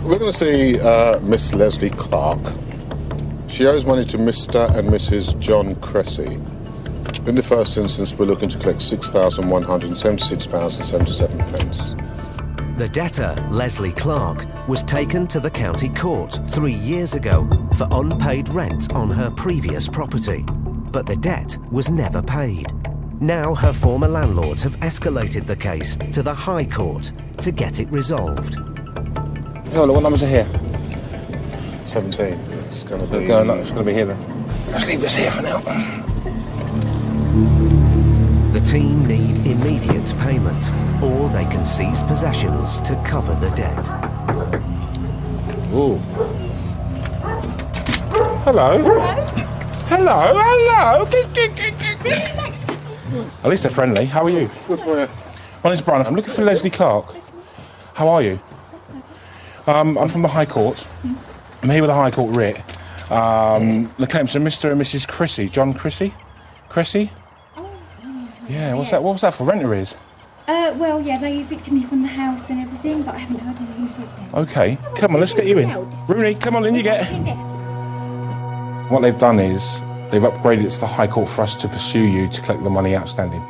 We're going to see Miss Leslie Clark. She owes money to Mr. and Mrs. John Cressy. In the first instance, we're looking to collect £6,176.77. The debtor, Leslie Clark, was taken to the county court 3 years ago for unpaid rent on her previous property, but the debt was never paid. Now her former landlords have escalated the case to the High Court to get it resolved. Oh, look, what numbers are here? 17. It's going to be... It's going to be here then. Let's leave this here for now. The team need immediate payment, or they can seize possessions to cover the debt. Ooh. Hello. Hello. At least they're friendly. How are you? Good for you. My name's Brian. I'm looking for Leslie Clark. How are you? I'm from the High Court. I'm here with the High Court writ. The claims are Mr. and Mrs. Cressy. John Cressy? Cressy? Yeah, what's that? What was that for? Rent arrears? Well, yeah, they evicted me from the house and everything, but I haven't heard anything since then. Okay, come on, let's get you in. Rooney, come on in, you get. What they've done is they've upgraded it to the High Court for us to pursue you to collect the money outstanding.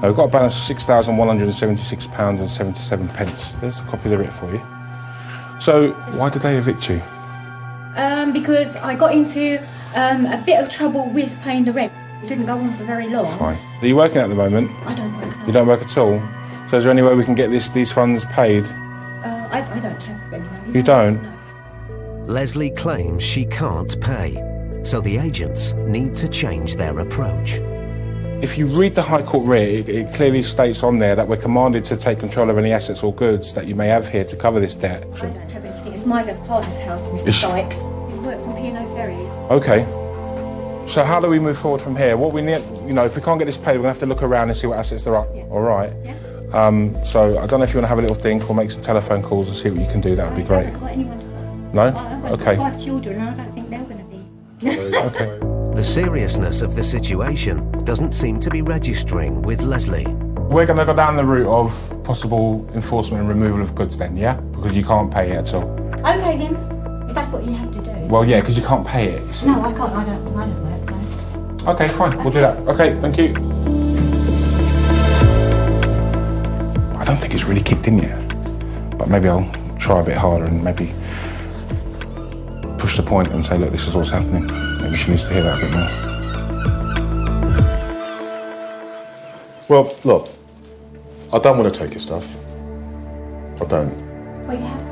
Now, we've got a balance of £6,176.77. There's a copy of the writ for you. So, why did they evict you? Because I got into a bit of trouble with paying the rent. It didn't go on for very long. That's fine. Are you working at the moment? I don't work. You don't work at all? So is there any way we can get these funds paid? I don't have any money. You don't? No. Leslie claims she can't pay, so the agents need to change their approach. If you read the High Court writ, it clearly states on there that we're commanded to take control of any assets or goods that you may have here to cover this debt. I don't have anything. It's my partner's house, Mr. Sykes. He works on P&O Ferries. Okay. So how do we move forward from here? What we need, you know, if we can't get this paid, we're going to have to look around and see what assets there are. Yeah. All right. Yeah. So I don't know if you want to have a little think or make some telephone calls and see what you can do. That would be great. I haven't got anyone to call. No? I've Okay. got 5 children and I don't think they're going to be. Okay. The seriousness of the situation doesn't seem to be registering with Leslie. We're going to go down the route of possible enforcement and removal of goods then, yeah? Because you can't pay it at all. Okay then, if that's what you have to do. Well, yeah, because you can't pay it. You see. No, I can't. I don't work, so. Okay, fine. We'll do that. Okay, thank you. I don't think it's really kicked in yet, but maybe I'll try a bit harder and maybe push the point and say, look, this is what's happening. Maybe she needs to hear that a bit more. Well, look, I don't want to take your stuff. I don't. Well, you have to.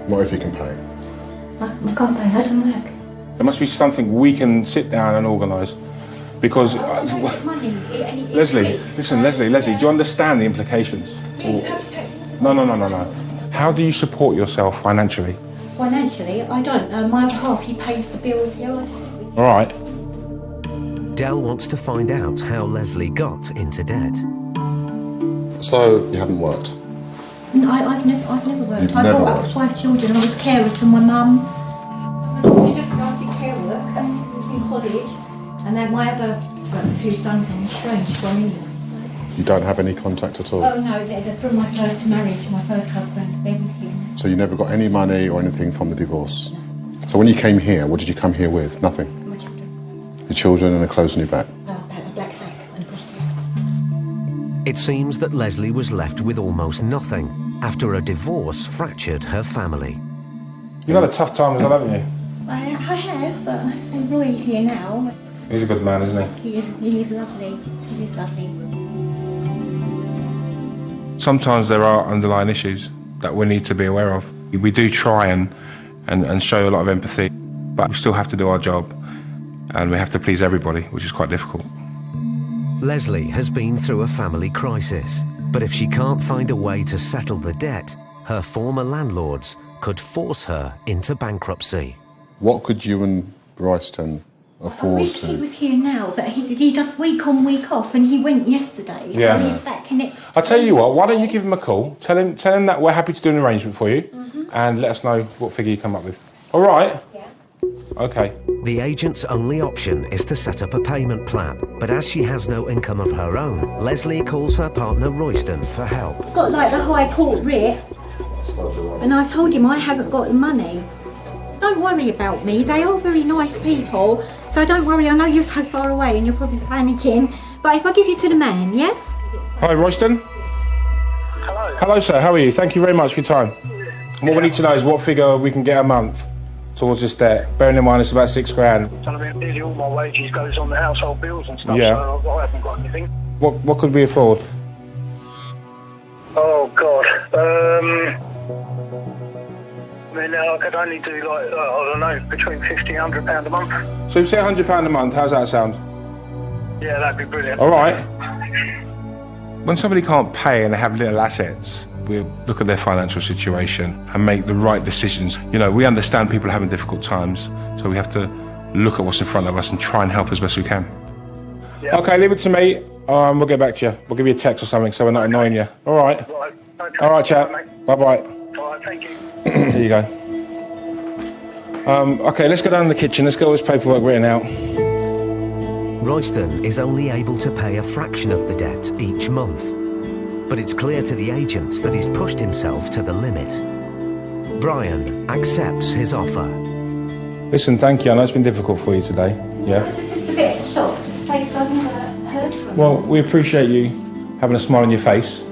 What if you can pay? I can't pay. I don't work. There must be something we can sit down and organise. Because, Leslie, listen, Leslie, do you understand the implications? No. How do you support yourself financially? Financially, I don't. My other half, he pays the bills here. All right. Del wants to find out how Leslie got into debt. So, you haven't worked? No, I've never worked. You've I never brought up worked? 5 children. I was carer to my mum. I just started care work and was in college. And then my other 2 sons are estranged from anyway. You don't have any contact at all? Oh no, they're from my first marriage, my first husband. They're with him. So you never got any money or anything from the divorce? No. So when you came here, what did you come here with? Nothing? My children. Your children and the clothes on your back? A black sack and a pushchair. It seems that Leslie was left with almost nothing after a divorce fractured her family. You've had a tough time as well, haven't you? I have, but I say Roy's here now. He's a good man, isn't he? He is lovely. He is lovely. Sometimes there are underlying issues that we need to be aware of. We do try and show a lot of empathy, but we still have to do our job and we have to please everybody, which is quite difficult. Leslie has been through a family crisis, but if she can't find a way to settle the debt, her former landlords could force her into bankruptcy. What could you and Royston afford I wish he was here now, but he does week on, week off, and he went yesterday, so Yeah. he's back next. I'll tell you what, why don't you give him a call, tell him that we're happy to do an arrangement for you, and let us know what figure you come up with. All right? Yeah. Okay. The agent's only option is to set up a payment plan, but as she has no income of her own, Leslie calls her partner Royston for help. I've got like the High Court writ, and I told him I haven't got the money. Don't worry about me, they are very nice people, so don't worry, I know you're so far away and you're probably panicking, but if I give you to the man, yeah? Hi, Royston. Hello. Hello, sir, how are you? Thank you very much for your time. And what we need to know is what figure we can get a month towards this debt. Bearing in mind it's about £6,000. Son of a nearly all my wages goes on the household bills and stuff, Yeah. so I haven't got anything. What could we afford? Oh, God. I mean, I could only do, like, I don't know, between £50 and £100 a month. So if you say £100 a month, how's that sound? Yeah, that'd be brilliant. All right. When somebody can't pay and they have little assets, we look at their financial situation and make the right decisions. You know, we understand people are having difficult times, so we have to look at what's in front of us and try and help as best we can. Yeah. Okay, leave it to me. We'll get back to you. We'll give you a text or something so we're not annoying you. All right. Right, okay. All right, chap. Bye-bye. All right, thank you. There you go. Okay, let's go down to the kitchen. Let's get all this paperwork written out. Royston is only able to pay a fraction of the debt each month, but it's clear to the agents that he's pushed himself to the limit. Brian accepts his offer. Listen, thank you. I know it's been difficult for you today. Yeah? This is just a bit shocked, to say I've never heard from him. Well, we appreciate you having a smile on your face.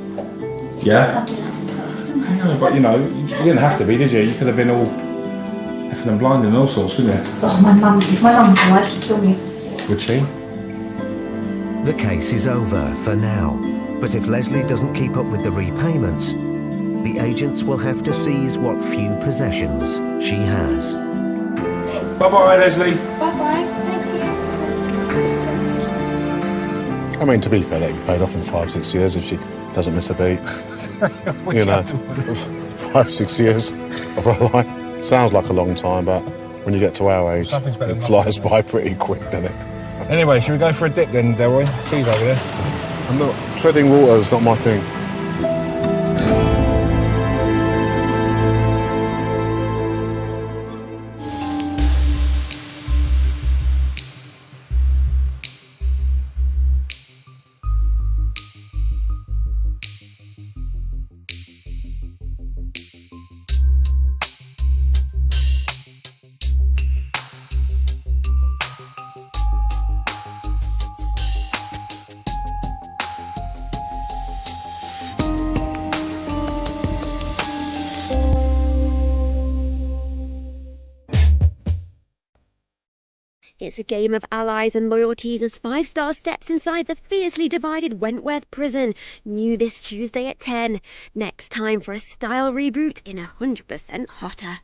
Yeah? But, you know, you didn't have to be, did you? You could have been all effing and blind and all sorts, couldn't you? Oh, my mum's alive, she'd kill me if I saw her. Would she? The case is over for now, but if Leslie doesn't keep up with the repayments, the agents will have to seize what few possessions she has. Bye-bye, Leslie. Bye-bye, thank you. I mean, to be fair, that'd be paid off in 5-6 years if she doesn't miss a beat. You know, 5-6 years of her life. Sounds like a long time, but when you get to our age, it flies by pretty quick, doesn't it? Anyway, should we go for a dip then, Delroy? Tea's over there. I'm not... Treading water is not my thing. It's a game of allies and loyalties as 5-star steps inside the fiercely divided Wentworth prison. New this Tuesday at 10. Next time for a style reboot in 100% Hotter.